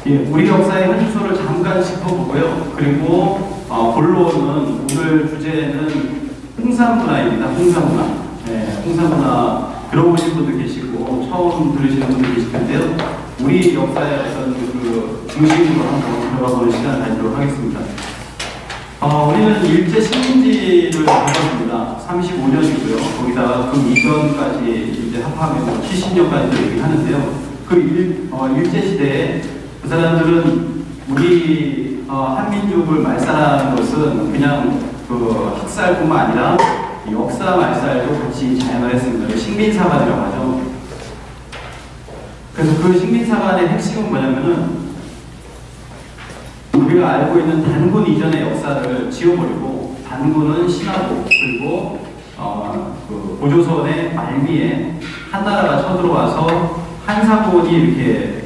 예, 우리 역사의 현주소를 잠깐 짚어보고요. 그리고 본론은 오늘 주제는 홍산문화입니다. 홍산문화. 예, 홍산문화 들어보신 분도 계시고 처음 들으시는 분도 계실 텐데요. 우리 역사의 어떤 그 중심으로 한번 들어가보는 시간을 가지도록 하겠습니다. 우리는 일제 식민지를 겪었습니다. 35년이고요. 거기다가 그 이전까지 이제 합하면 70년까지도 얘기하는데요. 그 일제 시대에 그 사람들은 우리 한민족을 말살하는 것은 그냥 그 학살뿐만 아니라 역사 말살도 같이 자행을 했습니다. 식민사관이라고 하죠. 그래서 그 식민사관의 핵심은 뭐냐면은 우리가 알고 있는 단군 이전의 역사를 지워버리고 단군은 신하고 그리고 그 고조선의 말미에 한나라가 쳐들어와서 한사군이 이렇게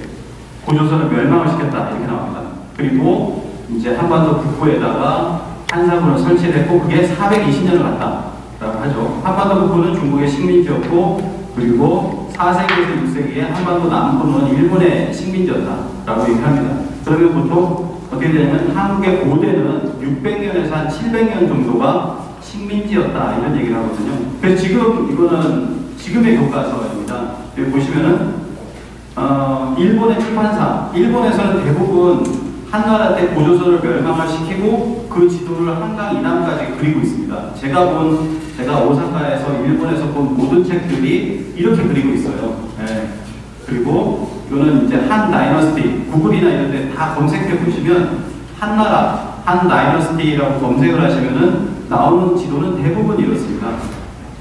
고조선을 멸망을 시켰다 이렇게 나옵니다. 그리고 이제 한반도 북부에다가 한사군을 설치를 했고 그게 420년을 갔다라고 하죠. 한반도 북부는 중국의 식민지였고 그리고 4세기에서 6세기에 한반도 남부는 일본의 식민지였다라고 얘기합니다. 그러면 보통 어떻게 되냐면 한국의 고대는 600년에서 한 700년 정도가 식민지였다 이런 얘기를 하거든요. 그래서 지금 이거는 지금의 교과서입니다. 여기 보시면은 일본의 출판사, 일본에서는 대부분 한나라 때 고조선을 멸망을 시키고 그 지도를 한강 이남까지 그리고 있습니다. 제가 오사카에서 일본에서 본 모든 책들이 이렇게 그리고 있어요. 네. 그리고 이거는 이제 한 다이너스티, 구글이나 이런 데 다 검색해 보시면 한나라, 한 다이너스티라고 검색을 하시면은 나오는 지도는 대부분 이렇습니다.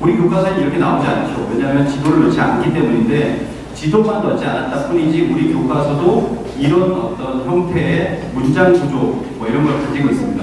우리 교과서에 이렇게 나오지 않죠. 왜냐하면 지도를 넣지 않기 때문인데 지도만 넣지 않았다 뿐이지 우리 교과서도 이런 어떤 형태의 문장 구조 뭐 이런 걸 가지고 있습니다.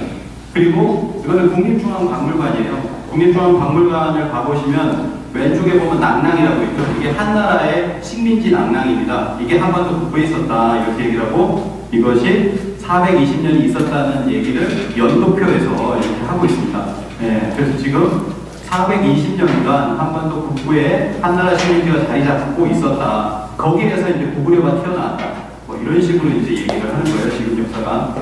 그리고 이거는 국립중앙박물관이에요. 국립중앙박물관을 가보시면 왼쪽에 보면 낭랑이라고 있죠. 이게 한나라의 식민지 낭랑입니다. 이게 한반도 북부에 있었다 이렇게 얘기를 하고 이것이 420년이 있었다는 얘기를 연도표에서 이렇게 하고 있습니다. 네, 그래서 지금 420년간 한반도 북부에 한나라 식민지가 자리 잡고 있었다. 거기에서 이제 고구려가 튀어나왔다. 뭐 이런 식으로 이제 얘기를 하는 거예요. 지금 역사가.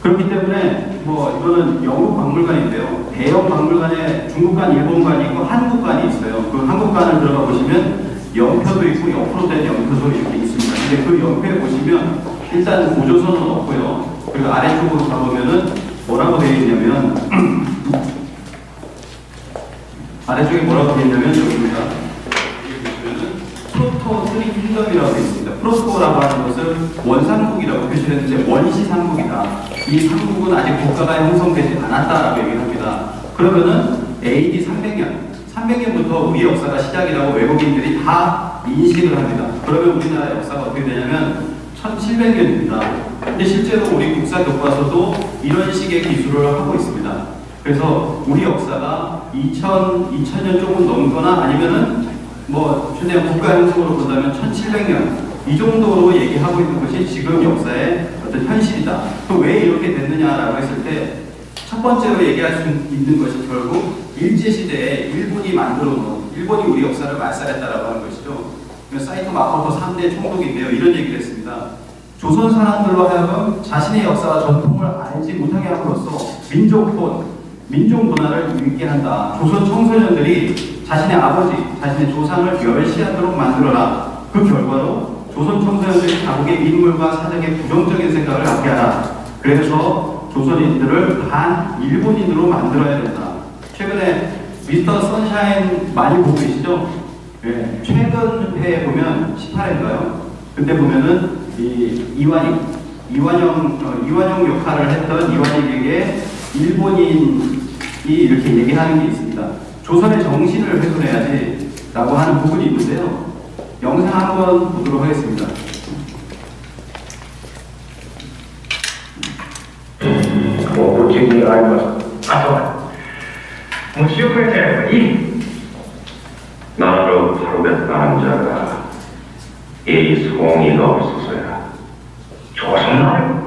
그렇기 때문에 뭐 이거는 영국 박물관인데요. 대형 박물관에 중국관, 일본관이 있고 한국관이 있어요. 그 한국관을 들어가 보시면 연표도 있고 옆으로 된 연표도 이렇게 있습니다. 근데 그 연표에 보시면 일단 고조선은 없고요. 그리고 아래쪽으로 가보면은 뭐라고 되어 있냐면 아래쪽에 뭐라고 되어 있냐면 여기입니다. 프로토 트리 킹덤이라고 되어 있습니다. 프로토라고 하는 것은 원삼국이라고 표시를 했는데 원시 삼국이다. 이 삼국은 아직 국가가 형성되지 않았다라고 얘기를 합니다. 그러면은 AD 300년부터 우리 역사가 시작이라고 외국인들이 다 인식을 합니다. 그러면 우리나라 역사가 어떻게 되냐면 1700년입니다. 근데 실제로 우리 국사 교과서도 이런 식의 기술을 하고 있습니다. 그래서 우리 역사가 2000년 조금 넘거나 아니면은 뭐 최대한 국가 형성으로 본다면 1700년 이 정도로 얘기하고 있는 것이 지금 역사의 어떤 현실이다. 또 왜 이렇게 됐느냐라고 했을 때 첫 번째로 얘기할 수 있는 것이 결국 일제시대에 일본이 일본이 우리 역사를 말살했다라고 하는 것이죠. 사이토 마코토 3대 총독인데요. 이런 얘기를 했습니다. 조선 사람들로 하여금 자신의 역사와 전통을 알지 못하게 함으로써 민족 문화를 잃게 한다. 조선 청소년들이 자신의 아버지, 자신의 조상을 멸시하도록 만들어라. 그 결과로 조선 청소년들이 자국의 인물과 사적에 부정적인 생각을 갖게 하라. 그래서 조선인들을 반일본인으로 만들어야 된다. 최근에 미스터 선샤인 많이 보고 계시죠? 네. 최근 회에 보면 18회인가요? 그때 보면은 이완영 역할을 했던 이완익에게 일본인이 이렇게 얘기하는 게 있습니다. 조선의 정신을 훼손해야지 라고 하는 부분이 있는데요. 영상 한번 보도록 하겠습니다. 我不经意挨了。あとは、もしよくやっちゃえばいい。 나를 파괴한 자가 이 성의가 없어서야. 조선나라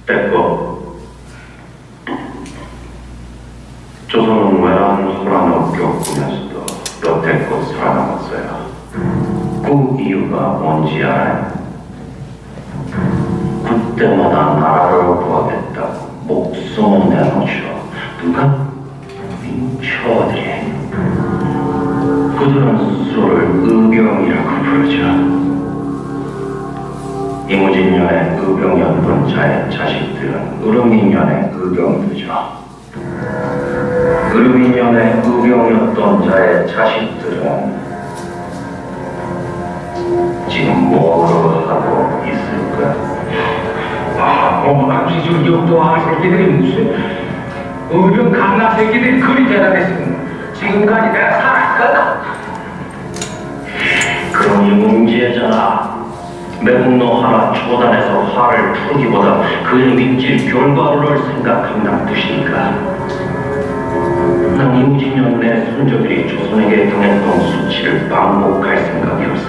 됐고 조선은 외란 소란을 겪으면서도 여태껏 살아남았어요. 그 이유가 뭔지 알아요? 그때마다 나라를 구하겠다고 목숨을 내놓죠. 누가? 민초들이. 그들은 스스로를 의병이라고 부르죠. 이무진년의 의병이었던 자의 자식들은 으르민년의 의병이죠. 으르민년의 의병이었던 자의 자식들은 지금 뭐로 하고 있을까? 당시 지금 영도와 새끼들이 무슨 의병 강나 새끼들이 그리 대단했으면 지금까지 내가 살았거든. 그러니 문제잖아. 매국노 하나 초단해서 화를 풀기보다 그의 밑질 결과를 생각한다는 뜻이니까. 난 이무진년 내 손자들이 조선에게 당했던 수치를 반복할 생각이 없어.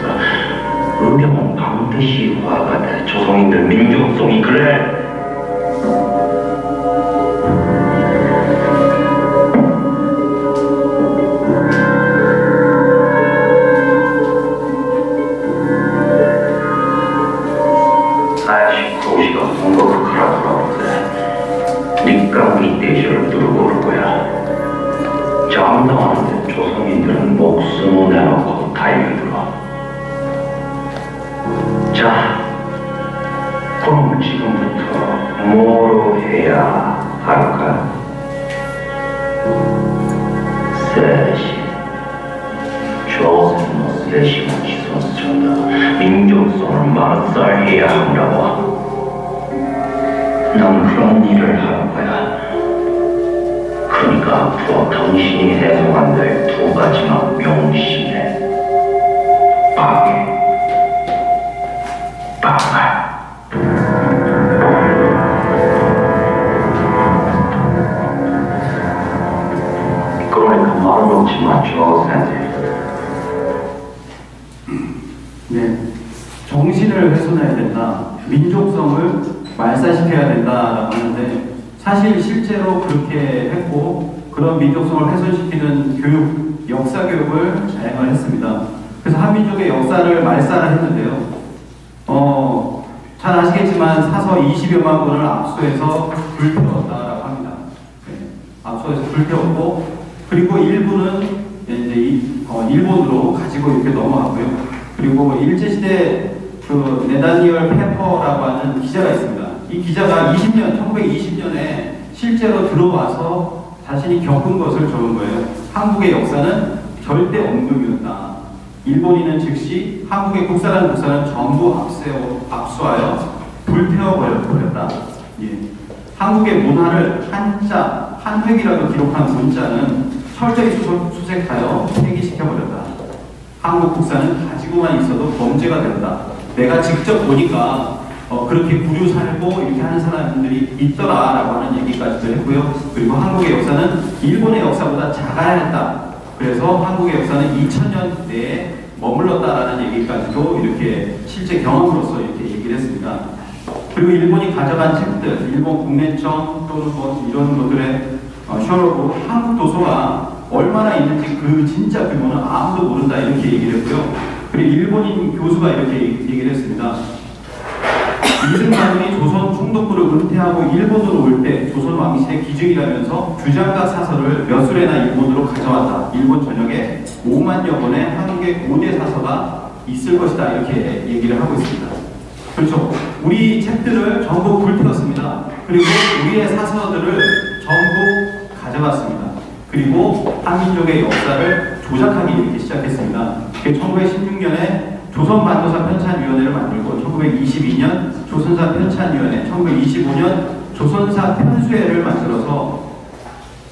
의병은 반드시 화가 돼. 조선인들 민족성이 그래. 대시를 두르고 올 거야. 장담하는데 조선인들은 목숨을 내놓고 달려들어. 자, 그럼 지금부터 뭐로 해야 할까? 셋이 조선의 셋이만 지선수준다. 민족성을 말살해야 한다고. 난 그런 일을 할 거야. 그러니까 앞으로 당신이 해서만 될 두 가지만 명심해. 빠개, 빠갈. 그러니까 말을 놓지 마, 조선들. 네, 정신을 훼손해야 된다. 민족성을 말살시켜야 된다라고 하는데 사실 실제로 그렇게 했고 그런 민족성을 훼손시키는 교육, 역사 교육을 자행을 했습니다. 그래서 한민족의 역사를 말살했는데요. 잘 아시겠지만 사서 20여만 권을 압수해서 불태웠다라고 합니다. 네, 압수해서 불태웠고 그리고 일부는 이제 일본으로 가지고 이렇게 넘어가고요. 그리고 일제시대 그 네다니얼 페퍼라고 하는 기자가 있습니다. 이 기자가 1920년에 실제로 들어와서 자신이 겪은 것을 적은 거예요. 한국의 역사는 절대 엉뚱이었다. 일본인은 즉시 한국의 국사란 역사는 전부 압수하여 불태워버렸다. 예. 한국의 문화를 한자, 한 획이라도 기록한 문자는 철저히 수색하여 폐기시켜버렸다. 한국 국사는 가지고만 있어도 범죄가 된다. 내가 직접 보니까 그렇게 구류 살고 이렇게 하는 사람들이 있더라라고 하는 얘기까지도 했고요. 그리고 한국의 역사는 일본의 역사보다 작아야 했다. 그래서 한국의 역사는 2000년 내에 머물렀다라는 얘기까지도 이렇게 실제 경험으로서 이렇게 얘기를 했습니다. 그리고 일본이 가져간 책들, 일본 국내청 또는 뭐 이런 것들의 쇼로고 한국 도서가 얼마나 있는지 그 진짜 규모는 아무도 모른다 이렇게 얘기를 했고요. 그리고 일본인 교수가 이렇게 얘기를 했습니다. 이승만이 조선 총독부를 은퇴하고 일본으로 올 때 조선 왕실의 기증이라면서 규장각 사서를 몇 수레나 일본으로 가져왔다. 일본 전역에 5만여 권의 한국의 고대 사서가 있을 것이다. 이렇게 얘기를 하고 있습니다. 그렇죠. 우리 책들을 전부 불태웠습니다. 그리고 우리의 사서들을 전부 가져갔습니다. 그리고 한민족의 역사를 조작하기 이렇게 시작했습니다. 1916년에 조선반도사 편찬위원회를 만들고 1922년 조선사 편찬위원회, 1925년 조선사 편수회를 만들어서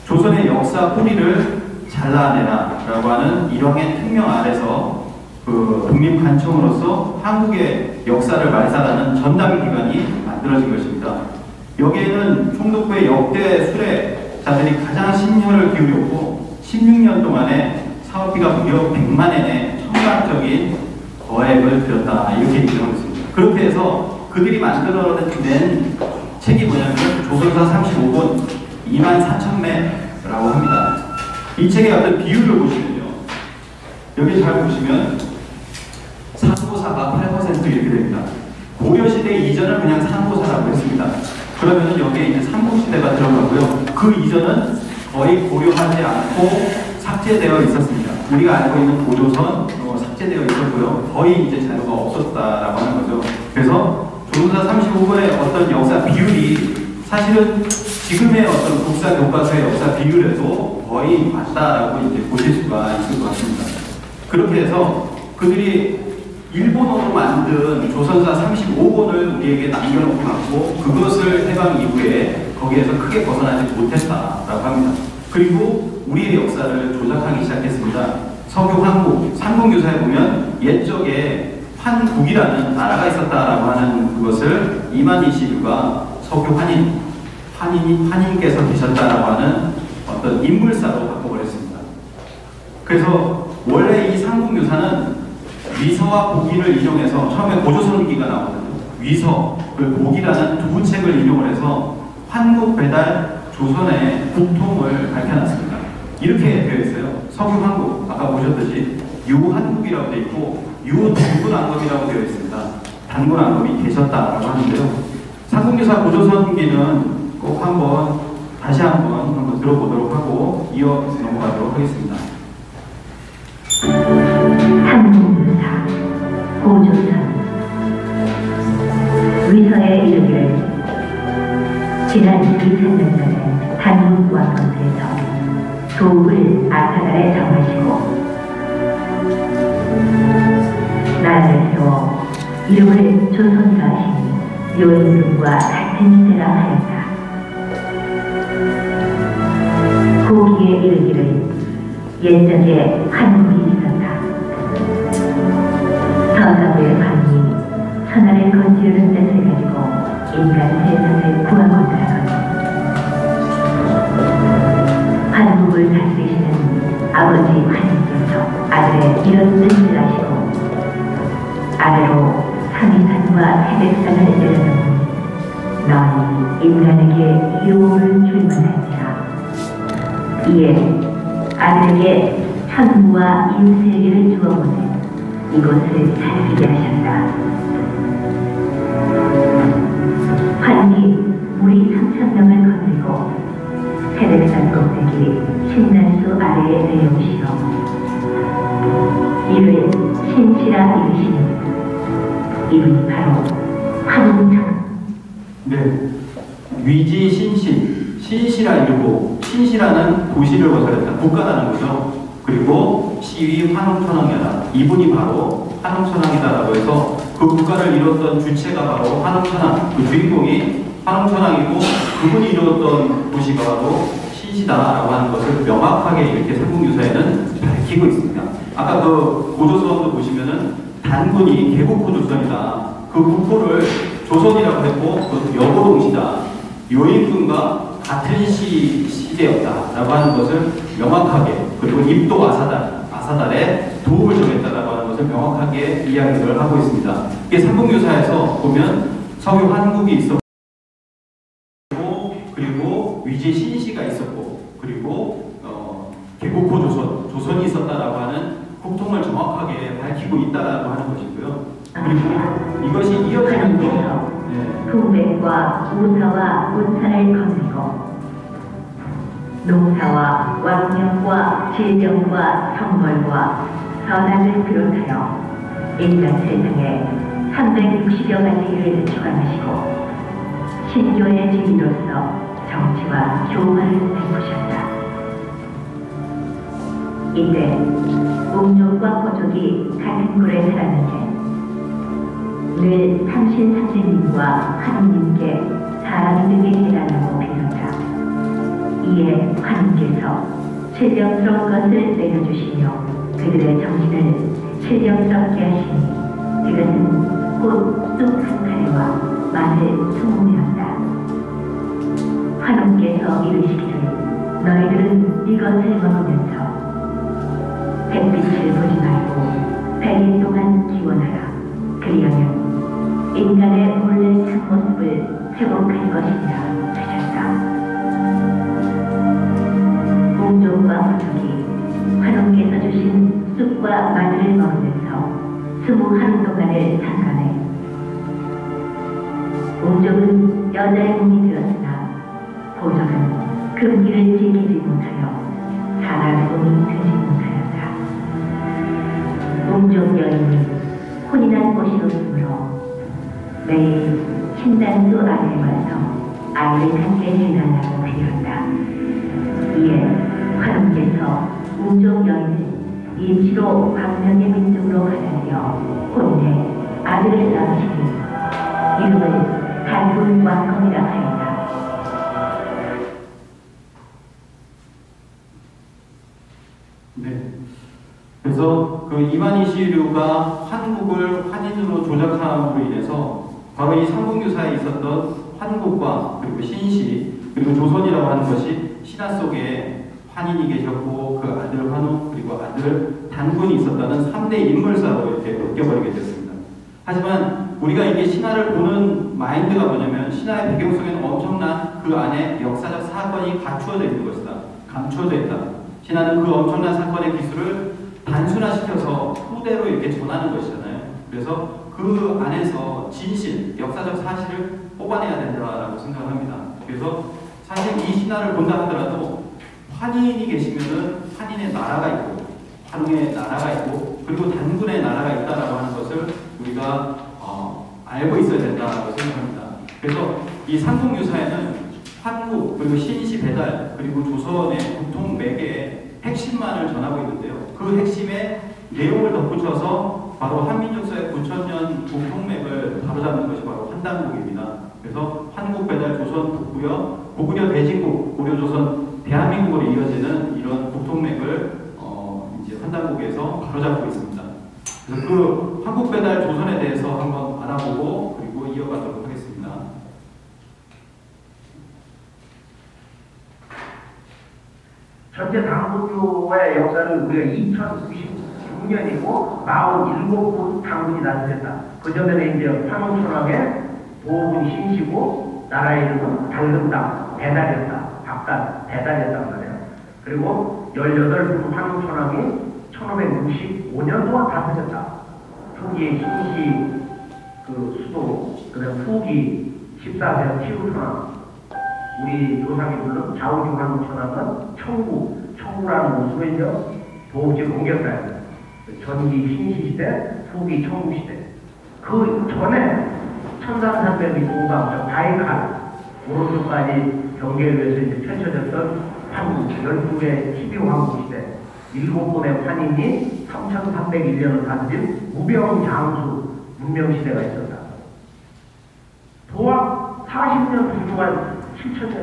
조선의 역사 뿌리를 잘라내라 라고 하는 일왕의 특명 아래서 그 독립관청으로서 한국의 역사를 말살하는 전담기관이 만들어진 것입니다. 여기에는 총독부의 역대 수레자들이 가장 심혈을 기울였고 16년 동안에 사업비가 무려 100만 엔의 천만적인 거액을 들였다 이렇게 얘기를 하고 있습니다. 그렇게 해서 그들이 만들어낸 책이 뭐냐면 조선사 35권 24,000매라고 합니다. 이 책의 어떤 비율을 보시면요. 여기 잘 보시면 산고사가 8% 이렇게 됩니다. 고려시대 이전을 그냥 산고사라고 했습니다. 그러면은 여기에 이제 삼국시대가 들어가고요. 그 이전은 거의 고려하지 않고 삭제되어 있었습니다. 우리가 알고 있는 고조선 삭제되어 있었고요. 거의 이제 자료가 없었다라고 하는 거죠. 그래서 조선사 35권의 어떤 역사 비율이 사실은 지금의 어떤 국사 교과서의 역사 비율에도 거의 맞다라고 이제 보실 수가 있을 것 같습니다. 그렇게 해서 그들이 일본어로 만든 조선사 35권을 우리에게 남겨놓고 갔고 그것을 해방 이후에 거기에서 크게 벗어나지 못했다라고 합니다. 그리고 우리의 역사를 조작하기 시작했습니다. 서교 한국, 삼국유사에 보면 옛적에 한국이라는 나라가 있었다라고 하는 그것을 이만희시류가 서교 환인께서 계셨다라고 하는 어떤 인물사로 바꿔버렸습니다. 그래서 원래 이 삼국유사는 위서와 보기를 인용해서 처음에 고조선기가 나오거든요. 위서, 그리고 보기라는 두 책을 인용을 해서 한국 배달 조선의 국통을 밝혀놨습니다. 이렇게 되어 있어요. 서교 한국, 아까 보셨듯이 유한국이라고 되어 있고 유단군왕검이라고 되어 있습니다. 단군왕검이 계셨다라고 하는데요. 삼국유사 고조선기는 꼭 다시 한번 들어보도록 하고 이어 넘어가도록 하겠습니다. 삼국유사 고조선 위서에 이르기를 지난 2000년간에 단국왕건에서 도읍을 아사달에 정하시고 나라를 세워 이름을 조선이라 하시니 요임금과 같은 세라 하였다. 고기에 이르기를 옛적에 한국이 있었다. 서서부의 관이 천하를 건지르는 뜻을 가지고 인간 세상을 구하고자 한국을 다스리시는 아버지 하느님께서 아들의 이런 뜻을 아시고 아래로 상위산과 해백산을 내려놓으니 너희 인간에게 유혹을 줄 만한지라. 이에 아들에게 천무와 인세계를 주어보내 이곳을 살피게 하셨다. 환이 우리 3,000명을 건드리고 해백산 꼭대기 신난수 아래에 내려오시어 이를 신시라 이르시니 이분이 바로 황웅천. 네, 위지 신시라 이르고 신시라는 도시를 거절했다. 국가라는 거죠. 그리고 시위 환웅천왕이다. 이분이 바로 환웅천왕이다라고 해서 그 국가를 이뤘던 주체가 바로 환웅천왕, 그 주인공이 환웅천왕이고 그분이 이루었던 도시가 바로 신시다라고 하는 것을 명확하게 이렇게 삼국유사에는 밝히고 있습니다. 아까 그 고조선도 보시면은 단군이 개국호조선이다. 그 국호를 조선이라고 했고 그 여고동시다. 요임금과 같은 시대였다라고 하는 것을 명확하게, 그리고 입도 아사달에 도읍을 정했다라고 하는 것을 명확하게 이야기를 하고 있습니다. 이게 삼국유사에서 보면 서교 한국이 있었고 그리고 위지 신시가 있었고 그리고 개국호 조선이 있었다라고 하는 국통을 정확하게 밝히고 있다라고 하는 것이고요. 그리고 이것이 이어지면서 동백과 우사와 운산을 거느리고 농사와 왕명과 질병과 성벌과 선악을 비롯하여 인간 세상에 360여 가지 일을 주관하시고 신교의 지위로서 정치와 교화를 베푸셨다. 이때 웅족과 호족이 같은 굴에 살았는데 늘 삼신상제님과 하느님께 사람이 되게 해달라고 빌었다. 이에 하느님께서 최정스러운 것을 내려주시며 그들의 정신을 최정스럽게 하시니 그것은 곧 쑥 한 카레와 마늘 20명이었다. 하느님께서 이르시기를 너희들은 이것을 먹으면서 햇빛을 보지 말고 100일 동안 기원하라. 그리하면 인간의 본래 참모습을 회복할 것이니라 하셨다. 웅종과 호족이 하느님께서 주신 쑥과 마늘을 먹으면서 21 동안을 상감해 옹족은 여자의 몸이 되었으나 고조는 금기를 지키지 못하여 사람 몸이 되지 못하였다. 옹족 여인이 혼인한 곳이었으므로 매일 신단수 안에 와서 아이를 함께 해달라고 빌었다. 이에 화룡께서 옹족 여인을 임시로 광명의 민족으로 받아들여 혼인해 아들을 낳으시니 이름을 단군 왕검이라 하였다. 네. 그래서 그 이만희 시류가 환국을 환인으로 조작함으로 인해서 과거 이 삼국유사에 있었던 환국과 그리고 신시 그리고 조선이라고 하는 것이 신화 속에 환인이 계셨고 그 아들 환욱 그리고 아들 단군이 있었다는 3대 인물사로 이렇게 엮여버리게 됐습니다. 하지만 우리가 이게 신화를 보는 마인드가 뭐냐면 신화의 배경 속에는 엄청난 그 안에 역사적 사건이 갖추어져 있는 것이다. 감추어져 있다. 신화는 그 엄청난 사건의 기술을 단순화시켜서 후대로 이렇게 전하는 것이잖아요. 그래서 그 안에서 진실, 역사적 사실을 뽑아내야 된다라고 생각합니다. 그래서 사실 이 신화를 본다 하더라도 환인이 계시면은 환인의 나라가 있고 환웅의 나라가 있고 그리고 단군의 나라가 있다라고 하는 것을 우리가 알고 있어야 된다고 생각합니다. 그래서 이 삼국유사에는 환국 그리고 신시 배달 그리고 조선의 보통 매개의 핵심만을 전하고 있는데요. 그 핵심의 내용을 덧붙여서 바로 한민족사의 9,000년 국통맥을 바로잡는 것이 바로 한단국입니다. 그래서 한국 배달 조선 북구여 고구려 대진국 고려조선 대한민국으로 이어지는 이런 국통맥을 이제 한단국에서 바로잡고 있습니다. 그래서 그 한국 배달 조선에 대해서 한번 알아보고 그리고 이어가도록 하겠습니다. 전체 당군교의 역사를 우리가 2096년이고 47군 당군이 나눠졌다. 그 전에는 이제 황홍천왕의 도군 신시고 나라 이름은 밝은 땅, 배달이었다. 바깥 배달이었단 말이에요. 그리고 18군 황홍천왕이 1565년 동안 다스렸다. 초기에 신시 그 수도, 그다음 후기 14세 치우천왕, 우리 조상이 부른 좌우지 황홍천왕은 청구라는 곳으로 이제 도읍지 공격사입니다. 전기 신시 시대, 후기 청구 시대. 그 전에 천상산맥이 동강, 바이칼 오른쪽까지 경계를 위해서 이제 펼쳐졌던 한국 12의 12황국 시대. 7분의 환인이 3301년을 다스린 무병장수 문명시대가 있었다. 도합 40년 부중한 7,000년.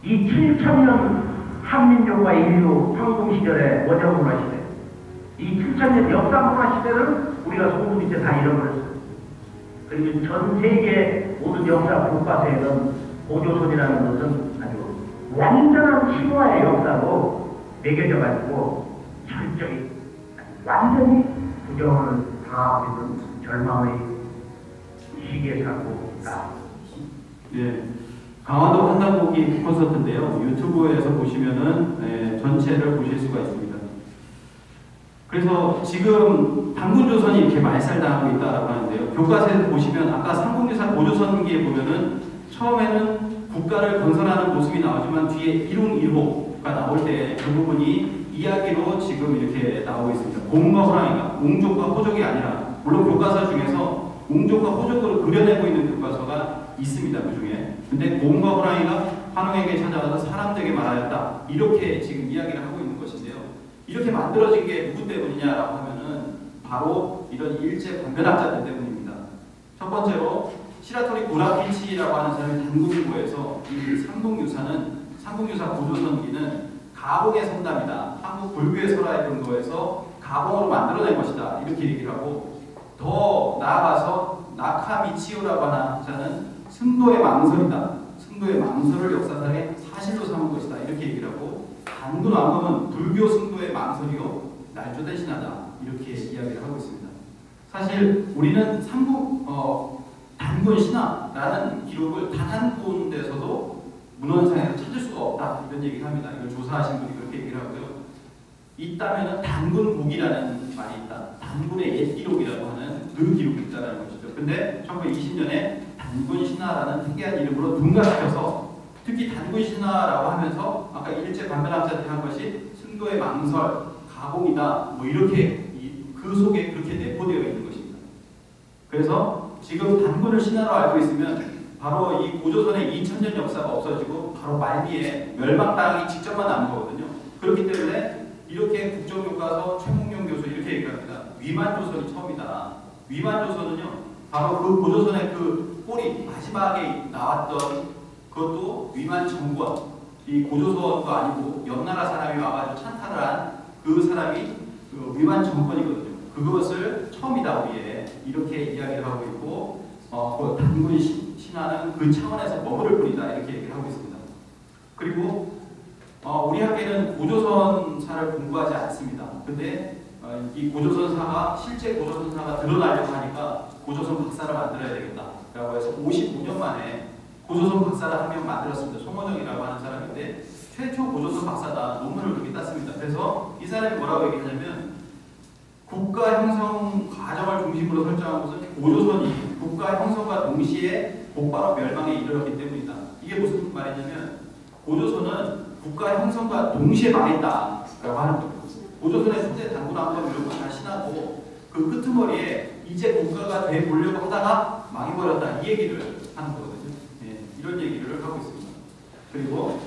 이 7,000년 한민족과 인류 황공시절의 원정문화시대. 이 7,000년 역사문화시대를 우리가 소수 밑에 다 잃어버렸어요. 그리고 전 세계 모든 역사 교과서에는 고조선이라는 것은 아주 완전한 신화의 역사로 매겨져가지고 철저히 완전히 부정을 당하고 있는 절망의 시기에 살고 있다. 예, 강화도 한단국이 콘서트인데요. 유튜브에서 보시면은 전체를 보실 수가 있습니다. 그래서 지금 당군조선이 이렇게 말살당하고 있다라고 하는데요. 교과서에서 보시면 아까 삼국유사 고조선기에 보면은 처음에는 국가를 건설하는 모습이 나오지만 뒤에 일웅일호가 나올 때 그 부분이 이야기로 지금 이렇게 나오고 있습니다. 곰과 호랑이가 웅족과 호족이 아니라, 물론 교과서 중에서 웅족과 호족으로 그려내고 있는 교과서가 있습니다. 그 중에. 근데 곰과 호랑이가 환웅에게 찾아와서 사람들에게 말하였다. 이렇게 지금 이야기를 하고 있는 것인데요. 이렇게 만들어진 게 누구 때문이냐라고 하면은 바로 이런 일제 관변학자들 때문입니다. 첫 번째로 시라토리 구라피치라고 하는 사람이 단국일보에서 이 삼국유사 고조선기는 가봉의 선담이다. 한국 불교의 설화에 근거해서 가봉으로 만들어낸 것이다. 이렇게 얘기를 하고, 더 나아가서 나카미치오라고 하는 자는 승도의 망설이다. 승도의 망설을 역사상의 사실로 삼은 것이다. 이렇게 얘기를 하고, 단군 왕검은 불교 승도의 망설이요 날조된 신하다. 이렇게 이야기를 하고 있습니다. 사실 우리는 단군 신화라는 기록을 단 한 군데서도 문헌상에서 찾을 수가 없다. 이런 얘기를 합니다. 이걸 조사하신 분이 그렇게 얘기를 하고요. 있다면 단군국이라는 말이 있다. 단군의 옛 기록이라고 하는 그 기록이 있다는 것이죠. 근데 1920년에 단군 신화라는 특이한 이름으로 둔갑시켜서 특히 단군 신화라고 하면서 아까 일제 반면학자들이 한 것이 승도의 망설, 가공이다 뭐 이렇게 그 속에 그렇게 내포되어 있는 것입니다. 그래서 지금 단군을 신화로 알고 있으면 바로 이 고조선의 2000년 역사가 없어지고 바로 말미에 멸망당하기 직전만 남은 거거든요. 그렇기 때문에 이렇게 국정교과서 최몽룡 교수 이렇게 얘기합니다. 위만조선이 처음이다. 위만조선은요, 바로 그 고조선의 그 꼬리 마지막에 나왔던 그것도 위만 정권, 이 고조선도 아니고 옆나라 사람이 와가지고 찬탈을 한 그 사람이 그 위만 정권이거든요. 그것을 처음이다 우리에 이렇게 이야기를 하고 있고, 그 단군 신화는 그 차원에서 머무를 뿐이다 이렇게 얘기를 하고 있습니다. 그리고 우리 학계는 고조선사를 공부하지 않습니다. 근데 이 고조선사가 실제 고조선사가 드러나려고 하니까 고조선 박사를 만들어야 되겠다라고 해서 55년 만에 고조선 박사를 한 명 만들었습니다. 송원영이라고 하는 사람인데 최초 고조선 박사다. 논문을 그렇게 땄습니다. 그래서 이 사람이 뭐라고 얘기하냐면 국가 형성 과정을 중심으로 설정한 것은 고조선이 국가 형성과 동시에 곧바로 멸망에 이르렀기 때문이다. 이게 무슨 말이냐면 고조선은 국가 형성과 동시에 망했다라고 하는 거예요. 고조선의 수대 단군왕건 이런 거 다 신하고 그 끄트머리에 이제 국가가 돼 보려고 하다가 망해버렸다 이 얘기를 하는 거거든요. 네, 이런 얘기를 하고 있습니다. 그리고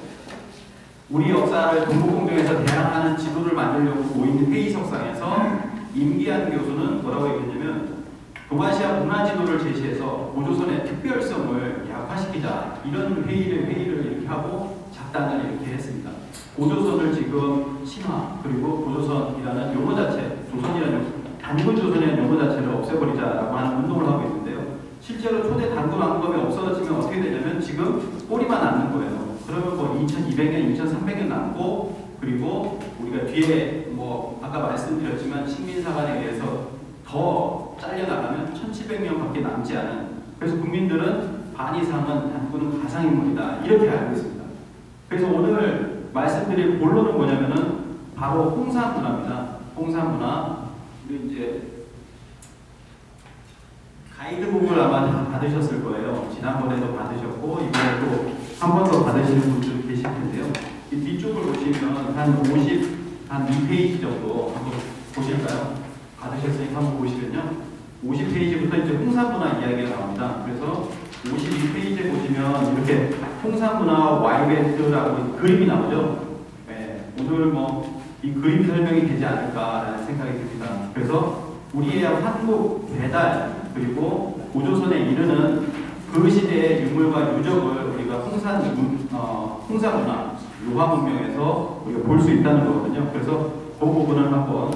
우리 역사를 동북공정에서 대항하는 지도를 만들려고 모인 회의석상에서 임기한 교수는 뭐라고 얘기했냐면 동아시아 문화지도를 제시해서 고조선의 특별성을 약화시키자 이런 회의를 이렇게 하고 작단을 이렇게 했습니다. 고조선을 지금 신화 그리고 고조선이라는 용어 자체, 조선이라는 단군 조선이라는 용어 자체를 없애버리자라고 하는 운동을 하고 있는데요. 실제로 초대 단군 왕검이 없어지면 어떻게 되냐면 지금 꼬리만 남는 거예요. 그러면 뭐 2200년, 2300년 남고 그리고 우리가 뒤에 뭐 아까 말씀드렸지만 식민사관에 의해서 더 잘려나가면 1700년밖에 남지 않은 그래서 국민들은 반 이상은 단군은 가상인물이다 이렇게 알고 있습니다. 그래서 오늘 말씀드릴 본론은 뭐냐면은 바로 홍산문화입니다. 홍산문화 이제 가이드북을 아마 다 받으셨을 거예요. 지난번에도 받으셨고 이번에도 한 번 더 받으시는 분들 계실 텐데요. 이 뒤쪽을 보시면 한 2페이지 정도 한번 보실까요? 받으셨으니까 한번 보시면요. 50페이지부터 이제 홍산문화 이야기가 나옵니다. 그래서 52페이지에 보시면 이렇게 홍산문화 와이벤트라고 그림이 나오죠. 네, 오늘 뭐 이 그림 설명이 되지 않을까라는 생각이 듭니다. 그래서 우리의 한국 배달 그리고 고조선에 이르는 그 시대의 유물과 유적을 우리가 홍산문화 요하문명에서 우리가 볼 수 있다는 거거든요. 그래서 그 부분을 한번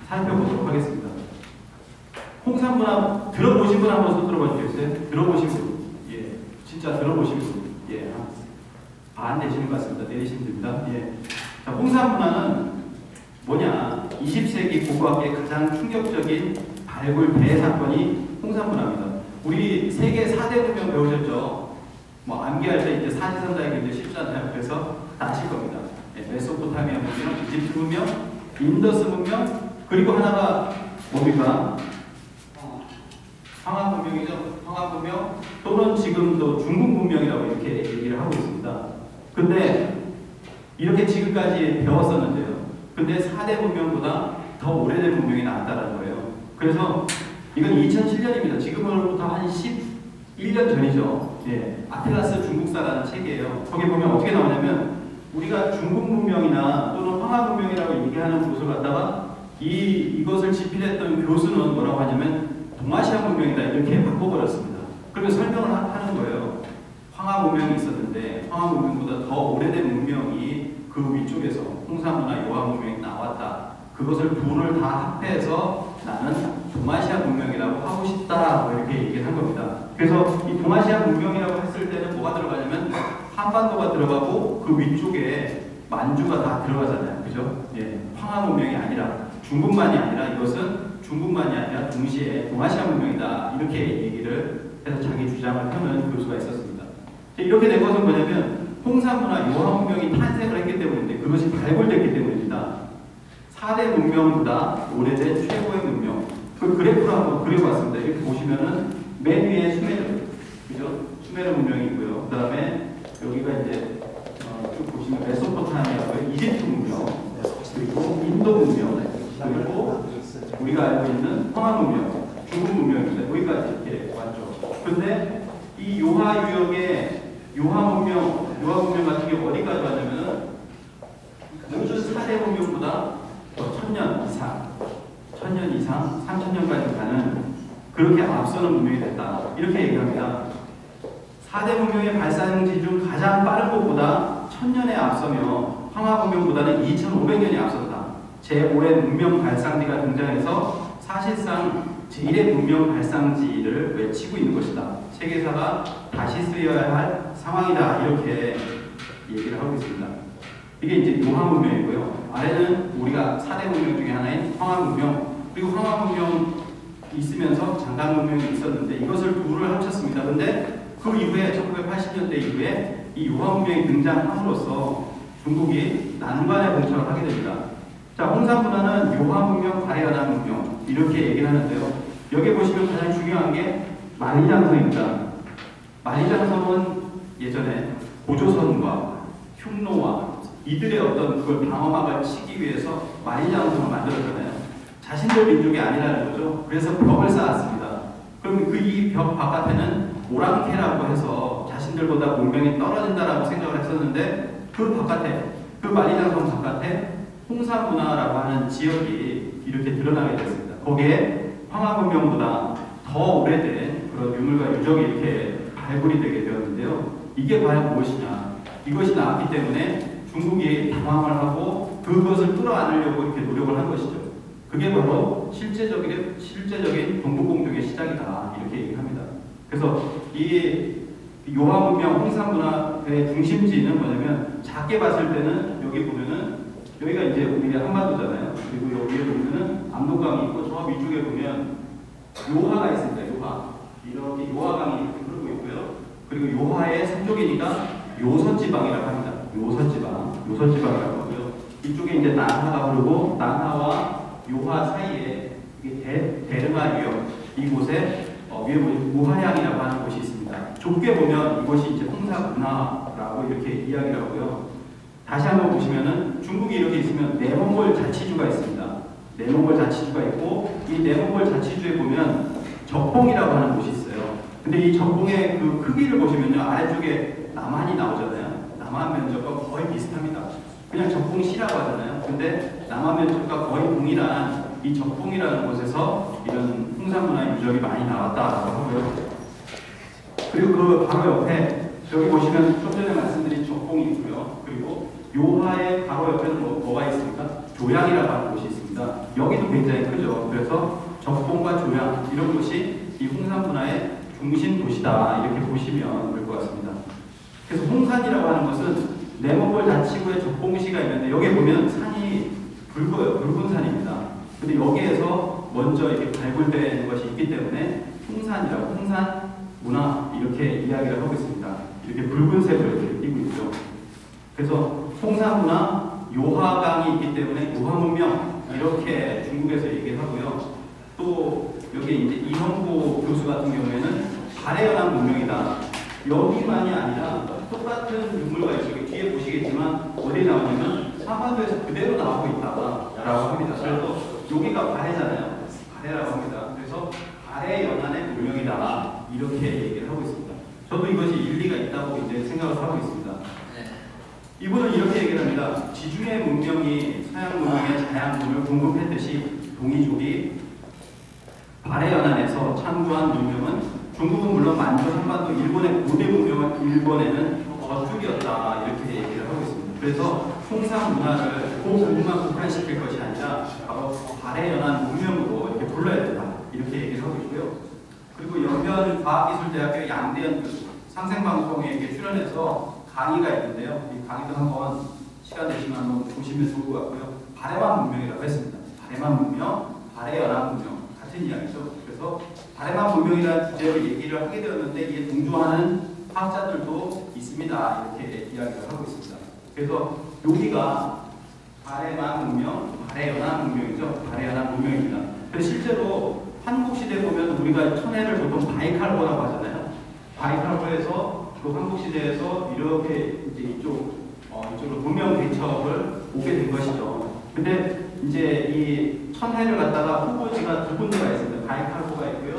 살펴보도록 하겠습니다. 홍산문화 들어보신 분 한번 손 들어봐 주시겠어요? 들어보신 분, 예, 진짜 들어보신 분, 예, 반 되시는 것 같습니다. 내리시면 됩니다. 예, 자, 홍산문화는 뭐냐? 20세기 고고학계의 가장 충격적인 발굴 대사건이 홍산문화입니다. 우리 세계 4대 문명 배우셨죠? 뭐 암기할 때 이제 사지선다하기 이제 쉽잖아요. 그래서 다 아실 겁니다. 예, 메소포타미아 문명, 이집트 문명, 인더스 문명, 그리고 하나가 뭡니까? 황하 문명이죠. 황하 문명 또는 지금도 중국 문명이라고 이렇게 얘기를 하고 있습니다. 근데 이렇게 지금까지 배웠었는데요. 근데 4대 문명보다 더 오래된 문명이 나왔다는 거예요. 그래서 이건 2007년입니다. 지금으로부터 한 11년 전이죠. 예, 아틀라스 중국사라는 책이에요. 거기 보면 어떻게 나오냐면 우리가 중국 문명이나 또는 황하 문명이라고 얘기하는 곳을 갖다가 이것을 집필했던 교수는 뭐라고 하냐면 동아시아 문명이다 이렇게 바꿔버렸습니다. 그러면 설명을 하는 거예요. 황하 문명이 있었는데 황하 문명보다 더 오래된 문명이 그 위쪽에서 홍산문화 요하 문명이 나왔다. 그것을 둘을 다 합해서 나는 동아시아 문명이라고 하고 싶다 이렇게 얘기를 한 겁니다. 그래서 이 동아시아 문명이라고 했을 때는 뭐가 들어가냐면 한반도가 들어가고 그 위쪽에 만주가 다 들어가잖아요. 그죠? 예, 황하 문명이 아니라 중국만이 아니라 이것은 중국만이 아니라 동시에 동아시아 문명이다 이렇게 얘기를 해서 자기 주장을 펴는 교수가 있었습니다. 이렇게 된 것은 뭐냐면 홍산문화 요하 문명이 탄생을 했기 때문인데 그것이 발굴됐기 때문입니다. 4대 문명보다 오래된 최고의 문명 그 그래프를 한번 그려봤습니다. 이렇게 보시면은 맨 위에 수메르 그죠? 수메르 문명이 있고요. 그 다음에 여기가 이제 쭉 보시면 메소포타미아고요. 이집트 문명, 그리고 인도 문명, 그리고 우리가 알고 있는 황하 문명, 중국 문명입니다. 여기까지 이렇게 왔죠. 그런데 이 요하 유역의 요하 문명 같은 경우 어디까지 왔냐면은 모든 4대 문명보다 더 1000년 이상, 3000년까지 가는 그렇게 앞서는 문명이 됐다. 이렇게 얘기합니다. 4대 문명의 발상지 중 가장 빠른 것보다 1000년에 앞서며 황하 문명보다는 2500년이 앞섰다. 제5의 문명 발상지가 등장해서 사실상 제1의 문명 발상지를 외치고 있는 것이다. 세계사가 다시 쓰여야 할 상황이다. 이렇게 얘기를 하고 있습니다. 이게 이제 요하 문명이고요. 아래는 우리가 4대 문명 중에 하나인 황하 문명, 그리고 황하 문명 있으면서 장강 문명이 있었는데 이것을 둘을 합쳤습니다. 근데 그 이후에 1980년대 이후에 이 요하 문명이 등장함으로써 중국이 난관에 봉착을 하게 됩니다. 자, 홍산 문화는 요하 문명, 발해연한 문명 이렇게 얘기를 하는데요. 여기 보시면 가장 중요한 게 만리장성입니다. 만리장성은 예전에 고조선과 흉노와 이들의 어떤 그걸 방어막을 치기 위해서 만리장성을 만들었잖아요. 자신들 민족이 아니라는 거죠. 그래서 벽을 쌓았습니다. 그럼 그 이 벽 바깥에는 오랑캐라고 해서 자신들보다 문명이 떨어진다라고 생각을 했었는데 그 바깥에, 그 만리장성 바깥에 홍산 문화라고 하는 지역이 이렇게 드러나게 됐습니다. 거기에 황하 문명보다 더 오래된 그런 유물과 유적이 이렇게 발굴이 되게 되었는데요. 이게 과연 무엇이냐? 이것이 나왔기 때문에 중국이 당황을 하고 그것을 뚫어안으려고 이렇게 노력을 한 것이죠. 그게 바로 실제적인 동북공정의 시작이다. 이렇게 얘기합니다. 그래서 이 요하 문명, 홍산 문화의 중심지는 뭐냐면 작게 봤을 때는 여기 보면은 여기가 이제 우리의 한반도잖아요. 그리고 여기에 보면은 압록강이 있고 저 위쪽에 보면 요하가 있습니다. 요하. 이렇게 요하강이 이렇게 흐르고 있고요. 그리고 요하의 서쪽이니까 요선지방이라고 합니다. 요선지방이라고 하고요. 이쪽에 이제 난하가 흐르고 난하와 요하 사이에 이게 대르마 유역 이곳에 위에 보면 무하양이라고 하는 곳이 있습니다. 좁게 보면 이곳이 이제 홍산 문화라고 이렇게 이야기를 하고요. 다시 한번 보시면은 중국이 이렇게 있으면 내몽골 자치주가 있습니다. 내몽골 자치주가 있고 이 내몽골 자치주에 보면 적봉이라고 하는 곳이 있어요. 근데 이 적봉의 그 크기를 보시면요. 아래쪽에 남한이 나오잖아요. 남한 면적과 거의 비슷합니다. 그냥 적봉시라고 하잖아요. 근데 남한 면적과 거의 동일한 이 적봉이라는 곳에서 이런 홍산 문화 유적이 많이 나왔다라고 하고요. 그리고 그 바로 옆에 여기 보시면 좀 전에 말씀드린 적봉이 있고요. 그리고 요하의 바로 옆에는 뭐가 있습니까? 조양이라고 하는 곳이 있습니다. 여기도 굉장히 크죠. 그래서 적봉과 조양 이런 곳이 이 홍산 문화의 중심 도시다. 이렇게 보시면 될 것 같습니다. 그래서 홍산이라고 하는 것은 내몽골 자치구에 적봉시가 있는데 여기 보면 산이 붉어요. 붉은 산입니다. 근데 여기에서 먼저 이렇게 발굴되는 것이 있기 때문에 홍산이라고 홍산 문화 이렇게 이야기를 하고 있습니다. 이렇게 붉은색으로 이렇게 띄고 있죠. 그래서 홍산 문화, 요하강이 있기 때문에 요하 문명 이렇게 중국에서 얘기를 하고요. 또 여기 이제 이형보 교수 같은 경우에는 발해연한 문명이다. 여기만이 아니라 똑같은 유물과 여기 뒤에 보시겠지만 어디 나오냐면 한반도에서 그대로 나오고 있다라고 합니다. 그래서 여기가 발해잖아요. 발해라고 합니다. 그래서 발해연한의 문명이다. 이렇게 얘기를 하고 있습니다. 저도 이것이 일리가 있다고 이제 생각을 하고 있습니다. 이분은 이렇게 얘기를 합니다. 지중해 문명이 서양 문명의 자양분을 공급했듯이 동이족이 발해연안에서 창조한 문명은 중국은 물론 만주, 한반도, 일본의 고대 문명은 일본에는 저축이었다. 이렇게 얘기를 하고 있습니다. 그래서 홍산 문화를 그 부분만 국한시킬 것이 아니라 바로 발해연안 문명으로 이렇게 불러야 된다. 이렇게 얘기를 하고 있고요. 그리고 연변과학기술대학교 양대현 교수, 상생방송에 이렇게 출연해서 강의가 있는데요. 이 강의도 한번 시간 되시면 한번 보시면 좋을 것 같고요. 발해만 문명이라고 했습니다. 발해만 문명, 발해연안 문명 같은 이야기죠. 그래서 발해만 문명이라는 주제로 얘기를 하게 되었는데 이에 동조하는 학자들도 있습니다. 이렇게 이야기를 하고 있습니다. 그래서 여기가 발해만 문명, 발해연안 문명이죠. 발해연안 문명입니다. 그래서 실제로 한국시대 보면 우리가 천혜를 보통 바이칼보라고 하잖아요. 바이칼호에서 그 한국시대에서 이렇게 이제 이쪽으로 문명 개척을 오게 된 것이죠. 근데 이제 이 천해를 갖다가 후보지가 두 군데가 있습니다. 바이칼호가 있고요.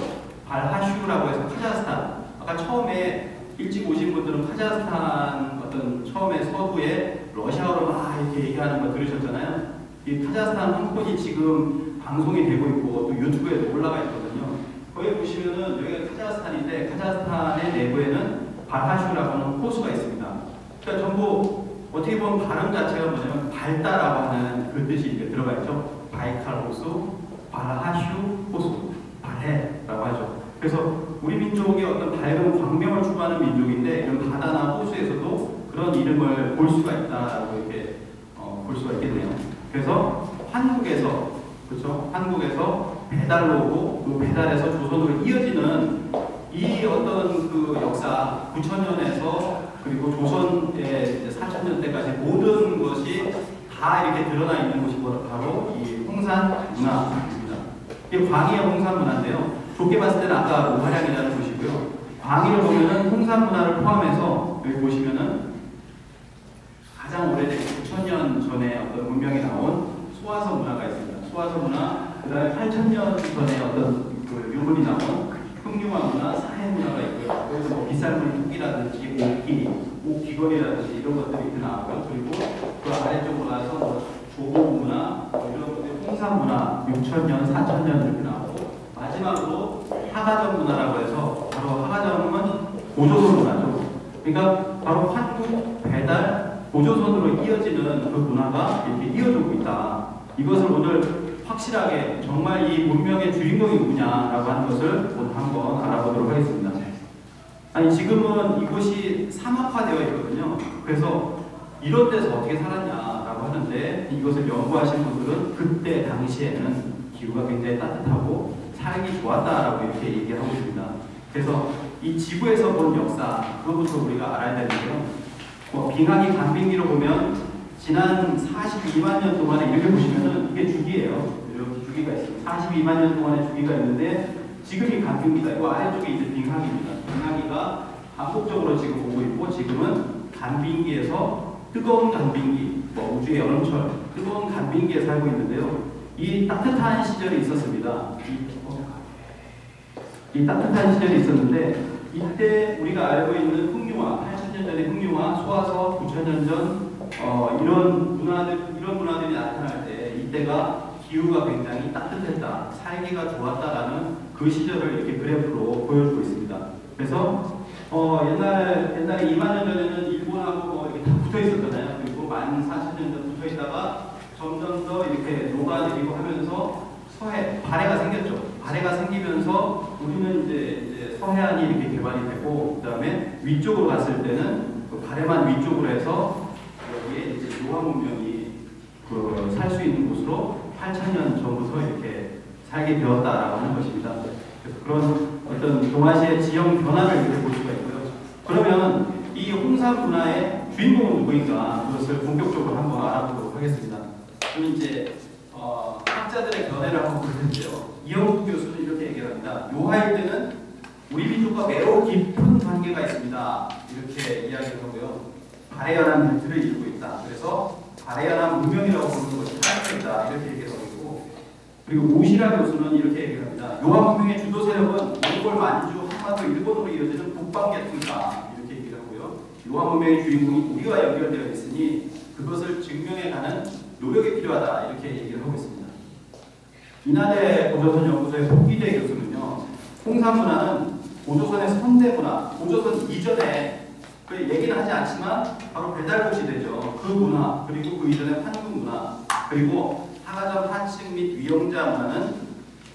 발하슈라고 해서 카자흐스탄. 아까 처음에 일찍 오신 분들은 카자흐스탄 어떤 처음에 서부에 러시아어로 막 이렇게 얘기하는 거 들으셨잖아요. 이 카자흐스탄 한 콘이 지금 방송이 되고 있고 또 유튜브에도 올라가 있거든요. 거기 보시면은 여기가 카자흐스탄인데 카자흐스탄의 내부에는 발하슈라고 하는 호수가 있습니다. 그러니까 전부 어떻게 보면 발음 자체가 뭐냐면 밝다라고 하는 그 뜻이 이렇게 들어가 있죠. 바이칼 호수, 발하슈 호수, 발해라고 하죠. 그래서 우리 민족이 어떤 밝은 광명을 추구하는 민족인데 이런 바다나 호수에서도 그런 이름을 볼 수가 있다라고 이렇게 볼 수가 있겠네요. 그래서 한국에서 그렇죠? 한국에서 배달로 오고 그 배달에서 조선으로 이어지는 이 어떤 그 역사 9,000년에서 그리고 조선의 4,000년 때까지 모든 것이 다 이렇게 드러나 있는 곳이 바로 이 홍산 문화입니다. 이게 광희의 홍산 문화인데요. 좋게 봤을 때는 아까 오화량이라는 곳이고요. 광희를 보면은 홍산 문화를 포함해서 여기 보시면은 가장 오래된 9,000년 전에 어떤 문명이 나온 소화서 문화가 있습니다. 소화서 문화, 그 다음에 8,000년 전에 어떤 그 유물이 나온 흑유화 문화, 사해 문화가 있고요. 그래서 뭐 비쌀물 토기라든지 옥귀걸이라든지 이런 것들이 이렇게 나오고요. 그리고 그 아래쪽으로 가서 뭐 조복 문화, 뭐 이런 것들, 홍산 문화, 6,000년, 4,000년 이렇게 나오고 마지막으로 하가정 문화라고 해서 바로 하가정은 고조선 문화죠. 그러니까 바로 한국 배달 고조선으로 이어지는 그 문화가 이렇게 이어지고 있다. 이것을 오늘 확실하게 정말 이 문명의 주인공이 누구냐라고 하는 것을 오늘 한번 알아보도록 하겠습니다. 아니 지금은 이곳이 사막화되어 있거든요. 그래서 이런 데서 어떻게 살았냐라고 하는데 이것을 연구하신 분들은 그때 당시에는 기후가 굉장히 따뜻하고 살기 좋았다라고 이렇게 얘기하고 있습니다. 그래서 이 지구에서 본 역사 그것부터 우리가 알아야 되는데요. 빙하기 간빙기로 보면 지난 42만 년 동안에 이렇게 보시면은 이게 주기예요. 이렇게 주기가 있습니다. 42만 년 동안의 주기가 있는데 지금이 간빙기다. 이거 아래쪽에 이제 빙하기입니다. 빙하기가 반복적으로 지금 오고 있고 지금은 간빙기에서 뜨거운 간빙기, 뭐 우주의 여름철, 뜨거운 간빙기에 살고 있는데요. 이 따뜻한 시절이 있었습니다. 이 따뜻한 시절이 있었는데 이때 우리가 알고 있는 흑유화, 8,000년 전의 흑유화, 소화서 9,000년 전 이런 문화들이 나타날 때 이때가 기후가 굉장히 따뜻했다, 살기가 좋았다라는 그 시절을 이렇게 그래프로 보여주고 있습니다. 그래서 옛날에 2만 년 전에는 일본하고 뭐 이렇게 다 붙어 있었잖아요. 그리고 14,000년 전 붙어 있다가 점점 더 이렇게 녹아내리고 하면서 발해가 생겼죠. 발해가 생기면서 우리는 이제 서해안이 이렇게 개발이 되고 그 다음에 위쪽으로 갔을 때는 그 발해만 위쪽으로 해서 여기에 이제 노화 문명이 살 수 있는 곳으로 8,000년 전부터 이렇게 살게 되었다라고 하는 것입니다. 그래서 그런 어떤 동아시아의 지형 변화를 이렇게 볼 수가 있고요. 그러면 이 홍산 문화의 주인공은 누구인가 그것을 본격적으로 한번 알아보도록 하겠습니다. 그럼 이제 학자들의 견해를 한번 볼 텐데요. 이영국 교수는 이렇게 얘기합니다. 요하일 때는 우리 민족과 매우 깊은 관계가 있습니다. 이렇게 이야기를 하고요. 발해연한 벨트를 이루고 있다. 그래서 발해연한 문명이라고 부르는 것이 한국이다. 이렇게 얘기하고 있고, 그리고 오시라 교수는 이렇게 얘기합니다. 요한 문명의 주도 세력은 몽골, 만주, 한반도, 일본으로 이어지는 북방계통이다. 이렇게 얘기를 하고요. 요한 문명의 주인공이 우리와 연결되어 있으니 그것을 증명해가는 노력이 필요하다. 이렇게 얘기를 하고 있습니다. 이나대 고조선 연구소의 복기대 교수는요, 홍산 문화는 고조선의 선대 문화, 고조선 이전에 그 얘기는 하지 않지만 바로 배달고 시대죠. 그 문화, 그리고 그 이전의 한국 문화, 그리고 하가점 한층 및 위영자 문화는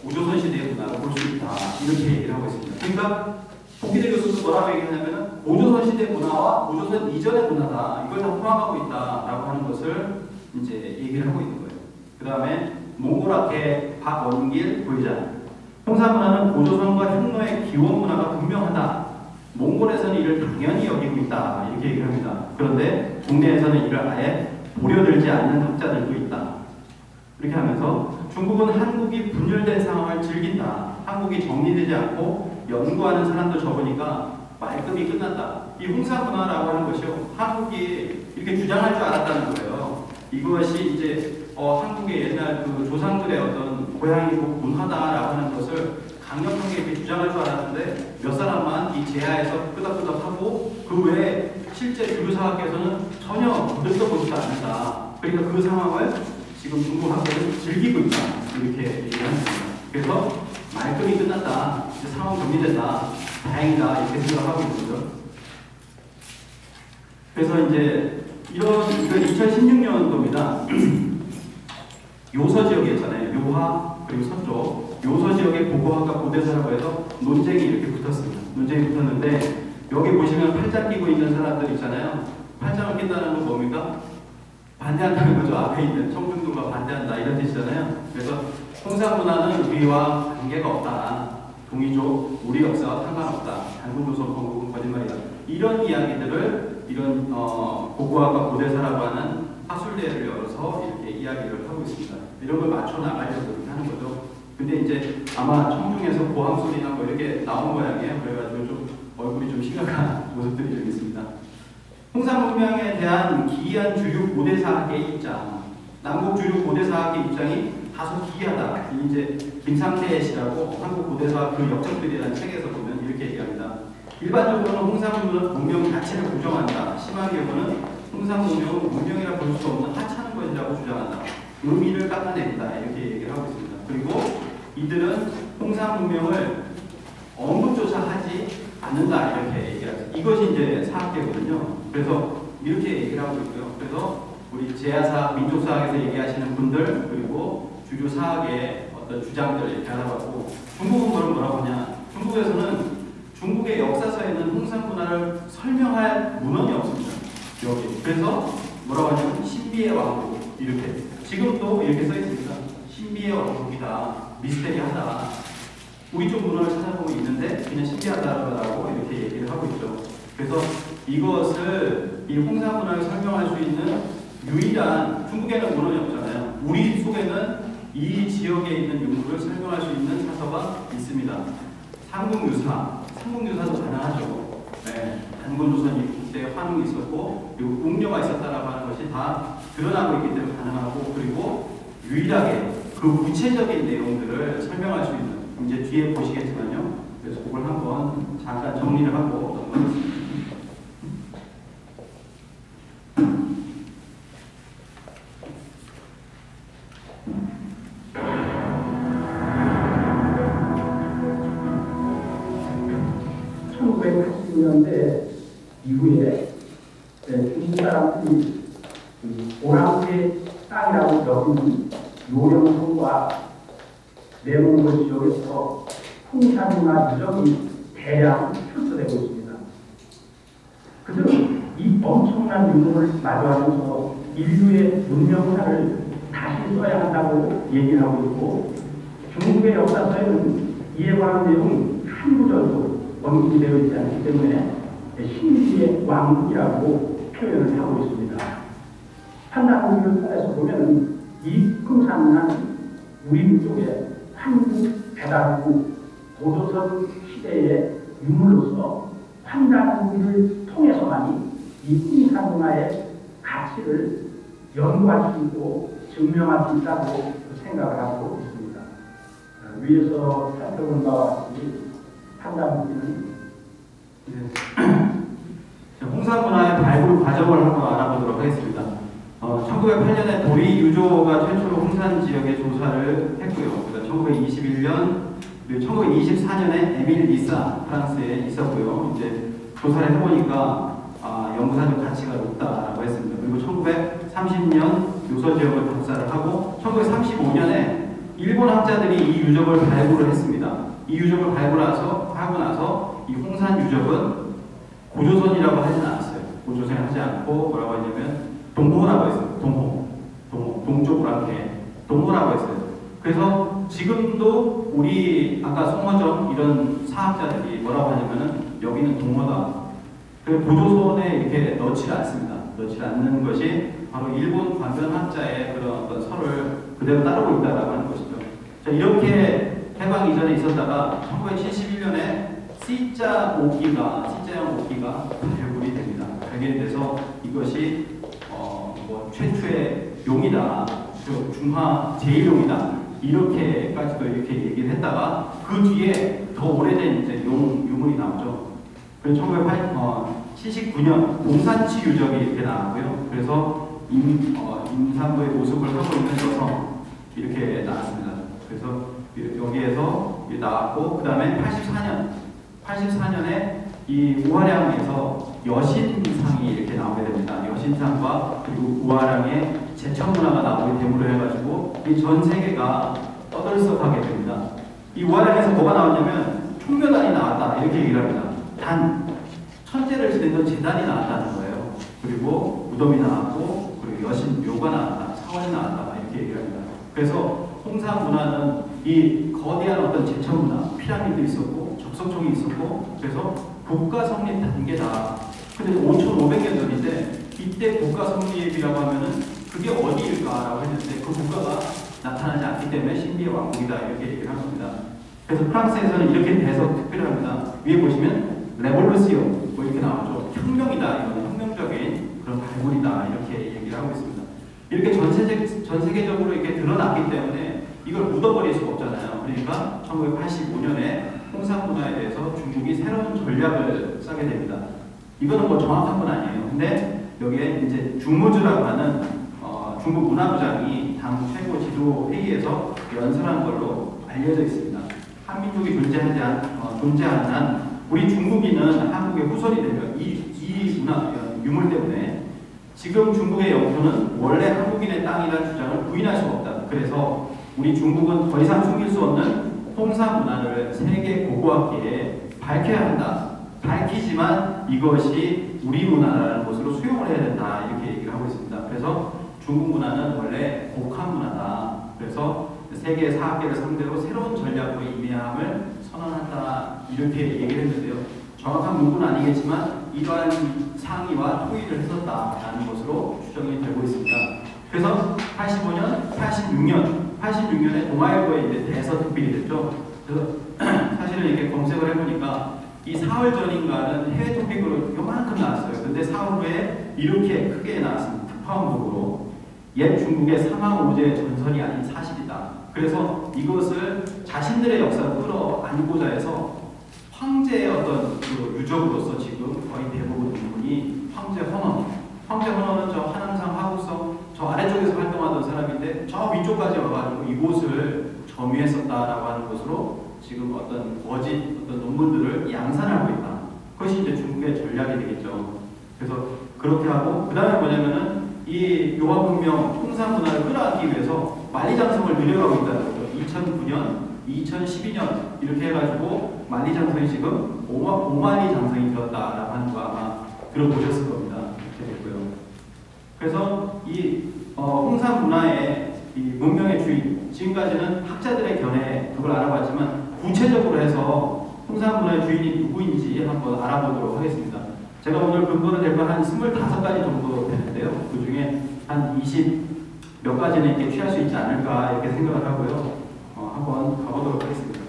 고조선 시대의 문화로 볼 수 있다. 이렇게 얘기를 하고 있습니다. 그러니까 복기대 교수도 뭐라고 얘기하냐면은 고조선 시대 문화와 고조선 이전의 문화다. 이걸 다 포함하고 있다라고 하는 것을 이제 얘기를 하고 있는 거예요. 그 다음에 몽골학회 박원길 부회장, 홍산 문화는 고조선과 흉노의 기원 문화가 분명하다. 몽골에서는 이를 당연히 여기고 있다. 이렇게 얘기를 합니다. 그런데 국내에서는 이를 아예 보려들지 않는 학자들도 있다. 이렇게 하면서 중국은 한국이 분열된 상황을 즐긴다. 한국이 정리되지 않고 연구하는 사람도 적으니까 말끔히 끝났다. 이 홍사문화라고 하는 것이요, 한국이 이렇게 주장할 줄 알았다는 거예요. 이것이 이제 한국의 옛날 그 조상들의 어떤 고향이고 문화다라고 하는 것을 강력하게 이렇게 주장할 줄 알았는데 몇 사람만 이 제하에서 끄덕끄덕하고 그 외에 실제 주류사학계에서는 전혀 들떠보지도 않는다. 그러니까 그 상황을 지금 중국 학계는 즐기고 있다. 이렇게 얘기를 합니다. 그래서 말끔히 끝났다. 이제 상황 정리됐다. 다행이다. 이렇게 생각하고 있는 거죠. 그래서 이제 이건 2016년도입니다. 요서 지역에 있잖아요. 요하 그리고 서쪽. 요서 지역의 고고학과 고대사라고 해서 논쟁이 이렇게 붙었습니다. 논쟁이 붙었는데 여기 보시면 팔짱 끼고 있는 사람들 있잖아요. 팔짱을 낀다는 건 뭡니까? 반대한다는 거죠. 앞에 있는 청중들과 반대한다 이런 뜻이잖아요. 그래서 홍사문화는 우리와 관계가 없다. 동이족, 우리 역사와 상관없다. 단군조선 건국은 거짓말이다. 이런 이야기들을 이런 고고학과 고대사라고 하는 화술대회를 열어서 이렇게 이야기를 하고 있습니다. 이런 걸 맞춰 나가려고 이렇게 하는 거죠. 근데 이제 아마 청중에서 고함소리나 뭐 이렇게 나온 모양이에요. 그래가지고 좀 얼굴이 좀 심각한 모습들이 좀 있습니다. 홍산문명에 대한 기이한 주류 고대사학의 입장, 남북 주류 고대사학의 입장이 다소 기이하다. 이제 김상태 씨라고 한국 고대사학 그 역적들이라는 책에서 보면 이렇게 얘기합니다. 일반적으로는 홍산문명 자체를 부정한다. 심한 경우는 홍산문명은 문명이라 볼 수 없는 하찮은 것이라고 주장한다. 의미를 깎아낸다. 이렇게 얘기를 하고 있습니다. 그리고 이들은 홍산문명을 언급조차 하지 않는다. 이렇게 얘기합니다. 이것이 이제 사학계거든요. 그래서 이렇게 얘기를 하고 있고요. 그래서 우리 제야사학, 민족사학에서 얘기하시는 분들 그리고 주류사학의 어떤 주장들을 이렇게 알아봤고 중국은 뭐라고 하냐. 중국에서는 중국의 역사서에는 홍산문화를 설명할 문헌이 없습니다. 여기. 그래서 뭐라고 하냐면 신비의 왕국 이렇게. 지금도 이렇게 써 있습니다. 신비의 왕국이다. 미스테리하다. 우리 쪽 문헌을 찾아보고 있는데 그냥 신비하다라고 이렇게 얘기를 하고 있죠. 그래서 이것을 이 홍산문화를 설명할 수 있는 유일한 중국에는 문헌이 없잖아요. 우리 속에는 이 지역에 있는 유물을 설명할 수 있는 사서가 있습니다. 삼국유사도 가능하죠. 네, 단군조선 이때 환웅이 있었고 그리고 웅녀가 있었다라고 하는 것이 다 드러나고 있기 때문에 가능하고 그리고 유일하게 그 구체적인 내용들을 설명할 수 있는 이제 뒤에 보시겠지만요. 그래서 그걸 한번 잠깐 정리를 하고 넘어가겠습니다. 년대 이후에 중국 사람들이 오랑캐 땅이라고 여기는 요령성과 내몽골 지역에서 홍산문화 유적이 대량 출토되고 있습니다. 그들은 이 엄청난 유물을 마주하면서 인류의 문명사를 다시 써야 한다고 얘기를 하고 있고 중국의 역사서에는 이에 관한 내용이 한 구절도 언급이 되어 있지 않기 때문에 신비의 왕국이라고 표현을 하고 있습니다. 판단을 통해서 보면 이 홍산문화는 우리 민족의 한국 배달국 고조선 시대의 유물로서 판단을 통해서만이 이 홍산문화의 가치를 연구할 수 있고 증명할 수 있다고 생각을 하고 있습니다. 위에서 살펴본 바와 같이 판단문화는 홍산문화의 발굴 과정을 한번 알아보도록 하겠습니다. 1908년에 도리 유조가 최초로 홍산 지역에 조사를 했고요. 그러니까 1921년 그리고 1924년에 에밀 리사 프랑스에 있었고요. 이제 조사를 해보니까 연구사적 가치가 높다라고 했습니다. 그리고 1930년 요서 지역을 답사를 하고 1935년에 일본 학자들이 이 유적을 발굴을 했습니다. 이 유적을 발굴하고 나서 이 홍산 유적은 고조선이라고 하진 않았어요. 고조선이 하지 않고 뭐라고 했냐면 동호라고 했어요. 동쪽 오랑캐 동호라고 했어요. 그래서 지금도 우리 아까 송어정 이런 사학자들이 뭐라고 하냐면은 여기는 동호다. 그 고조선에 이렇게 넣지 않습니다. 넣지 않는 것이 바로 일본 관변학자의 그런 어떤 설을 그대로 따르고 있다라고 하는 것이죠. 자, 이렇게 해방 이전에 있었다가 1971년에 C자 C자형 오기가 발굴이 됩니다. 발견돼서 이것이 뭐 최초의 용이다, 중화 제1용이다 이렇게까지도 이렇게 얘기를 했다가 그 뒤에 더 오래된 이제 유물이 나오죠. 그래서 1979년 공산치 유적이 이렇게 나왔고요. 그래서 임산부의 모습을 하고 있는 여성 이렇게 나왔습니다. 그래서 여기에서 나왔고 그 다음에 84년에 이 우화량에서 여신상이 이렇게 나오게 됩니다. 여신상과 그리고 우화량의 제천문화가 나오게 됨으로 해가지고 이 전 세계가 떠들썩하게 됩니다. 이 우화량에서 뭐가 나왔냐면 총묘단이 나왔다 이렇게 얘기를 합니다. 단 천재를 지내던 재단이 나왔다는 거예요. 그리고 무덤이 나왔고 그리고 여신묘가 나왔다, 사원이 나왔다 이렇게 얘기를 합니다. 그래서 홍상 문화는 이 거대한 어떤 제천 문화, 피라미드도 있었고 적석총이 있었고 그래서 국가 성립 단계다. 근데 5,500년 전인데 이때 국가 성립이라고 하면은 그게 어디일까라고 했는데 그 국가가 나타나지 않기 때문에 신비의 왕국이다 이렇게 얘기를 한 겁니다. 그래서 프랑스에서는 이렇게 돼서 특별합니다. 위에 보시면 레볼루시오 뭐 이렇게 나오죠. 혁명이다, 이건 혁명적인 그런 발굴이다 이렇게 얘기를 하고 있습니다. 이렇게 전 세계적으로 이렇게 드러났기 때문에 이걸 묻어버릴 수가 없잖아요. 그러니까 1985년에 홍상 문화에 대해서 중국이 새로운 전략을 짜게 됩니다. 이거는 뭐 정확한 건 아니에요. 근데 여기에 이제 중무주라고 하는 중국 문화부장이 당 최고 지도 회의에서 연설한 걸로 알려져 있습니다. 한민족이 존재하는 한 우리 중국인은 한국의 후손이 되며 이 문화 유물 때문에 지금 중국의 영토는 원래 한국인의 땅이라는 주장을 부인할 수가 없다. 그래서 우리 중국은 더 이상 숨길 수 없는 홍상 문화를 세계 고고학계에 밝혀야 한다. 밝히지만 이것이 우리 문화라는 것으로 수용을 해야 된다. 이렇게 얘기를 하고 있습니다. 그래서 중국 문화는 원래 복합 문화다. 그래서 세계 사학계를 상대로 새로운 전략으로 임해함을 선언한다. 이렇게 얘기를 했는데요. 정확한 문구는 아니겠지만 이러한 상의와 토의를 했었다라는 것으로 추정이 되고 있습니다. 그래서 86년에 동아일보에 이제 대서특필이 됐죠. 그래서 사실은 이렇게 검색을 해보니까 이 사흘 전인가는 해외 토픽으로 요만큼 나왔어요. 근데 사흘 후에 이렇게 크게 나왔습니다. 특파원복으로 옛 중국의 사망오제 전설이 아닌 사실이다. 그래서 이것을 자신들의 역사를 끌어안고자 해서 황제의 어떤 그 유적으로서 지금 거의 대부분 부분이 황제 헌원. 황제 헌원은 저 한암상 화국성 저 아래쪽에서 활동하던 사람인데 저 위쪽까지 와가지고 이곳을 점유했었다라고 하는 것으로 지금 어떤 거짓 어떤 논문들을 양산하고 있다. 그것이 이제 중국의 전략이 되겠죠. 그래서 그렇게 하고 그 다음에 뭐냐면은 이 요한문명 홍상 문화를 끌어안기 위해서 만리장성을 늘려가고 있다는 거죠. 2009년, 2012년 이렇게 해가지고 만리장성이 지금 5만리 장성이 되었다라고 하는 거 아마 들어보셨을 겁니다. 이렇게 됐고요. 그래서 이 홍상 문화의 이 문명의 주인, 지금까지는 학자들의 견해 그걸 알아봤지만 구체적으로 해서 홍상 문화의 주인이 누구인지 한번 알아보도록 하겠습니다. 제가 오늘 근거로 될 건 한 25가지 정도 되는데요. 그 중에 한 20 몇 가지는 이렇게 취할 수 있지 않을까 이렇게 생각을 하고요. 한번 가보도록 하겠습니다.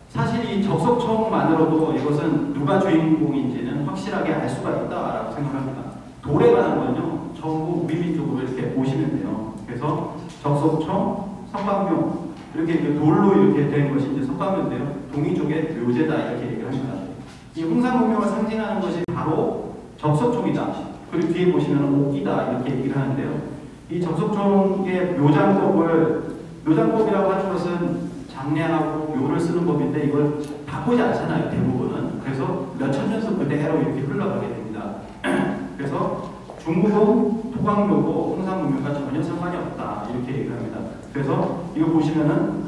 사실 이 적석청만으로도 이것은 누가 주인공인지는 확실하게 알 수가 있다라고 생각합니다. 돌에 관한 건요, 전부 우리 민족으로 이렇게 보시면 돼요. 그래서 적석청, 성방묘 이렇게 돌로 이렇게 된 것이 이제 성방묘인데요. 동이족의 묘제다 이렇게 얘기를 합니다. 이 홍상문명을 상징하는 것이 바로 적석총이다. 그리고 뒤에 보시면 옥기다 이렇게 얘기를 하는데요. 이 적석총의 묘장법이라고 하는 것은 장례하고 묘를 쓰는 법인데 이걸 바꾸지 않잖아요. 대부분은. 그래서 몇천 년서 그대로 이렇게 흘러가게 됩니다. 그래서 중국은 토광묘고 홍상문명과 전혀 상관이 없다 이렇게 얘기를 합니다. 그래서 이거 보시면은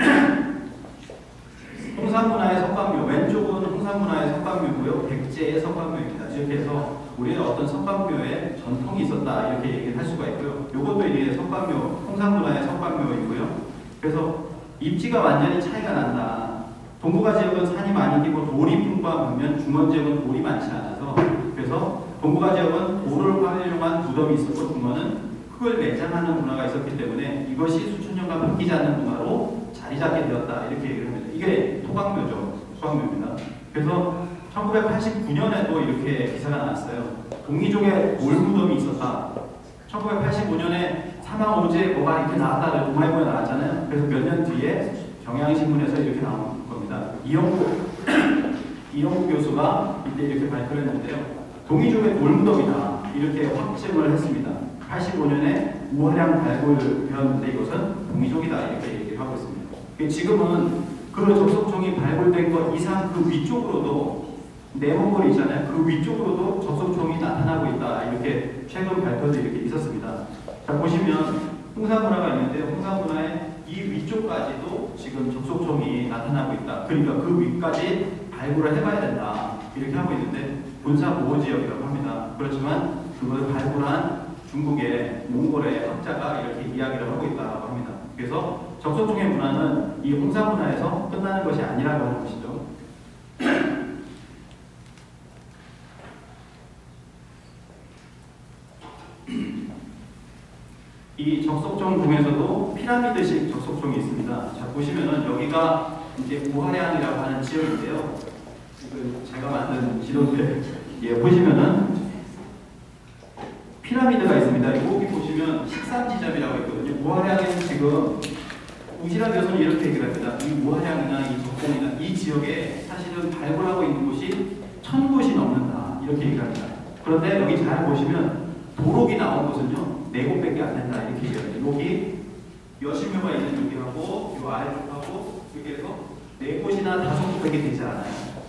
홍상문화의 석방묘, 왼쪽은 홍상문화의 석방묘고요. 백제의 석방묘입니다. 이렇게 해서 우리의 어떤 석방묘에 전통이 있었다 이렇게 얘기를 할 수가 있고요. 이것도 이제 석방묘, 홍상문화의 석방묘이고요. 그래서 입지가 완전히 차이가 난다. 동북아 지역은 산이 많이 끼고 돌이 풍부하면 중원 지역은 돌이 많지 않아서 그래서 동북아 지역은 돌을 활용한 무덤이 있었고 중원은 흙을 매장하는 문화가 있었기 때문에 이것이 수천 년간 바뀌지 않는 문화로 자리 잡게 되었다 이렇게 얘기를 합니다. 이게 토광묘죠. 토광묘입니다. 그래서 1989년에도 이렇게 기사가 나왔어요. 동이족의 올무덤이 있었다. 1985년에 사망 오지에 뭐가 이렇게 나왔다, 동아일보에 나왔잖아요. 그래서 몇 년 뒤에 경향신문에서 이렇게 나온 겁니다. 이영구 교수가 이때 이렇게 발표를 했는데요. 동이족의 올무덤이다. 이렇게 확증을 했습니다. 85년에 우화량 발굴되었는데 이것은 동이족이다. 이렇게 얘기를 하고 있습니다. 지금은 그 접속총이 발굴된 것 이상 그 위쪽으로도 네모골이 있잖아요. 그 위쪽으로도 접속총이 나타나고 있다. 이렇게 최근 발표도 이렇게 있었습니다. 자, 보시면 홍산문화가 있는데요. 홍산문화의 이 위쪽까지도 지금 접속총이 나타나고 있다. 그러니까 그 위까지 발굴을 해봐야 된다. 이렇게 하고 있는데 본사 보호 지역이라고 합니다. 그렇지만 그걸 발굴한 중국의 몽골의 학자가 이렇게 이야기를 하고 있다고 합니다. 그래서 접속총의 문화는 이 홍산문화에서 끝나는 것이 아니라고 하는 것이죠. 이 접속총 중에서도 피라미드식 접속총이 있습니다. 자, 보시면은 여기가 이제 우화량이라고 하는 지역인데요. 제가 만든 지도인데, 예, 보시면은 피라미드가 있습니다. 여기 보시면 13지점이라고 있거든요. 우화량에는 지금 우시라 교수는 이렇게 얘기를 합니다. 이 우화량이나 이 접공이나 이 지역에 사실은 발굴하고 있는 곳이 1000곳이 넘는다. 이렇게 얘기를 합니다. 그런데 여기 잘 보시면 도록이 나온 곳은요, 4곳밖에 안 된다. 이렇게 얘기합니다. 여기 여신묘가 있는 여기하고 이 아래쪽하고 이렇게 해서 4곳이나 5곳밖에 되지 않아요.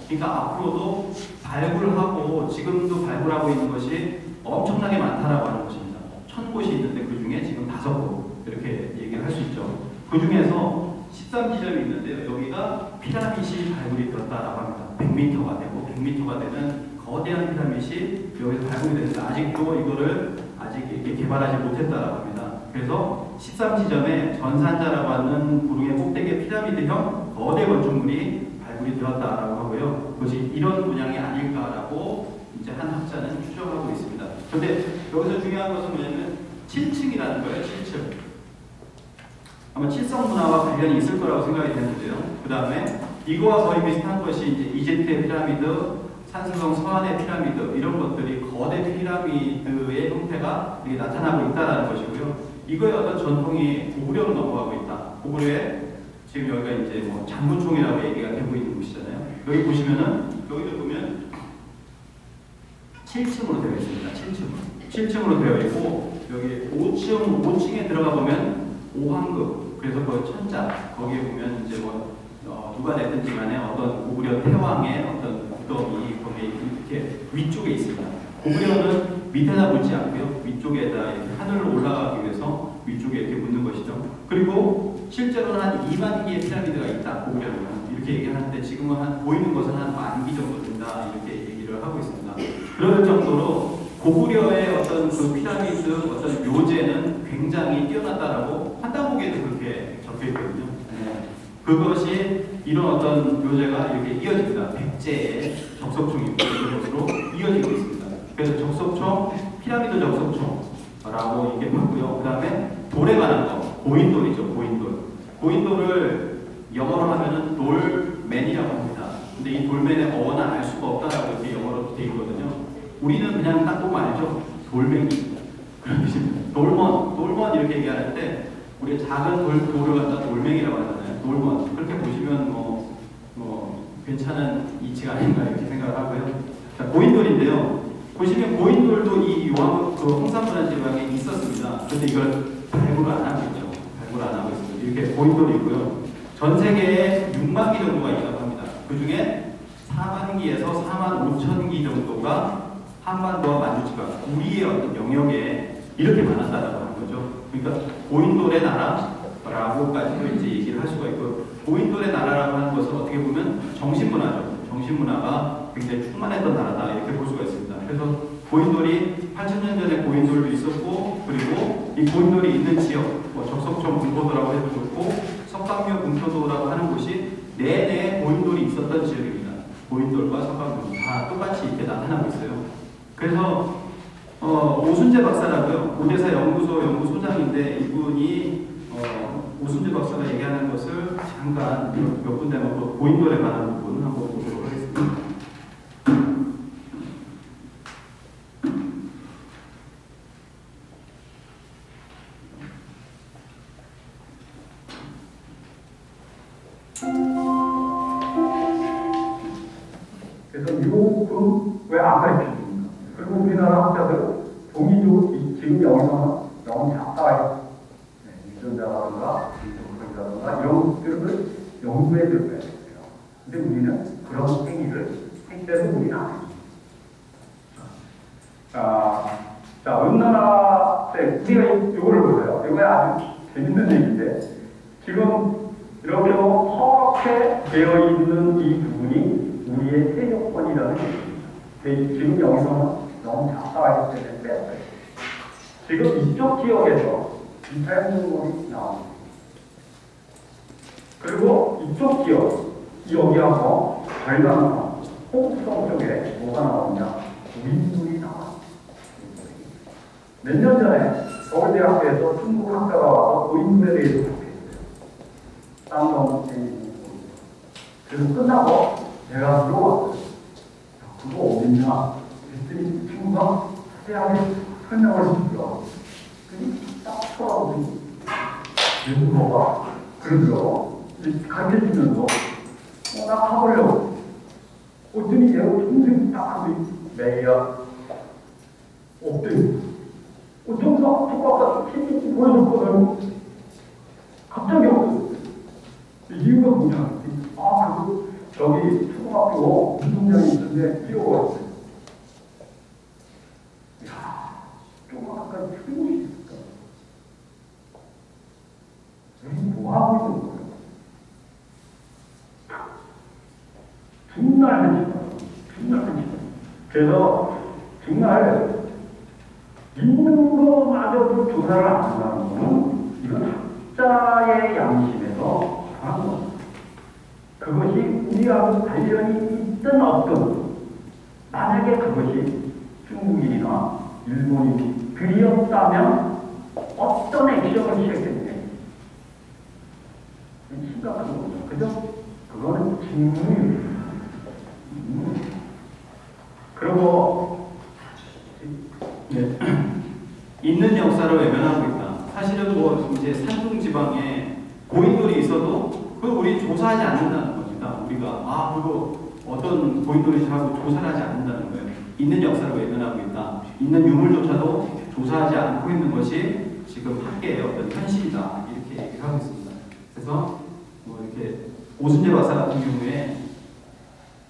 그러니까 앞으로도 발굴하고 지금도 발굴하고 있는 것이 엄청나게 많다라고 하는 것입니다. 1000곳이 있는데 그 중에 지금 5곳 이렇게 얘기를 할 수 있죠. 그 중에서 13지점이 있는데요. 여기가 피라밋이 발굴이 되었다라고 합니다. 100m가 되고 100m가 되는 거대한 피라밋이 여기서 발굴이 되는데 아직도 이거를 아직 이렇게 개발하지 못했다라고 합니다. 그래서 13지점에 전산자라고 하는 구릉의 꼭대기의 피라미드형 거대 건축물이 발굴이 되었다라고 하고요. 그것이 이런 문양이 아닐까라고 이제 한 학자는 추정하고 있습니다. 그런데 여기서 중요한 것은 뭐냐면 7층이라는 거예요. 7층. 아마 칠성문화와 관련이 있을 거라고 생각이 되는데요. 그 다음에 이거와 거의 비슷한 것이 이제 이집트의 피라미드, 산수성 서안의 피라미드 이런 것들이 거대 피라미드의 형태가 이게 나타나고 있다는 것이고요. 이거의 어떤 전통이 고구려로 넘어가고 있다. 고구려에 지금 여기가 이제 뭐 장군총이라고 얘기가 되고 있는 곳이잖아요. 여기 보시면은 여기도 보면 7층으로 되어 있습니다. 7층으로 되어 있고 여기 5층에 들어가 보면 5황급 그래서 그 천자 거기에 보면 이제 뭐 누가 됐든지 간에 어떤 고구려 태왕의 어떤 무덤이 거기에 이렇게 위쪽에 있습니다. 고구려는 밑에다 묻지 않고요. 위쪽에다 이렇게 하늘로 올라가기 위해서 위쪽에 이렇게 묻는 것이죠. 그리고 실제로는 한 2만 개의 피라미드가 있다. 고구려는 이렇게 얘기하는데 지금은 보이는 것은 한 10,000개 정도 된다. 이렇게 얘기를 하고 있습니다. 그럴 정도로 고구려의 어떤 그 피라미드 어떤 묘제는 굉장히 뛰어났다라고 한다보기에도 그렇게 적혀 있거든요. 네. 그것이 이런 어떤 묘제가 이렇게 이어집니다. 백제의 적석총이 이런 것으로 이어지고 있습니다. 그래서 적석총, 피라미드 적석총라고 이렇게 봤고요. 그 다음에 돌에 관한 거, 고인돌이죠. 고인돌을 영어로 하면은 돌맨이라고 합니다. 근데 이 돌맨의 어원은 알 수가 없다라고 이렇게 영어로 되어 있거든요. 우리는 그냥 딱 보면 알죠. 돌멩이. 돌먼 이렇게 얘기할 때 우리 작은 돌을 갖다 돌멩이라고 하잖아요. 돌먼. 그렇게 보시면 뭐 괜찮은 이치가 아닌가 이렇게 생각을 하고요. 자, 고인돌인데요. 보시면 고인돌도 이 요한 그 홍산문화 지방에 있었습니다. 그런데 이걸 발굴을 안 하고 있죠. 발굴 안 하고 있습니다. 이렇게 고인돌이 있고요. 전 세계에 6만 기 정도가 있다고 합니다. 그 중에 4만 기에서 4만 5천 기 정도가 한반도와 만주지방, 우리의 어떤 영역에 이렇게 많았다라고 하는 거죠. 그러니까 고인돌의 나라라고까지도 이제 얘기를 할 수가 있고, 고인돌의 나라라고 하는 것은 어떻게 보면 정신문화죠. 정신문화가 굉장히 충만했던 나라다 이렇게 볼 수가 있습니다. 그래서 고인돌이 8,000년 전에 고인돌도 있었고, 그리고 이 고인돌이 있는 지역, 뭐 적석청 군포도라고 해도 좋고, 석강묘 군포도라고 하는 곳이 내내 고인돌이 있었던 지역입니다. 고인돌과 석강묘 다 똑같이 이렇게 나타나고 있어요. 그래서 오순재 박사라고요. 오대사 연구소 연구소장인데 이분이 오순재 박사가 얘기하는 것을 잠깐 몇 군데 한번 고인돌에 관한 부분 한번 보도록 하겠습니다. 요금 왜 안 가르쳐줍니까? 그리고 우리나라 학자들 동의도 지금 여기서는 너무 작다. 유전자라든가 이런 것들을 연구해 들어야 돼요. 근데 우리는 그런 행태를 우리는 안 해요. 자, 어느 나라 때 우리가 이거를 보세요. 이거 아주 재밌는 얘기인데 지금 이렇게 허렇게 되어 있는 이 부분이 우리의 세력권이라는 얘기입니다. 지금 여기서는 너무 작다고 했을 때 뺐어요. 지금 이쪽 지역에서 자연동물이 나옵니다. 그리고 이쪽 지역, 여기하고 절반하고 홍수성 쪽에 뭐가 나오냐? 고인물이 나와요. 몇 년 전에 서울대학교에서 중국 학자가 와서 고인물에 대해서 발표했어요. 쌍놈 재밌는 고인물. 그래서 끝나고 내가 물어봤어요. 그거 어딨냐? 그랬더니 친구가 자세하게 설명을 해주더라고요. 그랬더니 딱 쳐다보더니 외국어가 그러더라고. 가르쳐주면서 나 가보려고. 어쩌니 얘가 동생이 딱 하고 매야 없대요. 정서 초과가 TVC 보여줬거든. 갑자기 없어요. 이유가 뭐냐? 저기 초등학교 운동장이 있는데 뛰어왔어요. 이야, 조그맣게 틀림이 있을까? 우리 뭐 하고 있는 거예요? 정말 한심하다. 그래서 정말 있는 거마저도 조사를 안 한다는 거는 이건 학자의 양심에서 하는 겁니다. 그것이 우리하고 관련이 있든 없든 만약에 그것이 중국인이나 일본인들이었다면 어떤 액션을 취했겠냐. 심각한 거죠. 그죠? 그거는 직무입니다. 그리고 네. 있는 역사를 외면하고 있다. 사실은 뭐 이제 산둥 지방에 고인돌이 있어도 그걸 우리 조사하지 않는다는 겁니다. 우리가 그거 어떤 고인돌인지 하고 조사를 하지 않는다는 거예요. 있는 역사를 외면하고 있다. 있는 유물조차도 조사하지 않고 있는 것이 지금 학계의 어떤 현실이다. 이렇게 얘기를 하고 있습니다. 그래서 뭐 이렇게 오순재 박사 같은 경우에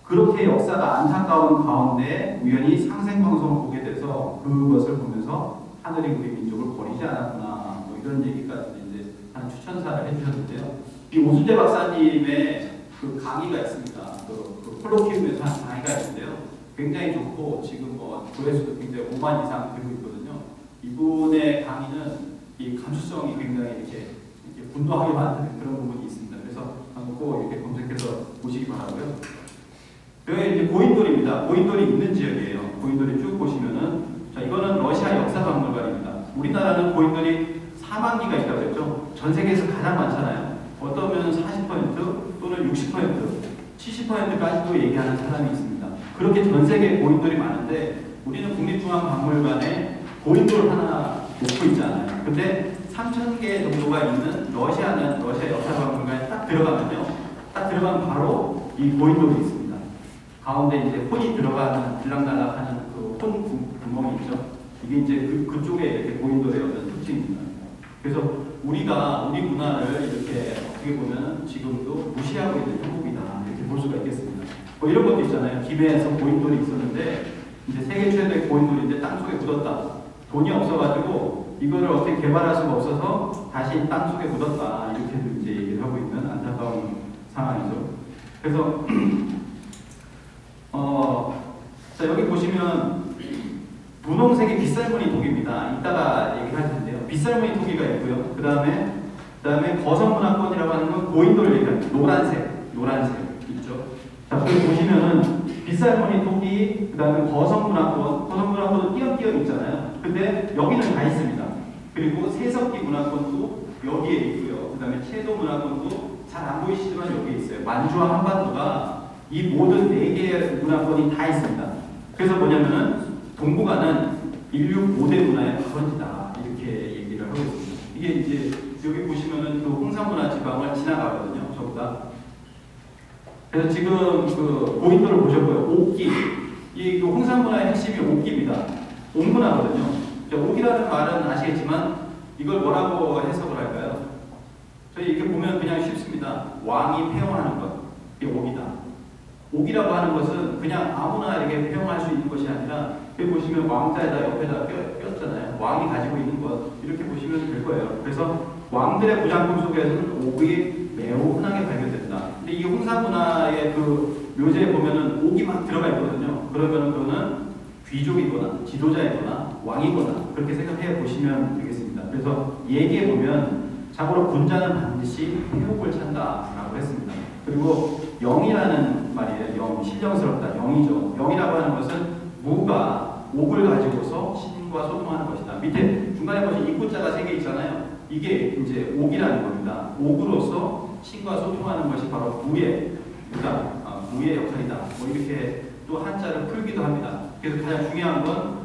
그렇게 역사가 안타까운 가운데 우연히 상생방송을 보게 돼서 그것을 보면서 하늘이 우리 민족을 버리지 않았구나 뭐 이런 얘기까지 이제 한 추천사를 해주셨는데요. 이 오순재 박사님의 그 강의가 있습니다. 그 콜로키움에서 한 강의가 있는데요. 굉장히 좋고 지금 뭐 조회수도 굉장히 5만 이상 되고 있거든요. 이분의 강의는 이 감수성이 굉장히 이렇게 분노하게 만드는 그런 부분이 있습니다. 그래서 한번 꼭 이렇게 검색해서 보시기 바라고요. 여기 이제 고인돌입니다. 고인돌이 있는 지역이에요. 고인돌이 쭉 보시면은, 자, 이거는 러시아 역사박물관입니다. 우리나라는 고인돌이 4만 기가 있다고 했죠. 전 세계에서 가장 많잖아요. 어떠면 40% 또는 60%, 70%까지도 얘기하는 사람이 있습니다. 그렇게 전 세계에 고인돌이 많은데, 우리는 국립중앙박물관에 고인돌 하나 놓고 있잖아요. 근데 3,000개 정도가 있는 러시아는 러시아 역사박물관에 딱 들어가면요. 딱 들어가면 바로 이 고인돌이 있습니다. 가운데 이제 혼이 들어가는 들락날락하는 그 혼 구멍이 있죠. 이게 이제 그쪽에 이렇게 고인돌의 어떤 특징입니다. 그래서 우리가 우리 문화를 이렇게 어떻게 보면 지금도 무시하고 있는 형국이다 이렇게 볼 수가 있겠습니다. 뭐 이런 것도 있잖아요. 기베에서 고인돌이 있었는데 이제 세계 최대의 고인돌인데 땅속에 묻었다. 돈이 없어가지고 이거를 어떻게 개발할 수가 없어서 다시 땅속에 묻었다 이렇게도 이제 얘기를 하고 있는 안타까운 상황이죠. 그래서 자, 여기 보시면 분홍색이 빗살무늬 토기입니다. 이따가 얘기할 텐데요. 빗살무늬 토기가 있고요. 그 다음에 거성문화권이라고 하는 건 고인돌 얘기합니다. 노란색 있죠. 자, 여기 보시면은 빗살무늬 토기, 그 다음에 거성문화권은 띄엄띄엄 있잖아요. 근데 여기는 다 있습니다. 그리고 세석기 문화권도 여기에 있고요. 그 다음에 채도 문화권도 잘 안 보이시지만 여기에 있어요. 만주와 한반도가 이 모든 4개의 문화권이 다 있습니다. 그래서 뭐냐면은 동북아는 인류 5대 문화의 발원지다 이렇게 얘기를 하고 있습니다. 이게 이제 여기 보시면은 그 홍산문화 지방을 지나가거든요. 저보다 그래서 지금 그 고인돌을 보셨고요. 옥기. 이 홍산문화의 핵심이 옥기입니다. 옥문화거든요. 옥이라는 말은 아시겠지만 이걸 뭐라고 해석을 할까요? 저희 이렇게 보면 그냥 쉽습니다. 왕이 폐허하는 것. 이게 옥이다. 옥이라고 하는 것은 그냥 아무나 이렇게 폐허할 수 있는 것이 아니라 여기 보시면 왕자에다 옆에다 꼈잖아요. 왕이 가지고 있는 것. 이렇게 보시면 될 거예요. 그래서 왕들의 부장품 속에서는 옥이 매우 흔하게 발견된다. 근데 이 홍산문화의 그 묘제에 보면은 옥이 막 들어가 있거든요. 그러면 그거는 귀족이거나 지도자이거나 왕이거나 그렇게 생각해 보시면 되겠습니다. 그래서 얘기해 보면 자고로 군자는 반드시 폐옥을 찬다라고 했습니다. 그리고 영이라는 말이에요. 영, 신령스럽다. 영이죠. 영이라고 하는 것은 무가 옥을 가지고서 신과 소통하는 것이다. 밑에 중간에 보시면 입구자가 3개 있잖아요. 이게 이제 옥이라는 겁니다. 옥으로서 신과 소통하는 것이 바로 무의 역할이다. 뭐 이렇게 또 한자를 풀기도 합니다. 그래서 가장 중요한 건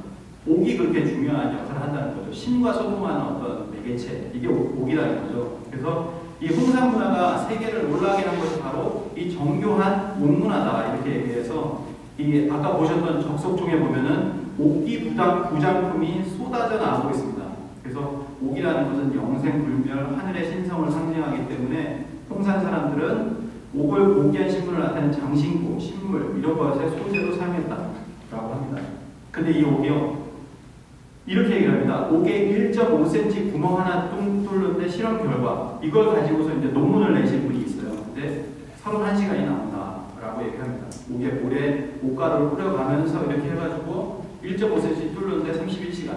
옥이 그렇게 중요한 역할을 한다는 거죠. 신과 소통하는 어떤 매개체, 이게 옥이라는 거죠. 그래서 이 홍산문화가 세계를 놀라게 한 것이 바로 이 정교한 옥문화다 이렇게 얘기해서 이 아까 보셨던 적석중에 보면은 옥기 부장품이 쏟아져 나오고 있습니다. 그래서 옥이라는 것은 영생불멸, 하늘의 신성을 상징하기 때문에 홍산 사람들은 옥을 고귀한 신물을 나타내는 장신구, 신물 이런 것의 소재로 사용했다라고 합니다. 근데 이 옥이요 이렇게 얘기를 합니다. 옥에 1.5cm 구멍 하나 뚱 뚫는데 실험 결과 이걸 가지고서 이제 논문을 내신 분이 있어요. 근데 31시간이 나온다라고 얘기합니다. 옥에 물에 옥가루를 뿌려가면서 이렇게 해가지고 1.5cm 뚫는데 31시간.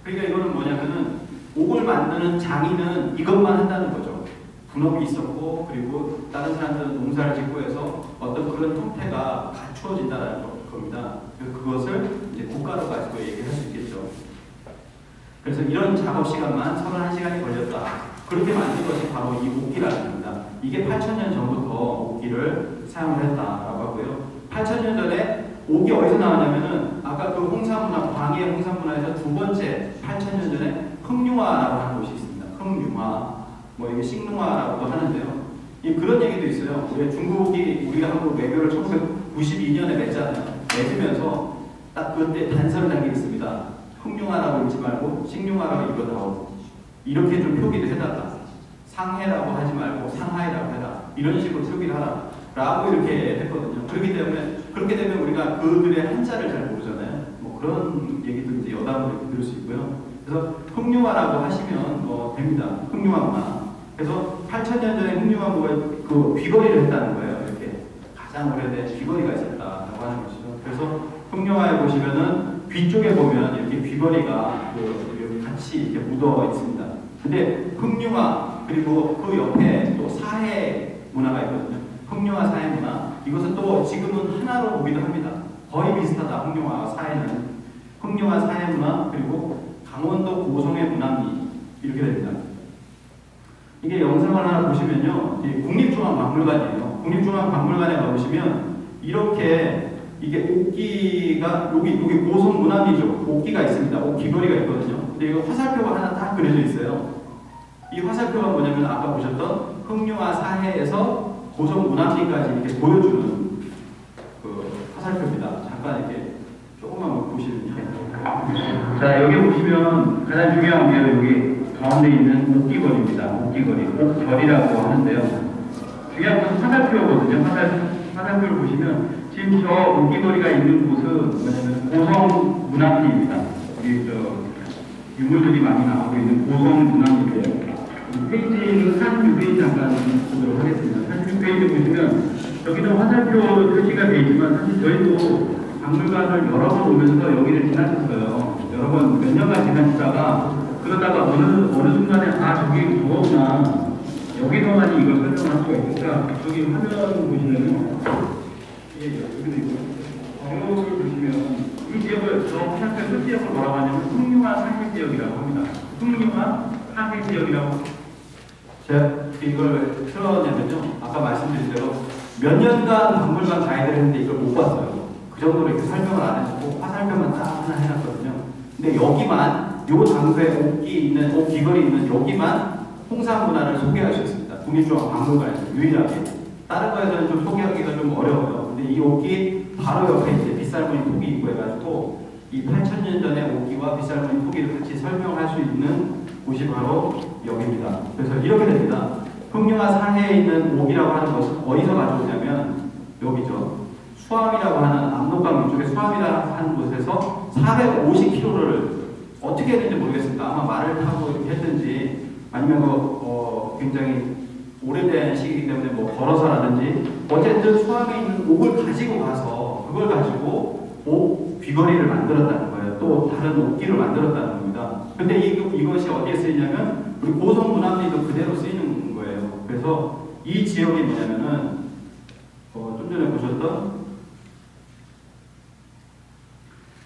그러니까 이거는 뭐냐면은 옥을 만드는 장인은 이것만 한다는 거죠. 분업이 있었고 그리고 다른 사람들은 농사를 짓고 해서 어떤 그런 형태가 갖추어진다는 겁니다. 그것을 이제 국가로 가지고 얘기할 수 있겠죠. 그래서 이런 작업 시간만 31시간이 걸렸다. 그렇게 만든 것이 바로 이 옥기라는 겁니다. 이게 8,000년 전부터 옥기를 사용을 했다라고 하고요. 8,000년 전에 옥이 어디서 나왔냐면은 아까 그 홍산문화, 광해의 홍산문화에서 두 번째 8,000년 전에 흑융화라고 하는 곳이 있습니다. 흑융화, 뭐 이게 식융화라고도 하는데요. 그런 얘기도 있어요. 왜 중국이 우리가 한국 외교를 1992년에 맺잖아요. 맺으면서 딱 그때 단서를 남기고 있습니다. 흑융화라고 읽지 말고 식융화라고 읽어다오. 이렇게 좀 표기를 해달라. 상해라고 하지 말고 상하이라고 해라. 이런 식으로 표기를 하라. 라고 이렇게 했거든요. 그렇기 때문에 그렇게 되면 우리가 그들의 한자를 잘 모르잖아요. 뭐 그런 얘기도 이제 여담으로 들을 수 있고요. 그래서 흑융화라고 하시면 됩니다. 흑융화구나. 그래서 8,000년 전에 흑융화구가 그 귀걸이를 했다는 거예요. 이렇게 가장 오래된 귀걸이가 있었다라고 하는 것이죠. 그래서 흑융화에 보시면은 귀 쪽에 보면 이렇게 귀걸이가 같이 이렇게 묻어 있습니다. 근데 흑융화 그리고 그 옆에 또 사해 문화가 있거든요. 흑융화 사해 문화 이것은 또 지금은 하나로 보기도 합니다. 거의 비슷하다. 흑융화와 사해는 흑융화 사해 문화 그리고 강원도 고성의 문화미 이렇게 됩니다. 이게 영상을 하나 보시면요, 국립중앙박물관이에요. 국립중앙박물관에 가보시면 이렇게 이게 옥기가 여기 고성 문화미죠. 옥기가 있습니다. 옥 귀걸이가 있거든요. 근데 이거 화살표가 하나 딱 그려져 있어요. 이 화살표가 뭐냐면 아까 보셨던 흑융화 사해에서 고성 문화미까지 이렇게 보여주는 그 화살표입니다. 잠깐 이렇게 조금만 보시면요. 자, 여기 보시면 가장 중요한 게 여기 가운데 있는 옥기걸입니다. 옥기걸이, 옥결이라고 하는데요. 중요한 것은 화살표거든요. 화살표를 보시면 지금 저 옥기걸이가 있는 곳은 뭐냐면 고성 문화미입니다. 여기 유물들이 많이 나오고 있는 고성 문화미인데요. 페이지는 46페이지 잠깐 보도록 하겠습니다. 46페이지 보시면 여기는 화살표 표시가 되어 있지만 사실 저희도 박물관을 여러 번 오면서 여기를 지나쳤어요. 여러 번 몇 년간 지나치다가 그러다가 어느 순간에 저기 저거구나. 여기서만 이걸 설명할 수가 있으니까 저기 화면 보시면은 여기도 있고 번호를 보시면 이 지역을 저 화살표 그 지역을 뭐라고 하냐면 흑융화 사해 지역이라고 합니다. 흑융화 사해 지역이라고. 제가 이걸 틀었냐면요. 아까 말씀드린 대로 몇 년간 박물관 가이드를 했는데 이걸 못 봤어요. 그 정도로 이렇게 설명을 안 해주고 화살표만 딱 하나 해놨거든요. 근데 여기만 요 장소에 옥 귀걸이 있는 여기만 홍산 문화를 소개할 수 있습니다. 국립중앙박물관에서 유일하게. 다른 거에서는 좀 소개하기가 좀 어려워요. 근데 이 옥기 바로 옆에 이제 빗살무늬 토기 있고 해가지고 이 8,000년 전의 옥기와 빗살무늬 토기를 같이 설명할 수 있는 곳이 바로 여기입니다. 그래서 이렇게 됩니다. 흑룡화 사해에 있는 옥이라고 하는 것은 어디서 가져오냐면 여기죠. 수암이라고 하는 압록강 위쪽에 수암이라고 하는 곳에서 450km를 어떻게 했는지 모르겠습니다. 아마 말을 타고 이렇게 했든지 아니면 굉장히 오래된 시기이기 때문에 뭐 걸어서라든지 어쨌든 수암에 있는 옥을 가지고 가서 그걸 가지고 옥 귀걸이를 만들었다는 거예요. 또 다른 옥기를 만들었다는 겁니다. 근데 이것이 어디에 쓰이냐면 우리 고성 문화미도 그대로 쓰이는 거예요. 그래서 이 지역이 뭐냐면은 좀 전에 보셨던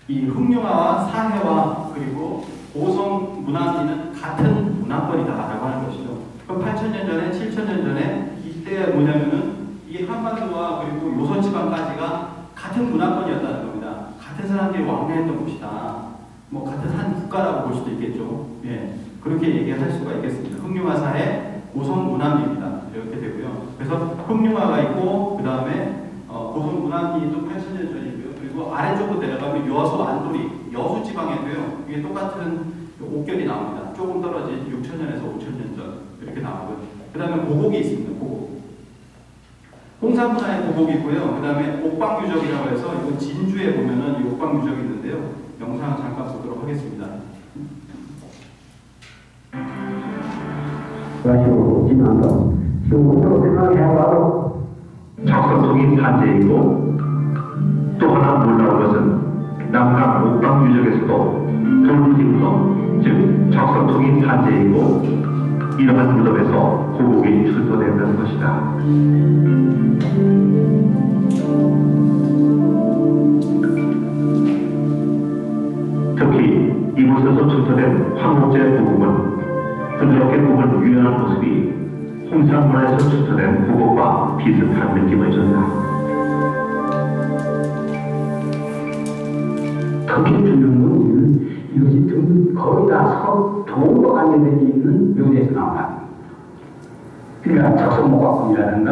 이 흑룡화와 사해와 그리고 고성 문화미는 같은 문화권이다라고 하는 것이죠. 그럼 8,000년 전에 7,000년 전에 이때 뭐냐면은 이 한반도와 그리고 요선지방까지가 같은 문화권이었다는 겁니다. 같은 사람들이 왕래했던 곳이다. 뭐 같은 한 국가라고 볼 수도 있겠죠. 예, 그렇게 얘기할 수가 있겠습니다. 흑룡화 사해 고성 문화미입니다. 이렇게 되고요. 그래서 흑룡화가 있고 그 다음에 고성 문화미도 8,000년 전이고요. 그리고 아래쪽으로 내려가면 여수 안도리 여수 지방에도요. 이게 똑같은 옥결이 나옵니다. 조금 떨어진 6,000년에서 5,000년 전 이렇게 나오고요. 그 다음에 고곡이 있습니다. 고곡. 홍산문화의 고곡이 있고요. 그 다음에 옥방유적이라고 해서 이거 진주에 보면은 이 옥방유적이 있는데요. 영상 잠깐 보도록 하겠습니다. 가지고 지나가 지금부터 생각해봐도 적성통이 산재이고 또 하나 놀라운 것은 남강 옥방유적에서도 돌무지구성 즉 적성통이 산재이고 이러한 무덤에서 고곡이 출토된다는 것이다. 특히 이곳에서 출토된 황옥제 고곡은 부드럽게 굽은 유연한 모습이 홍산문화에서 출토된 고곡과 비슷한 느낌을 준다. 특히 중요한 건 이것이 좀 거의 다 서로 도움과 관련되어 있는 묘지에서 나와요. 그러니까 적성목화권이라든가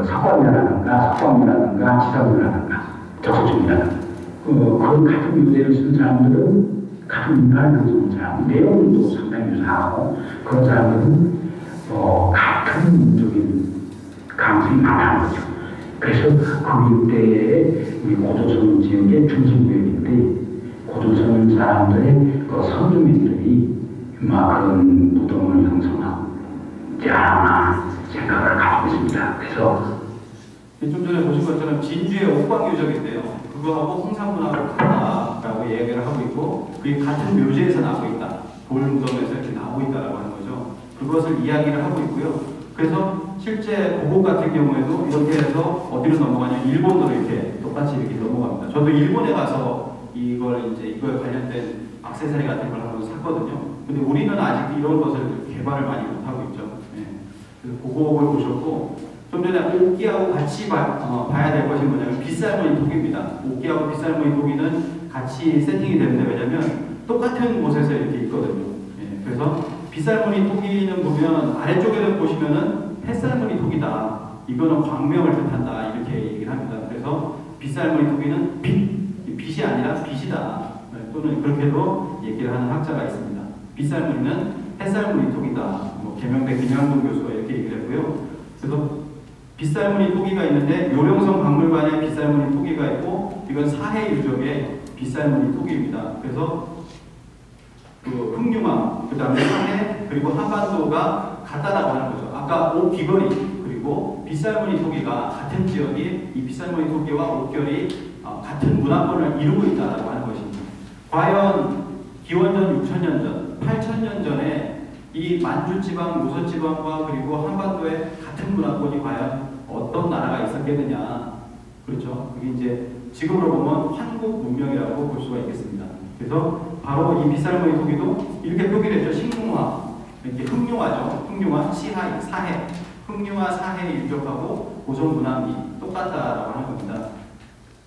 석관이라든가 지상이라든가 적소중이라든가 그런 같은 묘지를 쓴 사람들은 같은 문화를 형성한 사람, 내용도 상당히 유사하고 그런 사람들은 같은 민족인 가능성이 많다는 거죠. 그래서 그 일대에 우리 고조선 지역의 중심구역인데 고조선 사람들의 그 선주민들이 그런 무덤을 형성하지 않았나 생각을 가지고 있습니다. 그래서 좀 전에 보신 것처럼 진주의 옥방유적인데요. 그거하고 홍산문화하고 같다라고 얘기를 하고 있고 그게 같은 묘지에서 나오고 있다. 돌무덤에서 이렇게 나오고 있다라고 하는 거죠. 그것을 이야기를 하고 있고요. 그래서 실제 고곡 같은 경우에도 이렇게 해서 어디로 넘어가냐면 일본으로 이렇게 똑같이 이렇게 넘어갑니다. 저도 일본에 가서 이거에 관련된 액세서리 같은 걸 한번 샀거든요. 근데 우리는 아직 이런 것을 개발을 많이 못하고 있죠. 네. 그래서 고곡을 보셨고 좀 전에 옥기하고 같이 봐야 될 것이 뭐냐면 빗살무늬 토기입니다. 옥기하고 빗살무늬 토기는 같이 세팅이 되는데 왜냐면 똑같은 곳에서 이렇게 있거든요. 예, 그래서 빗살무늬 토기는 보면 아래쪽에를 보시면은 햇살무늬 토기다. 이거는 광명을 뜻한다. 이렇게 얘기를 합니다. 그래서 빗살무늬 토기는 빛이 아니라 빛이다. 또는 그렇게도 얘기를 하는 학자가 있습니다. 빗살무늬는 햇살무늬 토기다. 뭐 계명대 김양동 교수가 이렇게 얘기를 했고요. 그래서 빗살무늬 토기가 있는데 요령성 박물관에 빗살무늬 토기가 있고 이건 사해 유적의 빗살무늬 토기입니다. 그래서 그 흑룡화, 그 다음에 사해 그리고 한반도가 같다라고 하는 거죠. 아까 옥 귀걸이 그리고 빗살무늬 토기가 같은 지역이 이 빗살무늬 토기와 옥결이 같은 문화권을 이루고 있다라고 하는 것입니다. 과연 기원전 6,000년 전, 8,000년 전에 이 만주지방, 요선지방과 그리고 한반도에 같은 문화권이 과연 어떤 나라가 있었겠느냐. 그렇죠. 그게 이제 지금으로 보면 한국 문명이라고 볼 수가 있겠습니다. 그래서 바로 이 빗살무늬 토기도 이렇게 표기를 했죠. 식문화, 이렇게 흑룡화죠. 흑룡화, 시하이, 사해. 흑룡화, 사해 일적하고 고성문화미 똑같다라고 하는 겁니다.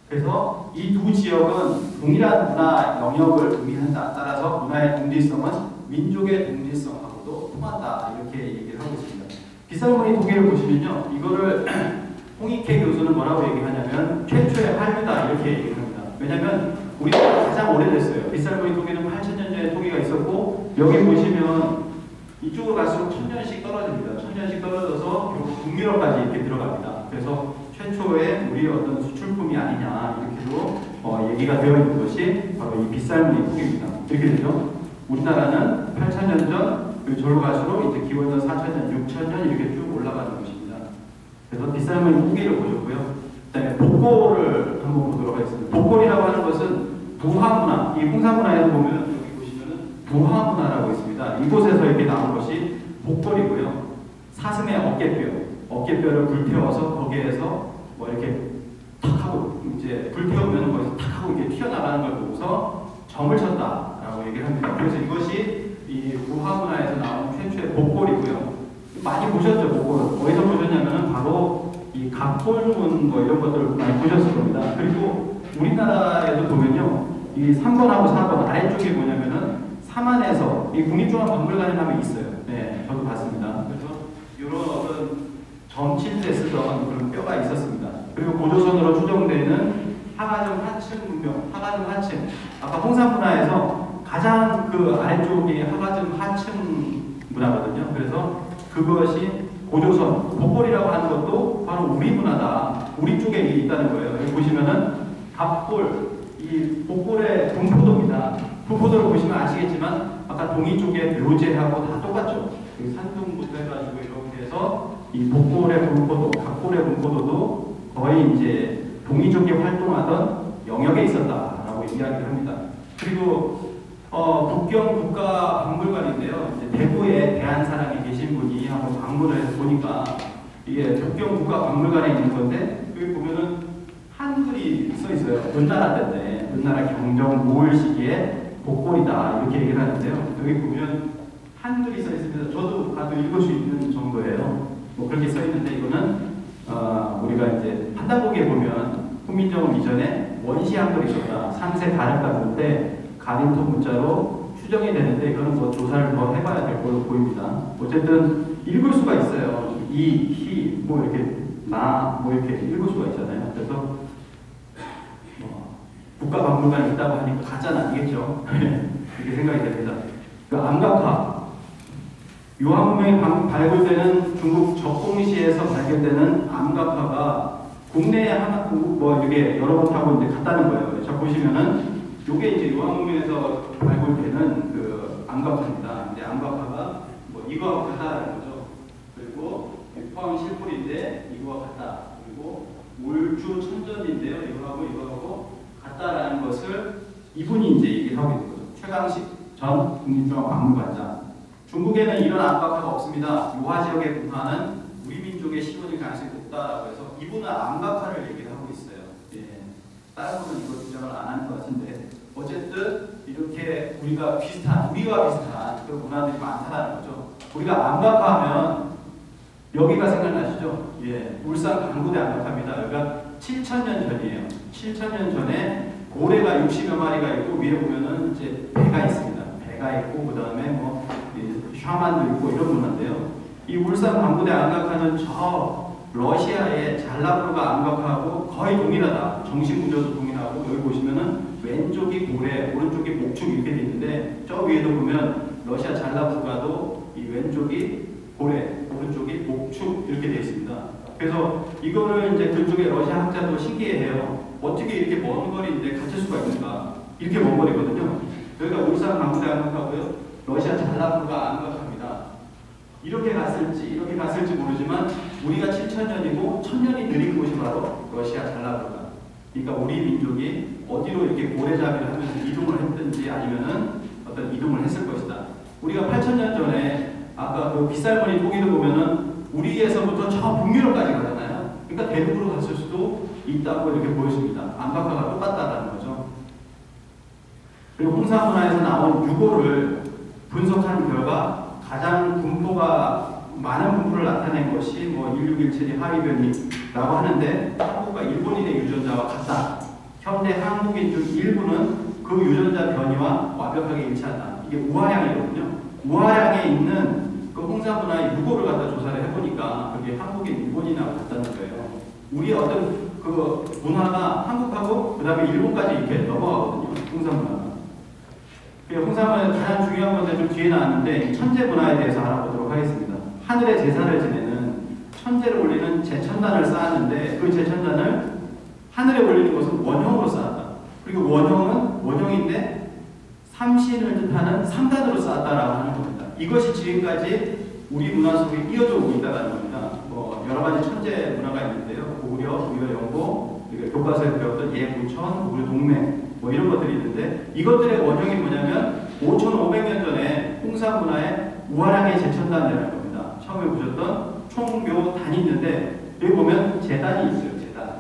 그래서 이 두 지역은 동일한 문화 영역을 의미한다. 따라서 문화의 동질성은 민족의 동질성하고도 통한다. 이렇게 얘기를 하고 있습니다. 빗살무늬 토기를 보시면요, 이거를 홍익회 교수는 뭐라고 얘기하냐면 최초의 한류다 이렇게 얘기합니다. 왜냐하면 우리가 가장 오래됐어요. 빗살무늬 토기는 8,000년 전에 토기가 있었고, 여기 보시면 이쪽으로 갈수록 1000년씩 떨어집니다. 1000년씩 떨어져서 결국 북유럽까지 이렇게 들어갑니다. 그래서 최초의 우리 어떤 수출품이 아니냐 이렇게도 얘기가 되어 있는 것이 바로 이 빗살무늬 토기입니다. 이렇게 되죠. 우리나라는 8,000년 전, 그리고 절로 갈수록 이제 기원전 4,000년, 6,000년 이렇게 쭉 올라가는 것입니다. 그래서 빗살무늬 토기를 보셨고요. 그다음에 복골을 한번 보도록 하겠습니다. 복골이라고 하는 것은 부화문화, 이 홍사문화에서 보면 여기 보시면은 부화문화라고 있습니다. 이곳에서 이렇게 나온 것이 복골이고요. 사슴의 어깨뼈를 불태워서 거기에서 뭐 이렇게 탁 하고 이제 불태우면 거기서 탁 하고 이렇게 튀어나가는 걸 보고서 점을 쳤다라고 얘기를 합니다. 그래서 이것이 이 부화문화에서 나온 최초의 복골이고요. 많이 보셨죠, 복골을. 어디서 보셨냐면은 바로 이 갑골문 뭐 이런 것들을 많이 보셨을 겁니다. 그리고 우리나라에도 보면요, 이 3번하고 4번 아래쪽에 뭐냐면은 삼안에서 이 국립중앙박물관에 가면 있어요. 네, 저도 봤습니다. 그래서 이런 어떤 점칠 때 쓰던 그런 뼈가 있었습니다. 그리고 고조선으로 추정되는 하가정 하층 문명, 하가정 하층. 아까 홍산문화에서 가장 그 아래쪽이 하가정 하층 문화거든요. 그래서 그것이 고조선, 복골이라고 하는 것도 바로 우리 문화다. 우리 쪽에 있다는 거예요. 여기 보시면은 갑골, 이 복골의 분포도입니다. 분포도를 보시면 아시겠지만 아까 동이 쪽에 묘제하고 다 똑같죠. 산둥부터 해가지고 이렇게 해서 이 복골의 분포도, 갑골의 분포도도 거의 이제 동이 쪽에 활동하던 영역에 있었다라고 이야기를 합니다. 그리고 북경 국가박물관인데요. 이제 대구에 대한사랑이 계신 분이 한번 방문을 해서 보니까 이게 북경 국가박물관에 있는 건데 여기 보면은 한글이 써 있어요. 은나라 때인데 은나라 경정 모을 시기에 복골이다 이렇게 얘기를 하는데요. 여기 보면 한글이 써 있습니다. 저도 봐도 읽을 수 있는 정도예요. 뭐 그렇게 써 있는데 이거는 우리가 이제 판다보기에 보면 훈민정음 이전에 원시 한글이 있었다. 3세 가렵다 볼 때 가림토 문자로 추정이 되는데 이거는 뭐 조사를 더 해봐야 될 걸로 보입니다. 어쨌든 읽을 수가 있어요. 이, 히, 뭐 이렇게 나, 뭐 이렇게 읽을 수가 있잖아요. 그래서 국가박물관에 있다고 하니까 가짜는 아니겠죠. 이렇게 생각이 됩니다. 그 암각화. 유화문명이 발굴되는 중국 적공시에서 발견되는 암각화가 국내에 하나, 뭐 이게 여러 번 타고 이제 갔다는 거예요. 자, 보시면은 요게 이제 유화문명에서 발굴되는 그 암각화입니다. 이제 암각화가 뭐 이거하고 같다라는 거죠. 그리고 포항 실물인데 이거와 같다. 그리고 울주 천전인데요. 이거하고 같다라는 것을 이분이 이제 얘기를 하고 있는 거죠. 최강식 전 국립중앙박물관장. 중국에는 이런 암각화가 없습니다. 유화 지역의 문화는 우리 민족의 시원일 가능성이 높다라고 해서 이분은 암각화를 얘기를 하고 있어요. 예. 다른 분은 이거 주장을 안 하는 것 같은데 어쨌든 이렇게 우리와 비슷한 그런 문화들이 많다는 거죠. 우리가 암각화하면 여기가 생각나시죠? 예, 울산 강구대 암각화입니다. 여기가 7,000년 전이에요. 7,000년 전에 고래가 60여 마리가 있고 위에 보면은 이제 배가 있습니다. 배가 있고 그 다음에 뭐 샤만도 있고 이런 문화인데요. 이 울산 강구대 암각화는 저 러시아의 잘라브르가 암각화하고 거의 동일하다. 정신 구조도 동일하고 여기 보시면은 왼쪽이 고래, 오른쪽이 목축 이렇게 돼 있는데 저 위에도 보면 러시아 잘라브르가도 이 왼쪽이 고래, 오른쪽이 목축 이렇게 돼 있습니다. 그래서 이거를 이제 그쪽에 러시아 학자도 신기해해요. 어떻게 이렇게 먼 거리인데 갇힐 수가 있는가? 이렇게 먼 거리거든요. 여기가 울산 강구대 암각화고요. 러시아 잘라브르가 암각화입니다. 이렇게 갔을지 모르지만 우리가 7,000년이고 1,000년이 느린 곳이 바로 러시아 잘라브르가. 그러니까 우리 민족이 어디로 이렇게 고래잡이를 하면서 이동을 했든지 아니면은 어떤 이동을 했을 것이다. 우리가 8,000년 전에 아까 그 빗살무늬 토기를 보면은 우리에서부터 저 북유럽까지 가잖아요. 그러니까 대륙으로 갔을 수도 있다고 이렇게 보여집니다. 암각화가 똑같다라는 거죠. 그리고 홍사문화에서 나온 유고를 분석한 결과 가장 분포가 많은 분포를 나타낸 것이 뭐 1617이 하위변이라고 하는데 한국과 일본인의 유전자와 같다. 현대 한국인 중 일부는 그 유전자 변이와 완벽하게 일치한다. 이게 우하량이거든요. 우하량에 있는 그 홍사문화의 유고를 갖다 조사를 해보니까 그게 한국인 일본이나 같다는 거예요. 우리 어떤 그 문화가 한국하고 그 다음에 일본까지 이렇게 넘어가거든요. 홍사문화가. 홍사문화의 가장 중요한 건데 좀 뒤에 나왔는데 천재 문화에 대해서 알아보도록 하겠습니다. 하늘의 제사를 지내는 천재를 올리는 제천단을 쌓았는데 그 제천단을 하늘에 올리는 것은 원형으로 쌓았다. 그리고 원형은 원형인데 삼신을 뜻하는 3단으로 쌓았다라고 하는 겁니다. 이것이 지금까지 우리 문화 속에 이어져 오고 있다는 겁니다. 뭐 여러 가지 천재 문화가 있는데요. 고구려, 우리가 영고, 우리가 교과서에 배웠던 예부천, 고구려 동맹 뭐 이런 것들이 있는데 이것들의 원형이 뭐냐면 5,500년 전에 홍사 문화의 우화량의 제천단이라는 겁니다. 처음에 보셨던 총묘단이 있는데 여기 보면 제단이 있어요. 제단.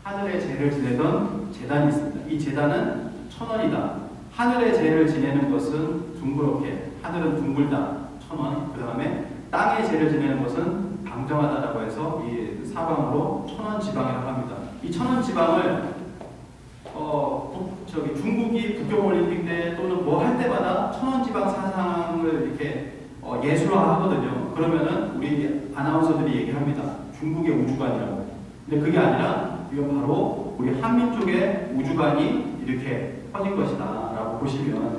하늘의 제를 지내던 제단이 있습니다. 이 제단은 1,000원이다. 하늘의 제를 지내는 것은 둥그렇게, 하늘은 둥글다, 1,000원. 그 다음에 땅의 제를 지내는 것은 방정하다라고 해서 이 사방으로 1,000원 지방이라고 합니다. 이 1,000원 지방을 중국이 북경올림픽 때 또는 뭐 할 때마다 1,000원 지방 사상을 이렇게 예술화하거든요. 그러면은 우리 아나운서들이 얘기합니다. 중국의 우주관이라고. 근데 그게 아니라 이건 바로 우리 한민 쪽의 우주관이 이렇게 퍼진 것이다 라고 보시면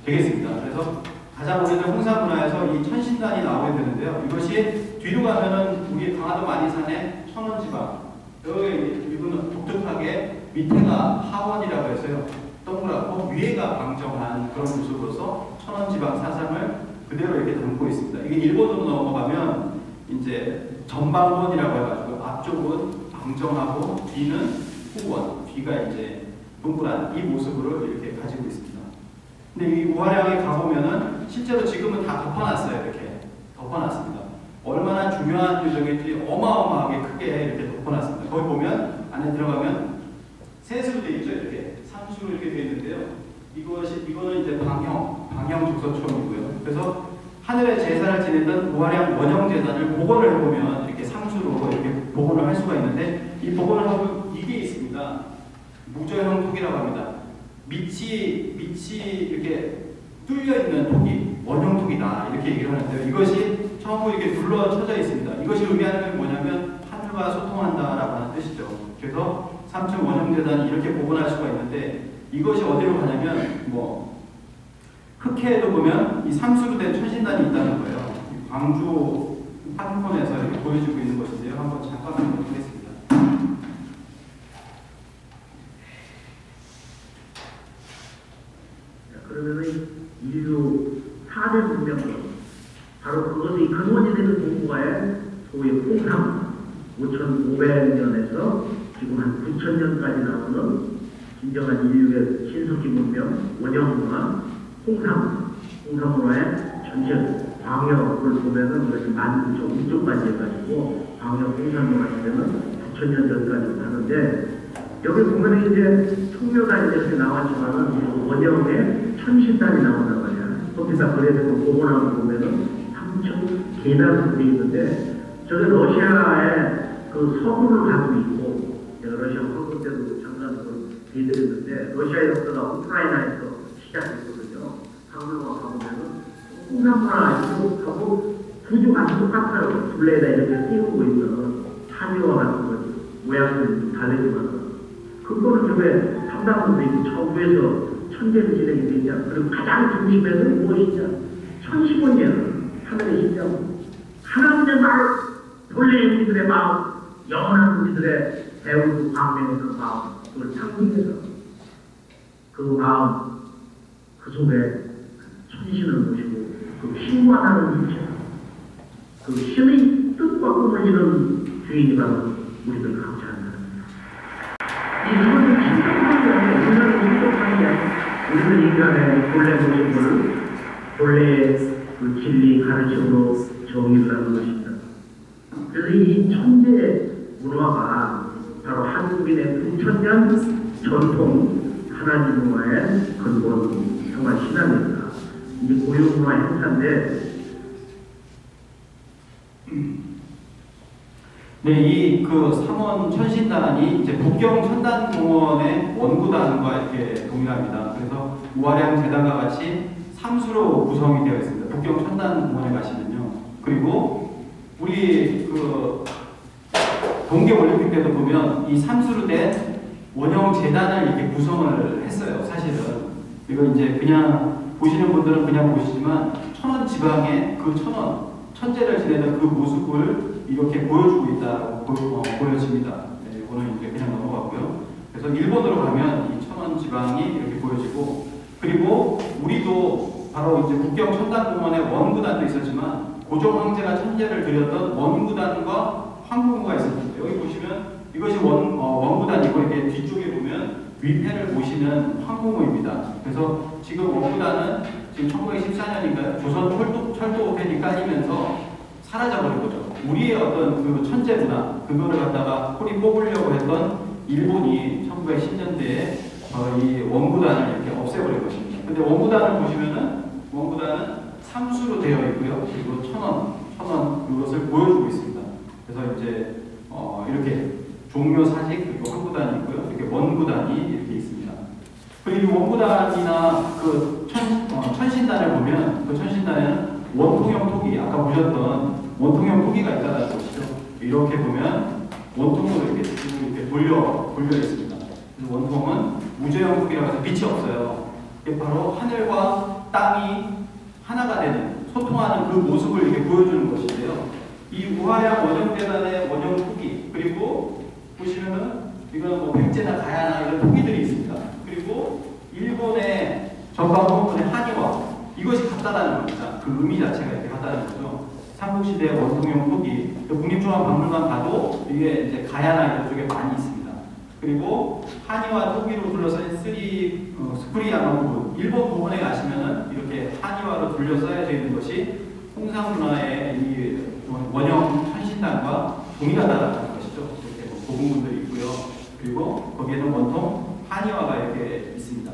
되겠습니다. 그래서 가장 오래된 홍사문화에서 이 천신단이 나오게 되는데요. 이것이 뒤로 가면은 우리 강화도 만이산의 천원지방, 여기 이거는 독특하게 밑에가 하원이라고 해서요. 동그랗고 위에가 방정한 그런 모습으로서 천원지방 사상을 그대로 이렇게 담고 있습니다. 이게 일본으로 넘어가면 이제 전방원이라고 해가지고 앞쪽은 방정하고 뒤는 후원, 뒤가 이제 동그란 이 모습으로 이렇게 가지고 있습니다. 근데 이 우화량에 가보면은 실제로 지금은 다 덮어놨어요. 이렇게 덮어놨습니다. 얼마나 중요한 요정인지 어마어마하게 크게 이렇게 덮어놨습니다. 거기 보면 안에 들어가면 셋으로 되어 있죠. 이렇게 삼수로 이렇게 되어 있는데요. 이거는 이제 방형 조서총이고요. 그래서 하늘의 제사를 지내던 우화량 원형재단을 복원을 해보면 이렇게 상수로 이렇게 복원을 할 수가 있는데 이 복원을 하고 이게 있습니다. 무저형 톡이라고 합니다. 밑이 이렇게 뚫려 있는 톡이 원형 톡이다 이렇게 얘기를 하는데요. 이것이 전부 이렇게 둘러쳐져 있습니다. 이것이 의미하는 게 뭐냐면 하늘과 소통한다라고 하는 뜻이죠. 그래서 삼층 원형재단이 이렇게 복원할 수가 있는데 이것이 어디로 가냐면 뭐 흑해에도 보면 이 삼수로 된 천신단이 있다는 거예요. 광주 한콘에서 이렇게 보여지고 있는 것인데요. 한번 잠깐 한번 보겠습니다. 그러면은 인류 4대 문명으로 바로 그것의 근원이 되는 동북아의 소위 홍삼 5,500년에서 지금 한 9,000년까지 나오는 진정한 인류의 신석기 문명 원형문화 홍삼문화의 전체 광역을 보면은 그것이 19,000년까지 해가지고 광역 홍삼문화 시대는 9,000년 전까지 가는데 여기 보면은 이제 총묘단이 이렇게 나왔지만은 원형에 천신단이 나온단 말이야. 거기다 그래서 복원하고 보면은 3층 계단으로 되어 있는데 저게 러시아의 그 서부를 가지고 있고 제가 러시아 황금 때도 잠깐 해드렸는데 러시아 역사가 우크라이나에서 시작했거든요. 한글과 가보면은 홍삼문화 이쪽하고 구조가 똑같아요. 둘레에다 이렇게 띄우고 있는 한의와 같은 거 모양들이 좀 다르지만 그거는 저게 삼단으로 있고 저부에서 천재를 진행이 되냐. 그리고 가장 중심에는 무엇이냐. 1015년 하늘의 신장 하나님의 말 본래 우리들의 마음 영원한 우리들의 배우고 광명의 그 마음 그걸 상징해서 그 마음 그 속에 천신을 모시고 그 신관하는 인체 그 신의 뜻과 꿈을 이룬 주인이 바로 우리들 강자입니다. 이것은 신성하게 우리는 신성하게 우리는 인간의 본래 모습을 본래의 그 진리 가르침으로 정의를 하는 것입니다. 그래서 이 천재 문화가 바로 한국인의 9,000년 전통 하나님 문화의 근본 생활 신앙입니다. 이 고유 문화 행사인데 네, 이 그 삼원 천신단이 이제 북경 천단공원의 원구단과 이렇게 동일합니다. 그래서 우화량 재단과 같이 삼수로 구성이 되어 있습니다. 북경 천단공원에 가시면요. 그리고 우리 그 동계 올림픽 때도 보면 이 삼수로 된 원형 재단을 이렇게 구성을 했어요. 사실은 이거 이제 그냥 보시는 분들은 그냥 보시지만 천원 지방에 그 천재를 지내던 그 모습을 이렇게 보여주고 있다고 보여집니다. 네, 이거는 이제 그냥 넘어가고요. 그래서 일본으로 가면 이 천원 지방이 이렇게 보여지고, 그리고 우리도 바로 이제 국경 첨단공원에 원구단도 있었지만 고종 황제가 천재를 드렸던 원구단과 황궁구가 있었는데, 여기 보시면 이것이 원구단이고 이렇게 뒤쪽에 보면 위패를 모시는 황궁구입니다. 그래서 지금 원구단은 지금 1914년인가요? 조선 철도편이 깔리면서 사라져버린 거죠. 우리의 어떤 그 천재 문화, 그거를 갖다가 꼬리 뽑으려고 했던 일본이 1910년대에 이 원구단을 이렇게 없애버린 것입니다. 근데 원구단을 보시면은 원구단은 삼수로 되어 있고요. 그리고 천원 그것을 보여주고 있습니다. 그래서 이제 이렇게 종묘 사직, 그리고 황구단이 있고요. 이렇게 원구단이 이렇게 있습니다. 그리고 원구단이나 그 천신단을 보면 그 천신단에는 원통형 토기, 아까 보셨던 원통형 토기가 있다는 것이죠. 이렇게 보면 원통으로 이렇게 돌려 있습니다. 그래서 원통은 무저형 토기라고 해서 빛이 없어요. 이게 바로 하늘과 땅이 하나가 되는, 소통하는 그 모습을 이렇게 보여주는 것인데요. 이 우하양 원형재단의 원형 토기, 그리고 보시면은 이건 뭐 백제나 가야나 이런 토기들이 있습니다. 그리고 일본의 전방부분의 한의와 이것이 같다라는 겁니다. 그 의미 자체가 이렇게 같다는 거죠. 삼국시대 원통형 토기, 국립중앙박물관 가도 이게 이제 가야나 이런 쪽에 많이 있습니다. 그리고 한의와 토기로 둘러싼 스프리야마 부분, 일본 부분에 가시면은 이렇게 한의화로 둘러싸여져 있는 것이 홍상문화의 이 원형 천신단과 동일하다는 것이죠. 이렇게 고분군들이 있고요. 그리고 거기에는 원통 한의화가 이렇게 있습니다.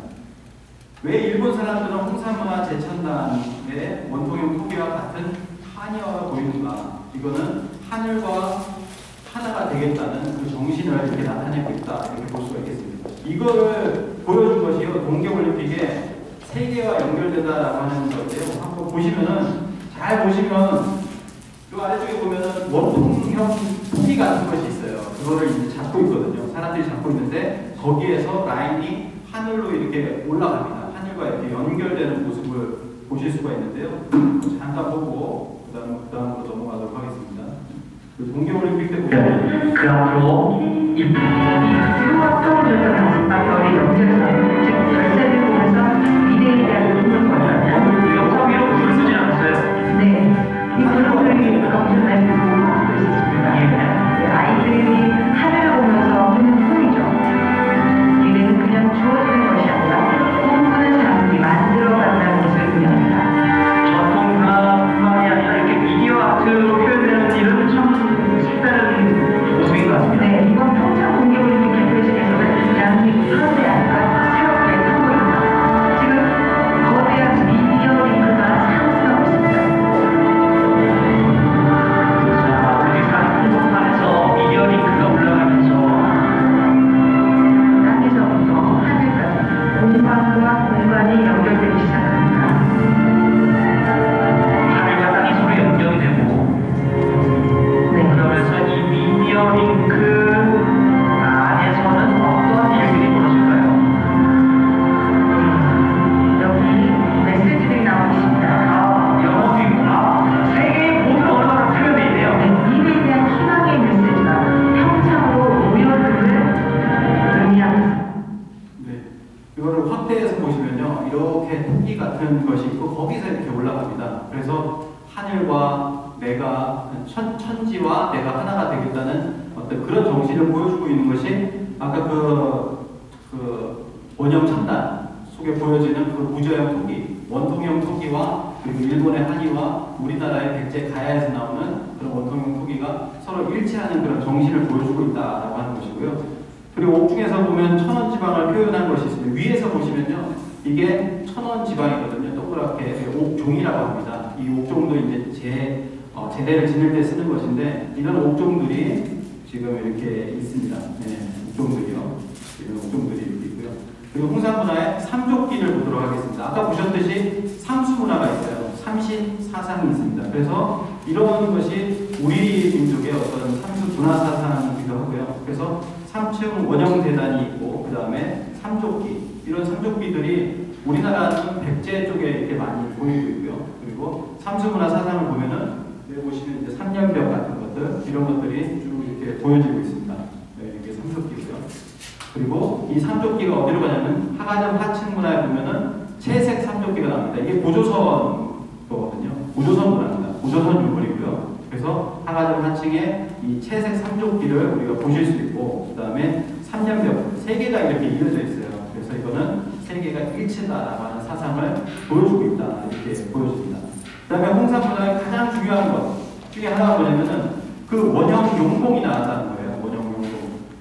왜 일본 사람들은 홍상문화 제천단의 원통형 토기와 같은 한의화가 보이는가? 이거는 하늘과 하나가 되겠다는 그 정신을 이렇게 나타내고 있다, 이렇게 볼 수가 있겠습니다. 이거를 보여준 것이요, 동계올림픽에 세계와 연결된다라고 하는 건데요. 한번 보시면은, 잘 보시면 이 아래쪽에 보면은 원통형 토기 같은 것이 있어요. 그거를 이제 잡고 있거든요. 사람들이 잡고 있는데 거기에서 라인이 하늘로 이렇게 올라갑니다. 하늘과 이렇게 연결되는 모습을 보실 수가 있는데요. 잠깐 보고 그다음으로 넘어가도록 하겠습니다. 그 동계올림픽 때 보면 그 앞으로 지구와 떠오르는 우리 영재는 지금 결세를 보면서 미래에 대한 꿈을 꿔요. 영상 위로 글을 쓰지 않았어요? 네. 이 글들이 엄청나게 보고 있습니다. 아이들이 하늘을 보면서 하는 꿈이죠. 미래는 그냥 주어지는 것이 아니라 꿈꾸는 사람들이 만들어간다는 것을 의미합니다. 전통 문화뿐만이 아니라 이렇게 미디어 아트로 표현되는 일은 참 색다른 모습인 것 같습니다. 네, 이번 평창 동계올림픽 개최식에서는 대한민국 현대아트가 새롭게 선보입니다. 지금 거대한 미디어 링크가 상승하고 있습니다. 자, 우리 한복판에서 미디어 링크가 올라가면서 땅에서부터 하늘까지 공간과 공간이 연결되기 시작합니다. 하늘과 땅이 서로 연결이 되고, 그러면서 이 미디어 링크 안에서는 어떤 일들이 벌어질까요? 여기 메시지들이 나오고 있습니다. 영어도 있고, 세계의 모든 언어가 표현되어 있네요. 미래에 대한 희망의 메시지가 평창으로 모여름을 의미합니다. 네, 이거를 확대해서 보시면요, 이렇게 토끼 같은 것이 있고 거기서 이렇게 올라갑니다. 그래서 하늘과 내가 천지와 내가 하나가 되겠다는 어떤 그런 정신을 보여주고 있는 것이 아까 그 원형 첨단 속에 보여지는 그 무저형 토끼, 원통형 토끼와 그리고 일본의 한의와 우리나라의 백제 가야에서 나오는 그런 원통형 토끼가 서로 일치하는 그런 정신을 보여주고 있다라고 하는 것이고요. 그리고 옥중에서 보면 천원 지방을 표현한 것이 있습니다. 위에서 보시면요, 이게 천원 지방이거든요. 동그랗게 옥종이라고 합니다. 이 옥종도 이제 제대를 지낼 때 쓰는 것인데, 이런 옥종들이 지금 이렇게 있습니다. 네, 옥종들이요. 이런 옥종들이 이렇게 있고요. 그리고 홍상문화의 삼족기를 보도록 하겠습니다. 아까 보셨듯이 삼수문화가 있어요. 삼신 사상이 있습니다. 그래서 이런 것이 우리 민족의 어떤 삼수 문화 사상이기도 하고요. 그래서 3층 원형 대단이 있고 그 다음에 삼조끼 이런 삼조끼들이 우리나라는 백제 쪽에 이렇게 많이 보이고 있고요. 그리고 삼수 문화 사상을 보면은 여기 보시면 이제 삼년벽 같은 것들 이런 것들이 쭉 이렇게 보여지고 있습니다. 네, 이게 삼조끼고요. 그리고 이 삼조끼가 어디로 가냐면 하가점 하층 문화에 보면은 채색 삼조끼가 나옵니다. 이게 고조선 거거든요. 고조선 문화입니다. 고조선 유물이고요. 그래서 하가점 하층에 이 채색 삼조끼를 우리가 보실 수 있고 그 다음에 삼년벽 세 개가 이렇게 이어져 있어요. 그래서 이거는 세 개가 일체다라고 하는 사상을 보여주고 있다 이렇게 보여줍니다. 그 다음에 홍산 문화의 가장 중요한 것 중에 하나가 뭐냐면은 그 원형 용봉이 나왔다는 거예요. 원형 용봉.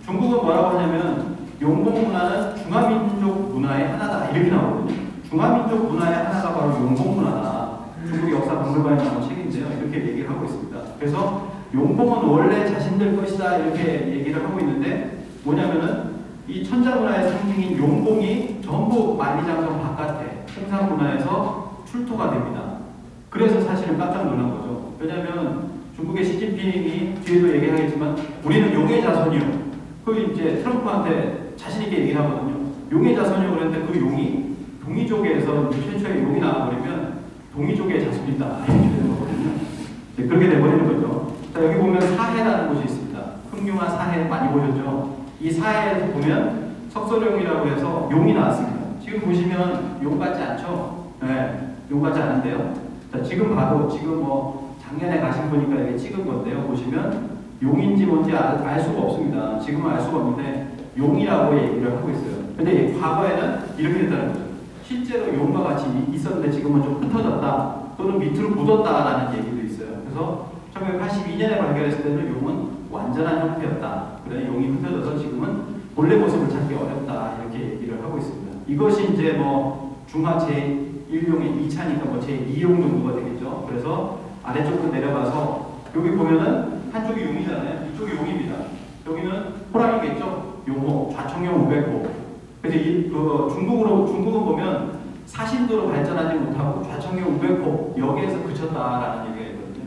중국은 뭐라고 하냐면 용봉 문화는 중화민족 문화의 하나다 이렇게 나오거든요. 중화민족 문화의 하나가 바로 용봉 문화다. 중국 역사 박물관에 나온 책인데요. 이렇게 얘기를 하고 있습니다. 그래서 용봉은 원래 자신들 것이다 이렇게 얘기를 하고 있는데 뭐냐면은 이 천자문화의 상징인 용봉이 전부 만리장성 바깥에 홍산문화에서 출토가 됩니다. 그래서 사실은 깜짝 놀란 거죠. 왜냐하면 중국의 시진핑이 뒤에도 얘기하겠지만 우리는 용의 자손이요. 그 이제 트럼프한테 자신있게 얘기를 하거든요. 용의 자손이요 그랬는데 그 용이 동이족에서 최초의 용이 나와버리면 동이족의 자손이다. 이렇게 되는 거거든요. 그렇게 돼버리는 거죠. 자, 여기 보면 사해라는 곳이 있습니다. 흑룡화 사해 많이 보셨죠? 이 사해에서 보면 석소룡이라고 해서 용이 나왔습니다. 지금 보시면 용 같지 않죠? 네, 용 같지 않은데요. 자, 지금 봐도 지금 뭐 작년에 가신 분이니까 이게 찍은 건데요. 보시면 용인지 뭔지 알 수가 없습니다. 지금은 알 수가 없는데 용이라고 얘기를 하고 있어요. 근데 과거에는 이렇게 됐다는 거죠. 실제로 용과 같이 있었는데 지금은 좀 흩어졌다 또는 밑으로 묻었다라는 얘기도 있어요. 그래서 1982년에 발견했을 때는 용은 완전한 형태였다. 그래 용이 흩어져서 지금은 본래 모습을 찾기 어렵다 이렇게 얘기를 하고 있습니다. 이것이 이제 뭐 중화 제1용의 2차니까 뭐 제2용 정도가 되겠죠. 그래서 아래쪽으로 내려가서 여기 보면은 한쪽이 용이잖아요. 이쪽이 용입니다. 여기는 호랑이겠죠. 용호, 좌청용 500호. 그래서 중국은 보면 사신도로 발전하지 못하고 좌청용 500호 여기에서 그쳤다라는 얘기가 있거든요.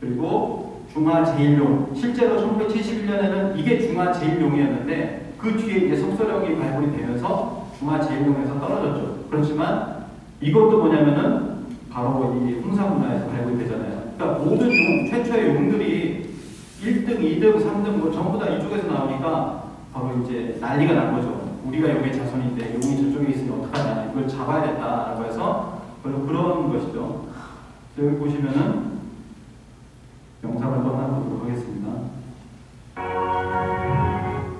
그리고 중화 제1용 실제로 1971년에는 이게 중화 제1용이었는데 그 뒤에 이제 석소령이 발굴이 되면서 중화 제1용에서 떨어졌죠. 그렇지만 이것도 뭐냐면은 바로 이 홍산문화에서 발굴이 되잖아요. 그러니까 모든 용, 최초의 용들이 1등, 2등, 3등 뭐 전부 다 이쪽에서 나오니까 바로 이제 난리가 난 거죠. 우리가 용의 자손인데 용이 저쪽에 있으니 어떡하냐 이걸 잡아야 된다라고 해서 바로 그런 것이죠. 여기 보시면은 영상을 또 하나 보도록 하겠습니다.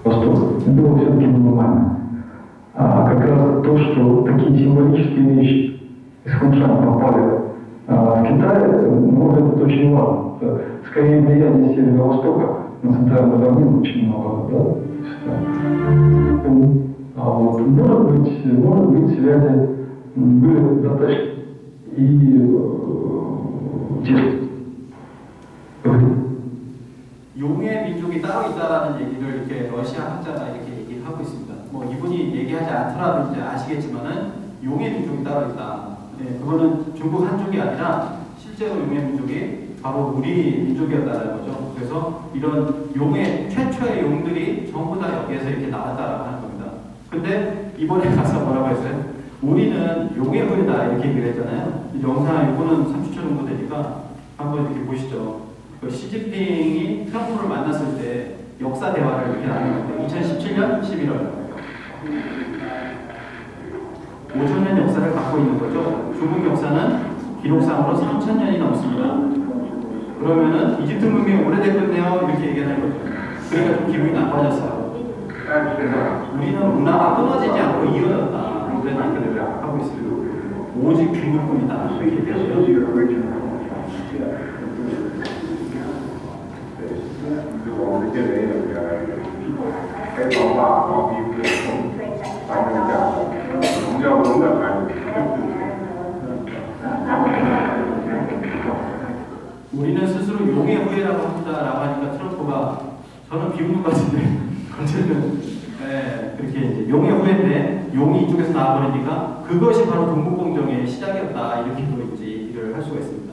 Восток был все-таки минимальным. Как раз то, что такие символические вещи из Хуншана попали в Китай, ну, это очень важно. Скорее влияние Северо-Востока на центральную равнину очень много, да? Вот. Может быть, связи были достаточно и тесные. 용의 민족이 따로 있다라는 얘기를 이렇게 러시아 학자가 이렇게 얘기를 하고 있습니다. 뭐 이분이 얘기하지 않더라도 이제 아시겠지만은 용의 민족이 따로 있다. 네, 그거는 중국 한족이 아니라 실제로 용의 민족이 바로 우리 민족이었다는 거죠. 그래서 이런 용의 최초의 용들이 전부 다 여기에서 이렇게 나왔다라고 하는 겁니다. 근데 이번에 가서 뭐라고 했어요? 우리는 용의 후예다 이렇게 얘기를 했잖아요. 영상 이거는 30초 정도 되니까 한번 이렇게 보시죠. 그 시진핑이 트럼프를 만났을 때 역사 대화를 이렇게 나누는데 2017년 11월 5,000년 역사를 갖고 있는 거죠. 중국 역사는 기록상으로 3,000년이 넘습니다. 그러면은 이집트 문명이 오래됐겠네요 이렇게 얘기하는 거죠. 그러니까 좀 기분이 나빠졌어요. 우리는 문화가 끊어지지 않고 이어졌다 이런 얘기를 하고 있습니다. 오직 중국뿐이다 이렇게 얘기하죠. 우리는 스스로 용의 후예라고 합니다라고 하니까 트럼프가 저는 비웃는 것 같은데 어쨌든 그렇게 이제 용의 후예인데 용이 이쪽에서 나와버리니까 그것이 바로 동국공정의 시작이었다 이렇게 또 이제 얘기를 할 수가 있습니다.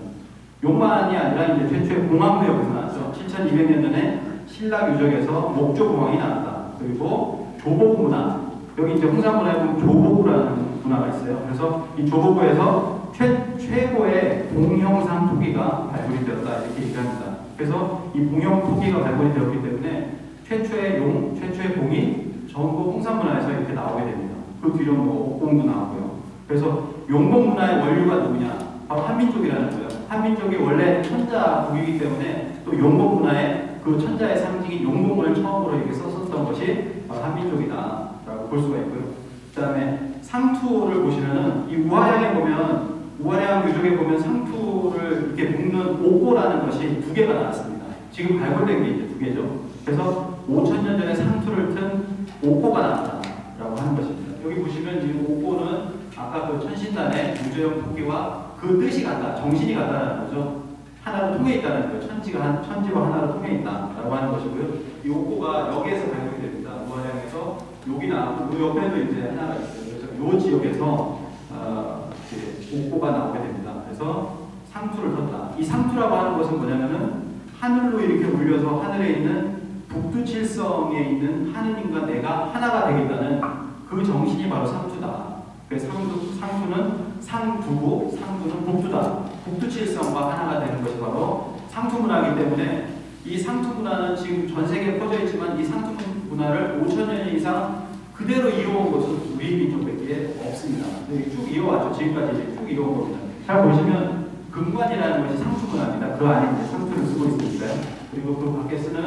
용만이 아니라 이제 최초의 공항무역에서 나왔죠. 7200년 전에 신라 유적에서 목조공항이 나왔다. 그리고 조복 문화, 여기 이제 홍산문화에 보면 조복이라는 문화가 있어요. 그래서 이 조복에서 최고의 봉형상 토기가 발굴이 되었다 이렇게 얘기합니다. 그래서 이 봉형 토기가 발굴이 되었기 때문에 최초의 용, 최초의 봉이 전부 홍산문화에서 이렇게 나오게 됩니다. 그 뒤로 뭐 옥봉도 나오고요. 그래서 용봉 문화의 원류가 누구냐? 바로 한민족이라는 거예요. 한민족이 원래 천자국이기 때문에 또 용봉 문화의 그 천자의 상징인 용봉을 처음으로 이렇게 썼었던 것이 바로 한민족이다라고 볼 수가 있고요. 그 다음에 상투를 보시면은 이 우화량에 보면 우화량 유적에 보면 상투를 이렇게 묶는 옥고라는 것이 2개가 나왔습니다. 지금 발굴된 게 이제 2개죠. 그래서 5000년 전에 상투를 튼 옥고가 나왔다라고 하는 것입니다. 여기 보시면 이 옥고는 아까 그 천신단의 무저형 토기와 그 뜻이 같다, 정신이 같다라는 거죠. 하나로 통해 있다는 거예요. 천지와 하나로 통해 있다라고 하는 것이고요. 이 옥고가 여기에서 발굴이 됩니다. 우화량에서 여기 나오고 그 옆에도 이제 하나가 있어요. 그래서 이 지역에서 옥고가 나오게 됩니다. 그래서 상투를 떴다. 이 상투라고 하는 것은 뭐냐면은 하늘로 이렇게 올려서 하늘에 있는 북두칠성에 있는 하느님과 내가 하나가 되겠다는 그 정신이 바로 상투다. 그래서 상투는 상두고 상두는 북두다. 북두칠성과 하나가 되는 것이 바로 상투문화이기 때문에 이 상투문화는 지금 전 세계에 퍼져 있지만 이 상투문화를 5000년 이상 그대로 이어온 것은 우리 민족밖에 없습니다. 쭉 이어왔죠. 지금까지 쭉 이어온 겁니다. 잘 보시면 금관이라는 것이 상투문화입니다. 그 안에 이제 상투를 쓰고 있으니까요. 그리고 그 밖에 쓰는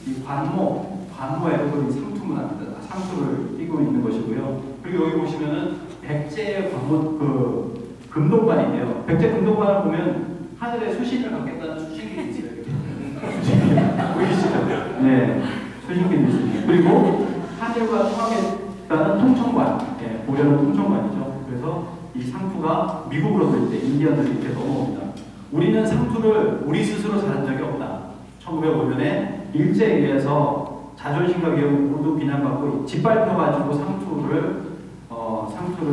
이 관모에도 그 상투문화입니다. 상투를 띄고 있는 것이고요. 그리고 여기 보시면은 백제 금동관인데요. 백제 금동관을 보면 하늘에 수신을 갖겠다는 수신기도 있어요. 보이시죠? 네, 수신기도 있습니다. 그리고 하늘과 통하겠다는 통청관, 보려는 통청관이죠. 그래서 이 상투가 미국으로도 이제 인디언들이 이렇게 넘어옵니다. 우리는 상투를 우리 스스로 자른 적이 없다. 1905년에 일제에 의해서 자존심과 기업을 모두 비난받고 짓밟혀가지고 상투를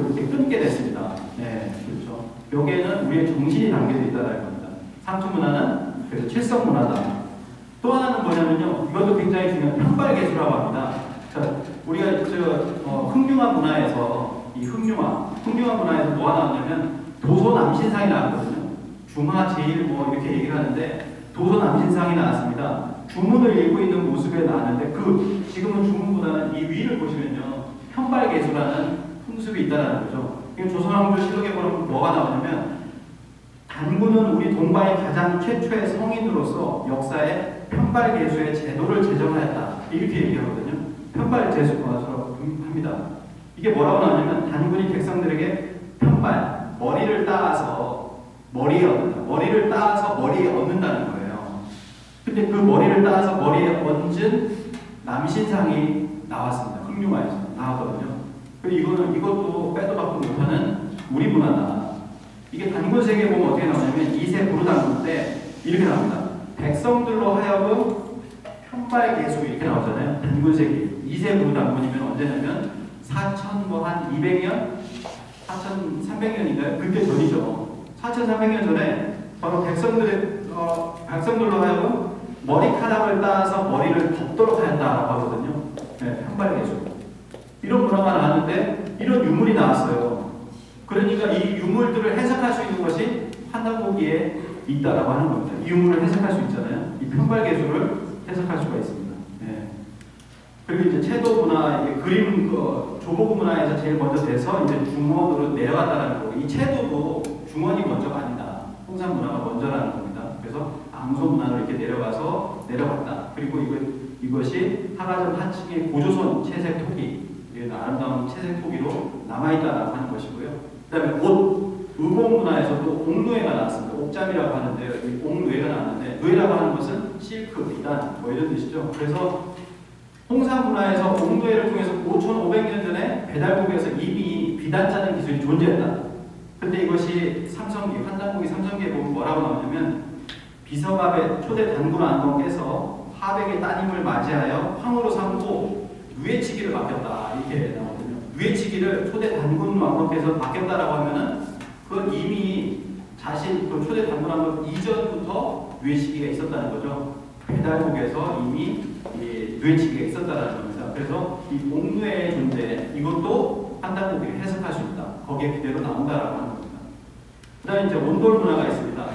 이렇게 끊게 됐습니다. 네, 그렇죠. 여기에는 우리의 정신이 담겨져 있다는 겁니다. 상투 문화는 그래서 칠성 문화다. 또 하나는 뭐냐면요, 이것도 굉장히 중요한 편발개수라고 합니다. 자, 우리가 흑룡화 문화에서 이 흑룡화 문화에서 뭐가 나왔냐면 도소남신상이 나왔거든요. 중화 제일 뭐 이렇게 얘기를 하는데 도소남신상이 나왔습니다. 주문을 읽고 있는 모습에 나왔는데 지금은 주문보다는 이 위를 보시면요, 편발개수라는 풍습이 있다는 거죠. 조선왕조 실록에 보면 뭐가 나오냐면 단군은 우리 동방의 가장 최초의 성인으로서 역사에 편발개수의 제도를 제정하였다. 이렇게 얘기하거든요. 편발개수라고 합니다. 이게 뭐라고 나오냐면 단군이 백성들에게 편발, 머리를 따서 머리에 얹는다는 거예요. 근데 그 머리를 따서 머리에 얹은 남신상이 나왔습니다. 흑룡화에서 나왔거든요. 그리고 이것도 빼도 박도 못하는 우리 문화다. 이게 단군세계에 보면 어떻게 나오냐면 2세 부르단군 때 이렇게 나옵니다. 백성들로 하여금 편발개수 이렇게 나오잖아요. 단군세계 2세 부르단군이면 언제냐면 4200년? 4300년인가요? 그때 전이죠. 4300년 전에 바로 백성들로 하여금 머리카락을 따서 머리를 덮도록 한다라고 하거든요. 네, 편발개수. 이런 문화가 나왔는데 이런 유물이 나왔어요. 그러니까 이 유물들을 해석할 수 있는 것이 환단고기에 있다라고 하는 겁니다. 이 유물을 해석할 수 있잖아요. 이 편발개수를 해석할 수가 있습니다. 네. 그리고 이제 채도 문화, 그림 조복 문화에서 제일 먼저 돼서 이제 중원으로 내려갔다는 거고, 이 채도도 중원이 먼저가 아니다. 홍산 문화가 먼저라는 겁니다. 그래서 앙소 문화로 이렇게 내려갔다. 그리고 이것이 하가전 하층의 고조선 채색 토기, 아름다운 채색 토기로 남아있다라고 하는 것이고요. 그 다음에 옷, 의복 문화에서도 옥누에가 나왔습니다. 옥잠이라고 하는데요. 이 옥누에가 나왔는데, 누에라고 하는 것은 실크, 비단, 뭐 이런 뜻이죠. 그래서 홍산 문화에서 옥누에를 통해서 5500년 전에 배달국에서 이미 비단 짜는 기술이 존재했다. 근데 이것이 환단고기 삼성기에 보면 뭐라고 나오냐면, 비서갑의 초대 단군 안건 깨서 하백의 따님을 맞이하여 황으로 삼고 누에치기를 맡겼다. 이렇게 나오거든요. 누에치기를 초대 단군 왕건께서 맡겼다라고 하면은 그건 이미 자신 그 초대 단문왕국 이전부터 누에치기가 있었다는 거죠. 배달국에서 이미 누에치기가 있었다는 겁니다. 그래서 이 옥누의 존재 이것도 한단국이 해석할 수 있다. 거기에 그대로 나온다라고 하는 겁니다. 그다음에 이제 온돌 문화가 있습니다.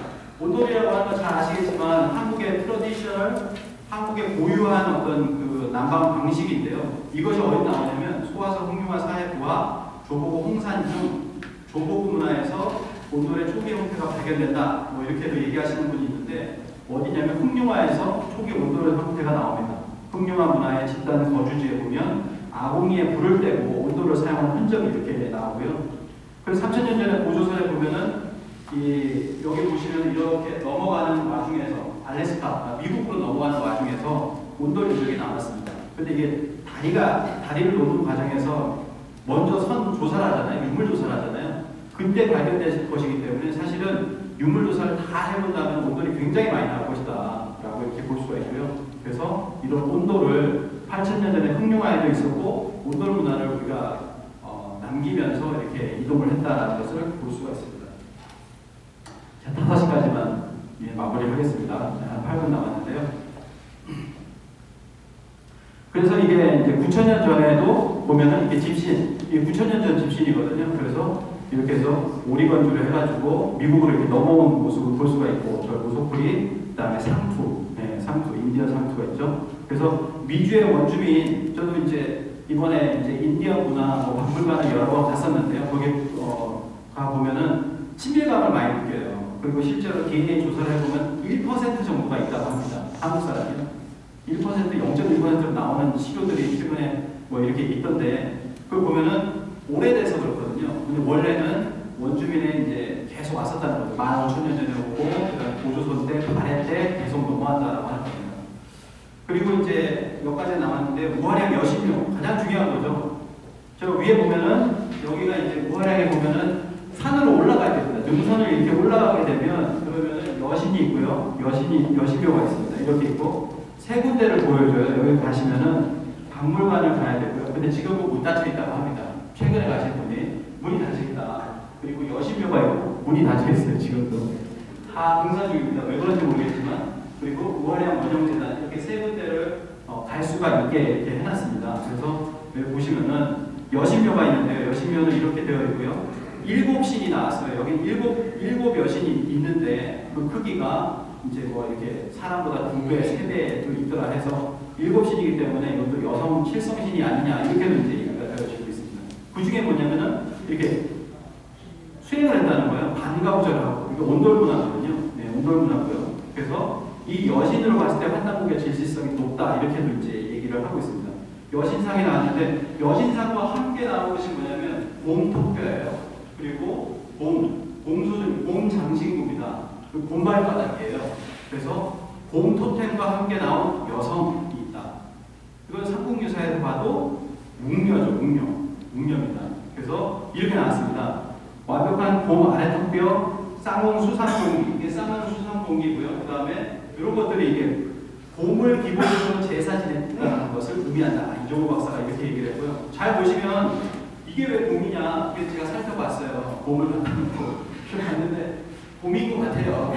온돌이라고 하는 건 잘 아시겠지만 한국의 트러디셔널, 한국의 고유한 어떤 그 난방 방식인데요. 이것이 어디 나오냐면 소화서 홍융화 사회부와 조보고 홍산 중 조보고 문화에서 온돌의 초기 형태가 발견된다. 뭐 이렇게도 얘기하시는 분이 있는데 어디냐면 흑룡화에서 초기 온돌의 형태가 나옵니다. 흑룡화 문화의 집단 거주지에 보면 아궁이에 불을 떼고 온돌을 사용한 흔적이 이렇게 나오고요. 그래서 3000년 전에 보조선에 보면은 여기 보시면 이렇게 넘어가는 와중에서 알래스카, 미국으로 넘어가는 와중에서 온돌 흔적이 나왔습니다. 근데 이게 다리를 놓는 과정에서 먼저 선 조사를 하잖아요. 유물 조사를 하잖아요. 그때 발견될 것이기 때문에 사실은 유물 조사를 다 해본다면 온돌이 굉장히 많이 나올 것이다 라고 이렇게 볼 수가 있고요. 그래서 이런 온돌을 8000년 전에 흑룡화에도 있었고 온돌 문화를 우리가 남기면서 이렇게 이동을 했다는 것을 볼 수가 있습니다. 자, 5시까지만 마무리하겠습니다. 한 8분 남았는데요. 그래서 이게 이제 9000년 전에도 보면은 이게 집신, 이게 9000년 전 집신이거든요. 그래서 이렇게 해서 오리건주를 해가지고 미국으로 이렇게 넘어온 모습을 볼 수가 있고, 저 모소풀이, 그 다음에 상투, 상투, 인디언 상투가 있죠. 그래서 미주의 원주민, 저도 이제 이번에 이제 인디언 문화 박물관을 여러 번 갔었는데요. 거기 가 보면은 친밀감을 많이 느껴요. 그리고 실제로 DNA 조사를 해보면 1% 정도가 있다고 합니다. 한국 사람이요. 1%, 0.1%로 나오는 시료들이 최근에 뭐 이렇게 있던데, 그걸 보면은 오래돼서 그렇거든요. 근데 원래는 원주민에 이제 계속 왔었다는 거죠. 15,000년 전에 오고, 그 다음에 보조선 때, 발해 때 계속 넘어왔다라고 하는 겁니다. 그리고 이제 몇 가지 남았는데, 무화량 여신묘. 가장 중요한 거죠. 저 위에 보면은, 여기가 이제 무화량에 보면은 산으로 올라가야 됩니다. 능선을 이렇게 올라가게 되면, 그러면은 여신이 있고요. 여신묘가 있습니다. 이렇게 있고, 세 군데를 보여줘요. 여기 가시면은 박물관을 가야 되고요. 근데 지금은 문 닫혀 있다고 합니다. 최근에 가신 분이 문이 닫혀 있다. 그리고 여신묘가 있고 문이 닫혀 있어요. 지금도 다 공사 중입니다. 왜 그런지 모르겠지만. 그리고 우화량 원형재단 이렇게 세 군데를 갈 수가 있게 이렇게 해놨습니다. 그래서 여기 보시면은 여신묘가 있는데요. 여신묘는 이렇게 되어 있고요. 7신이 나왔어요. 여기 7 여신이 있는데 그 크기가 이제 뭐 이렇게 사람보다 2배, 3배도 있더라 해서 7신이기 때문에 이것도 여성 칠성신이 아니냐 이렇게도 이제 얘기가 되어지고 있습니다. 그 중에 뭐냐면은 이렇게 수행을 했다는 거예요. 반가우절하고 이게 온돌문화거든요. 네, 온돌문화고요. 그래서 이 여신으로 봤을 때 한단국의 질시성이 높다 이렇게도 이제 얘기를 하고 있습니다. 여신상이 나왔는데 여신상과 함께 나온 것이 뭐냐면 곰토뼈예요. 그리고 곰 장신구입니다. 곰발바닥이에요. 그래서 곰 토템과 함께 나온 여성이 있다. 이건 삼국유사에서 봐도 웅녀죠. 웅녀입니다. 그래서 이렇게 나왔습니다. 완벽한 곰 아래턱뼈, 쌍원 수상공기, 이게 쌍원 수상공기고요. 그 다음에 이런 것들이 이게 곰을 기본으로 제사 지냈다는 것을 의미한다. 이종호 박사가 이렇게 얘기를 했고요. 잘 보시면 이게 왜 곰이냐? 그래서 제가 살펴봤어요. 곰을 봤는데 곰인 것 같아요.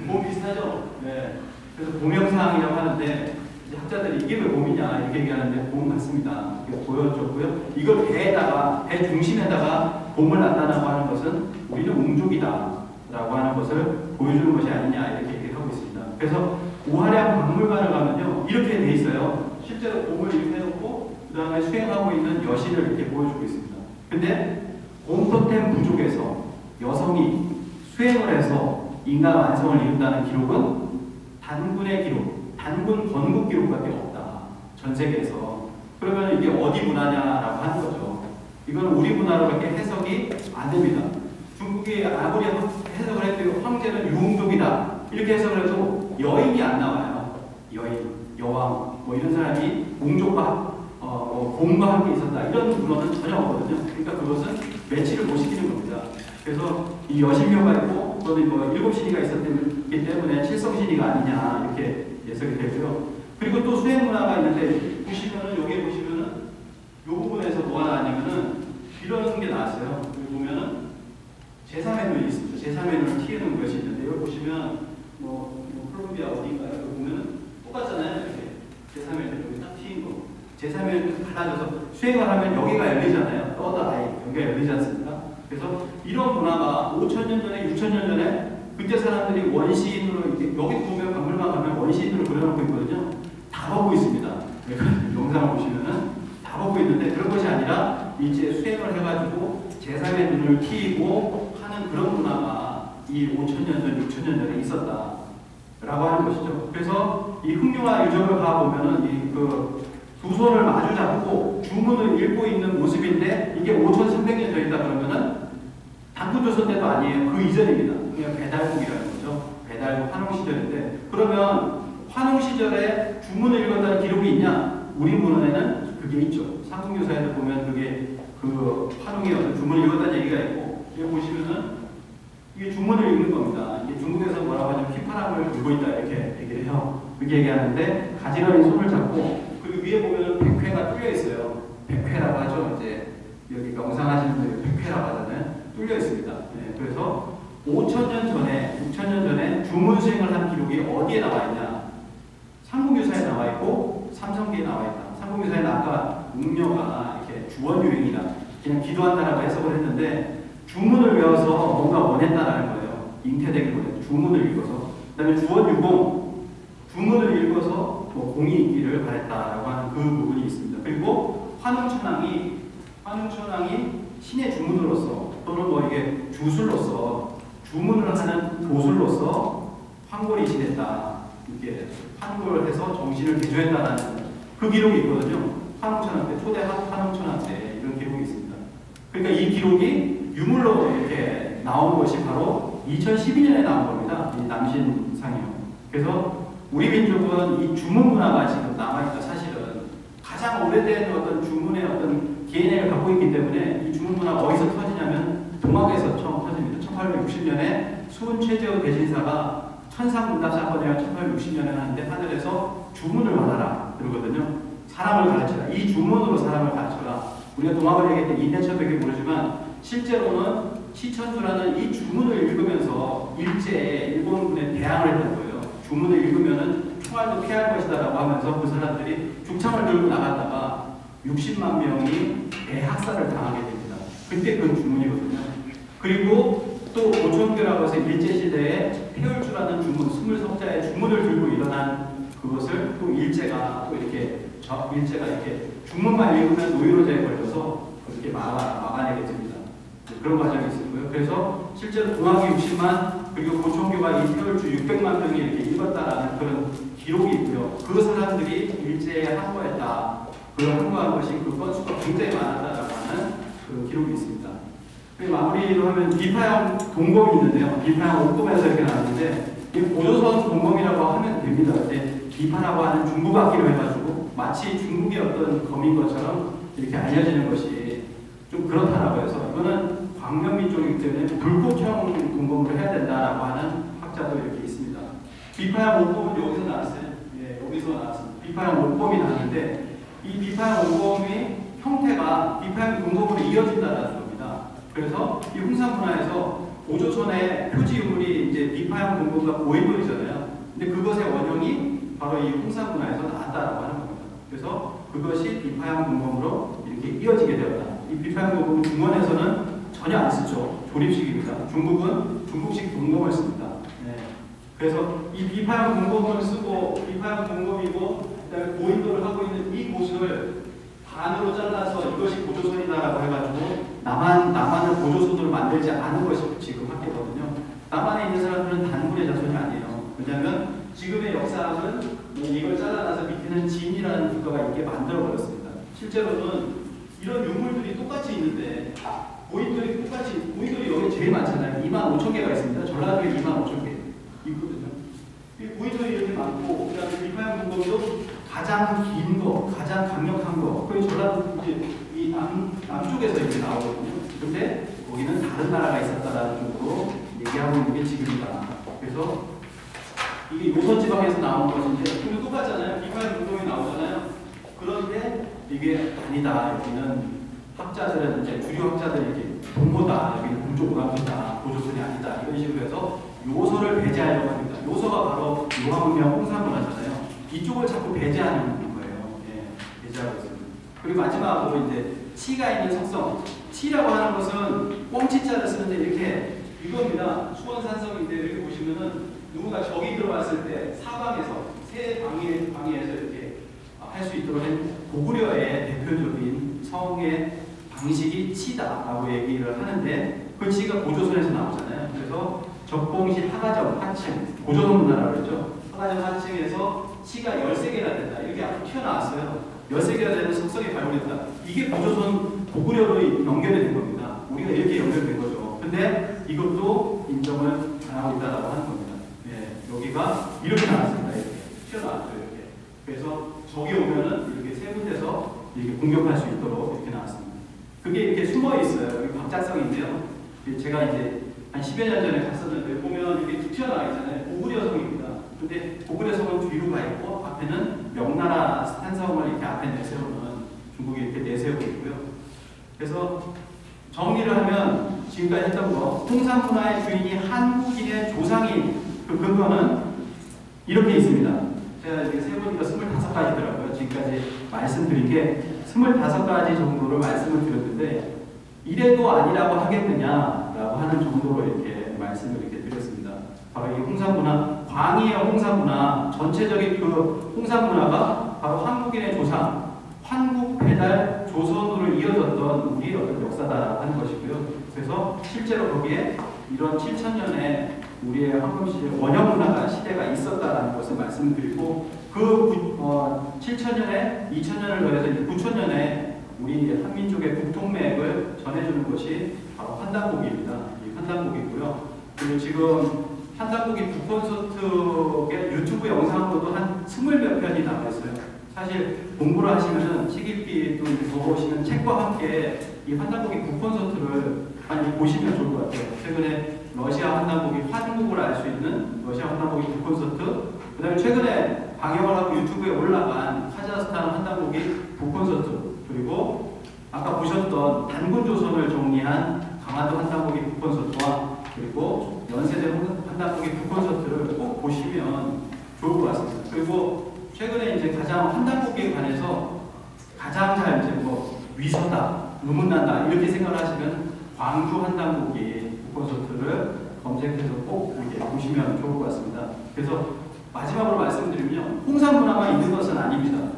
곰 비슷하죠? 네. 그래서 곰형상이라고 하는데 학자들이 이게 왜 곰이냐 이렇게 얘기하는데 곰 같습니다. 이렇게 보여줬고요. 이걸 배 중심에다가 곰을 놨다고 하는 것은 우리는 웅족이다 라고 하는 것을 보여주는 것이 아니냐 이렇게 얘기를 하고 있습니다. 그래서 우화량 박물관을 가면요 이렇게 돼 있어요. 실제로 곰을 이렇게 해놓고 그 다음에 수행하고 있는 여신을 이렇게 보여주고 있습니다. 근데 곰토템 부족에서 여성이 수행을 해서 인간 완성을 이룬다는 기록은 단군의 기록, 단군 건국 기록밖에 없다. 전 세계에서. 그러면 이게 어디 문화냐라고 하는 거죠. 이건 우리 문화로밖에 해석이 안 됩니다. 중국이 아무리 해석을 해도 황제는 유흥족이다. 이렇게 해석을 해도 여인이 안 나와요. 여인, 여왕, 뭐 이런 사람이 웅족과 곰과 함께 있었다. 이런 문헌은 전혀 없거든요. 그러니까 그것은 매치를 못 시키는 겁니다. 그래서 이 여신묘가 있고 또는 뭐 7신이가 있었기 때문에 칠성신이가 아니냐 이렇게 예석이 되고요. 그리고 또 수행 문화가 있는데 보시면은 여기 보시면은 이 부분에서 뭐가 나왔냐면은 이런 게 나왔어요. 여기 보면은 제3의 있습니다. 제3의 눈을 튀는 것이 있는데 여기 보시면 콜롬비아 어디인가요? 여기 보면 똑같잖아요. 이렇게 제3의 눈이 딱 튀는 거. 제3의 눈이 갈라져서 수행을 하면 여기가 열리잖아요. 떠다 아이 여기가 열리지 않습니까? 그래서 이런 문화가 5,000년 전에 6,000년 전에 그때 사람들이 원시인으로 이렇게 여기 보면 박물관 가면 원시인으로 그려놓고 있거든요. 다 벗고 있습니다. 영상을 보시면은 다 벗고 있는데 그런 것이 아니라 이제 수행을 해가지고 제3의 눈을 튀고 하는 그런 문화가 이 5,000년 전, 6,000년 전에 있었다라고 하는 것이죠. 그래서 이 흑룡화 유적을 가보면은 두 손을 마주 잡고 주문을 읽고 있는 모습인데 이게 5,300년 전이다 그러면은 단군조선 때도 아니에요. 그 이전입니다. 그냥 배달국이라는 거죠. 배달국 환웅 시절인데 그러면 환웅 시절에 주문을 읽었다는 기록이 있냐? 우리 문헌에는 그게 있죠. 삼국유사에도 보면 그게 그 환웅의 어떤 주문을 읽었다는 얘기가 있고 여기 보시면은 이게 주문을 읽는 겁니다. 이게 중국에서 뭐라고 하냐면 휘파람을 불고 있다 이렇게 얘기를 해요. 그렇게 얘기하는데 가지런히 손을 잡고 그리고 위에 보면은 백회가 뚫려 있어요. 백회라고 하죠. 이제 여기 명상하시는 분들이 백회라고 하잖아요. 뚫려 있습니다. 네, 그래서 5,000년 전에, 6,000년 전에 주문 수행을 한 기록이 어디에 나와 있냐? 삼국유사에 나와 있고 삼성기에 나와 있다. 삼국유사에는 아까 웅녀가 이렇게 주원유행이다. 그냥 기도한다라고 해석을 했는데 주문을 외워서 뭔가 원했다라는 거예요. 잉태되기 원해. 주문을 읽어서. 그 다음에 주원유공, 주문을 읽어서 공이 있기를 바랬다라고 하는 그 부분이 있습니다. 그리고 환웅천왕이 신의 주문으로서 또는 이게 주술로서 주문을 하는 도술로서 황골이 지냈다. 이렇게 환골을 해서 정신을 개조했다라는 그 기록이 있거든요. 환웅천왕 때, 초대 환웅천왕 때 이런 기록이 있습니다. 그러니까 이 기록이 유물로 이렇게 나온 것이 바로 2012년에 나온 겁니다. 이 남신상이요. 그래서 우리 민족은 이 주문 문화가 지금 남아있다. 사실은 가장 오래된 어떤 주문의 어떤 DNA를 갖고 있기 때문에 이 주문 문화가 어디서 터지냐면 동학에서 처음 터집니다. 1860년에 수은 최재호 대신사가 천상문답 사건을 1860년에 하는데 하늘에서 주문을 받아라 그러거든요. 사람을 가르쳐라. 이 주문으로 사람을 가르쳐라. 우리가 동학을 얘기할 때 인내처밖에 모르지만 실제로는 시천수라는 이 주문을 읽으면서 일제에 일본군에 대항을 했던 거예요. 주문을 읽으면은 총알도 피할 것이다 라고 하면서 그 사람들이 죽창을 들고 나갔다가 60만 명이 대학살을 당하게 됩니다. 그때 그 주문이거든요. 그리고 또 오천교라고 해서 일제시대에 폐율주라는 주문, 20석자의 주문을 들고 일어난 그것을 또 일제가 이렇게 주문만 읽으면 노이로제에 걸려서 그렇게 막아내게 됩니다. 그런 과정이 있었고요. 그래서 실제로 동학이 60만 그리고 고천교가 이 폐율주 600만 명이 이렇게 읽었다라는 그런 기록이 있고요. 그 사람들이 일제에 항거했다. 그 항거한 것이 그 건수가 굉장히 많았다라고 하는 그 기록이 있습니다. 마무리로 하면 비파형 동검이 있는데요. 비파형 옥돔에서 이렇게 나왔는데 이 고조선 동검이라고 하면 됩니다. 근데 비파라고 하는 중국 악기로 해가지고 마치 중국의 어떤 검인 것처럼 이렇게 알려지는 것이 좀 그렇다라고 해서 이거는 광명민 쪽이기 때문에 불꽃형 동검으로 해야 된다라고 하는 학자도 이렇게 있습니다. 비파형 옥돔은 여기서 나왔어요. 예, 여기서 나왔습니다. 비파형 옥돔이 나왔는데 이 비파형 옥돔의 형태가 비파형 동검으로 이어진다는 겁니다. 그래서 이 홍산 문화에서 고조선의 표지 유물이 이제 비파형 동검과 고인돌이잖아요. 근데 그것의 원형이 바로 이 홍산 문화에서 나왔다라고 하는 겁니다. 그래서 그것이 비파형 동검으로 이렇게 이어지게 되었다. 이 비파형 동검은 중원에서는 전혀 안 쓰죠. 조립식입니다. 중국은 중국식 동검을 씁니다. 네. 그래서 이 비파형 동검을 쓰고 비파형 동검이고 그다음에 고인돌을 하고 있는 이 곳을 반으로 잘라서 이것이 고조선이다라고 해가지고 남한을 고조선으로 만들지 않은 것이 지금 학계거든요. 남한에 있는 사람들은 단군의 자손이 아니에요. 왜냐하면 지금의 역사학은 이걸 잘라놔서 밑에는 진이라는 국가가 있게 만들어버렸습니다. 실제로는 이런 유물들이 똑같이 있는데 고인돌이 여기 제일 많잖아요. 25,000개가 있습니다. 전라도에 25,000개 있거든요. 이 고인돌이 이렇게 많고 그다음에 비파형 동검도 가장 긴 거, 가장 강력한 거, 거의 전라도 이제 이 남쪽에서 이렇게 나오거든요. 근데 거기는 다른 나라가 있었다라는 쪽으로 얘기하고 있는 게 지금이다. 그래서 이게 요선지방에서 나온 것인데, 근데 똑같잖아요. 비파형 동검이 나오잖아요. 그런데 이게 아니다. 여기는 학자들은 이제 주류 학자들이 이렇게 동호다. 여기는 그쪽 문화입니다. 고조선이 아니다. 이런 식으로 해서 요소를 배제하려고 합니다. 요소가 바로 용화문명 홍산문화잖아요. 이쪽을 자꾸 배제하는 거예요. 예, 배제하고 있습니다. 그리고 마지막으로 이제 치가 있는 속성. 치라고 하는 것은 꽁치자를 쓰는데 이렇게 이겁니다. 수원산성인데 이렇게 보시면은 누군가 적이 들어왔을 때 사방에서 세 방해에서 이렇게 할 수 있도록 한 고구려의 대표적인 성의 방식이 치다라고 얘기를 하는데 그 치가 고조선에서 나오잖아요. 그래서 적봉시 하가정 하층 고조선 문화라고 그랬죠. 하가정 하층에서 치가 13개나 된다. 이렇게 앞으로 튀어나왔어요. 13개나 되는 속성이 발견됐다. 이게 고조선 고구려로 연결이 된 겁니다. 우리가 이렇게 연결된 거죠. 근데 이것도 인정을 안 하고 있다라고 하는 겁니다. 예, 여기가 이렇게 나왔습니다. 이렇게 튀어나왔죠. 이렇게. 그래서 적이 오면은 이렇게 세 군데서 이렇게 공격할 수 있도록 이렇게 나왔습니다. 그게 이렇게 숨어 있어요. 여기 박작성인데요. 제가 이제 한 10여 년 전에 갔었는데 보면 이렇게 툭 튀어나와 있잖아요. 고구려성입니다. 근데 고구려성은 뒤로 가 있고 앞에는 명나라 산성을 이렇게 앞에 내세우는 중국이 이렇게 내세우고 있고요. 그래서 정리를 하면 지금까지 했던 거 홍산문화의 주인이 한국인의 조상인 그 근거는 이렇게 있습니다. 제가 이렇게 세보니까 25가지더라고요. 지금까지 말씀드린 게 25가지 정도를 말씀을 드렸는데 이래도 아니라고 하겠느냐라고 하는 정도로 이렇게 말씀을 이렇게 드렸습니다. 바로 이 홍산문화, 광희의 홍산문화, 전체적인 그 홍산문화가 바로 한국인의 조상, 환국 배달 조선으로 이어졌던 우리의 어떤 역사다라고 하는 것이고요. 그래서 실제로 거기에 이런 7,000년의 우리의 황금시대 원형문화가 시대가 있었다라는 것을 말씀드리고 그 7,000년에 2,000년을 더해서 9,000년에 우리 한민족의 국통맥을 전해주는 것이 바로 한단곡입니다. 이 한단곡이고요. 그리고 지금 한단곡이 북콘서트의 유튜브 영상으로도 한 20몇 편이 나와 있어요. 사실 공부를 하시면은 책 읽기도 보시면 책과 함께 이 한단곡이 북콘서트를 많이 보시면 좋을 것 같아요. 최근에 러시아 한단곡이 환국을 알 수 있는 러시아 한단곡이 북콘서트, 그 다음에 최근에 방영을 하고 유튜브에 올라간 카자흐스탄 한단곡이 북콘서트, 그리고 아까 보셨던 단군조선을 정리한 강화도 한단곡이 북콘서트와 그리고 연세대 한단곡이 북콘서트를 꼭 보시면 좋을 것 같습니다. 그리고 최근에 이제 가장 한단곡에 관해서 가장 잘 이제 뭐 위서다, 의문난다 이렇게 생각을 하시면 광주 한단곡이 북콘서트를 검색해서 꼭 이렇게 보시면 좋을 것 같습니다. 그래서 마지막으로 말씀드리면 홍산문화만 있는 것은 아닙니다.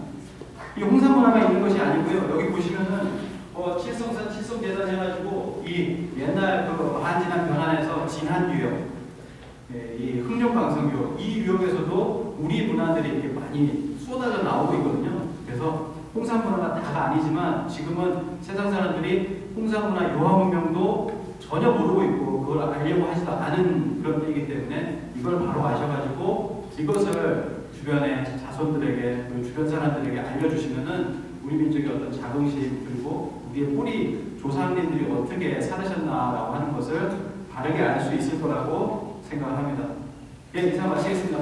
이 홍산문화만 있는 것이 아니고요. 여기 보시면은 칠성산 칠성재단 해가지고 이 옛날 그 한진한 변환에서 진한유역, 이 흥룡강성유역, 이 유역에서도 우리 문화들이 이렇게 많이 쏟아져 나오고 있거든요. 그래서 홍산문화가 다가 아니지만 지금은 세상 사람들이 홍산문화 요하문명도 전혀 모르고 있고 그걸 알려고 하지도 않은 그런 때이기 때문에 이걸 바로 아셔가지고 이것을 주변의 자손들에게 그리고 주변 사람들에게 알려주시면은 우리 민족의 어떤 자긍심 그리고 우리의 뿌리 조상님들이 어떻게 살으셨나라고 하는 것을 바르게 알 수 있을 거라고 생각합니다. 예, 이상 마치겠습니다.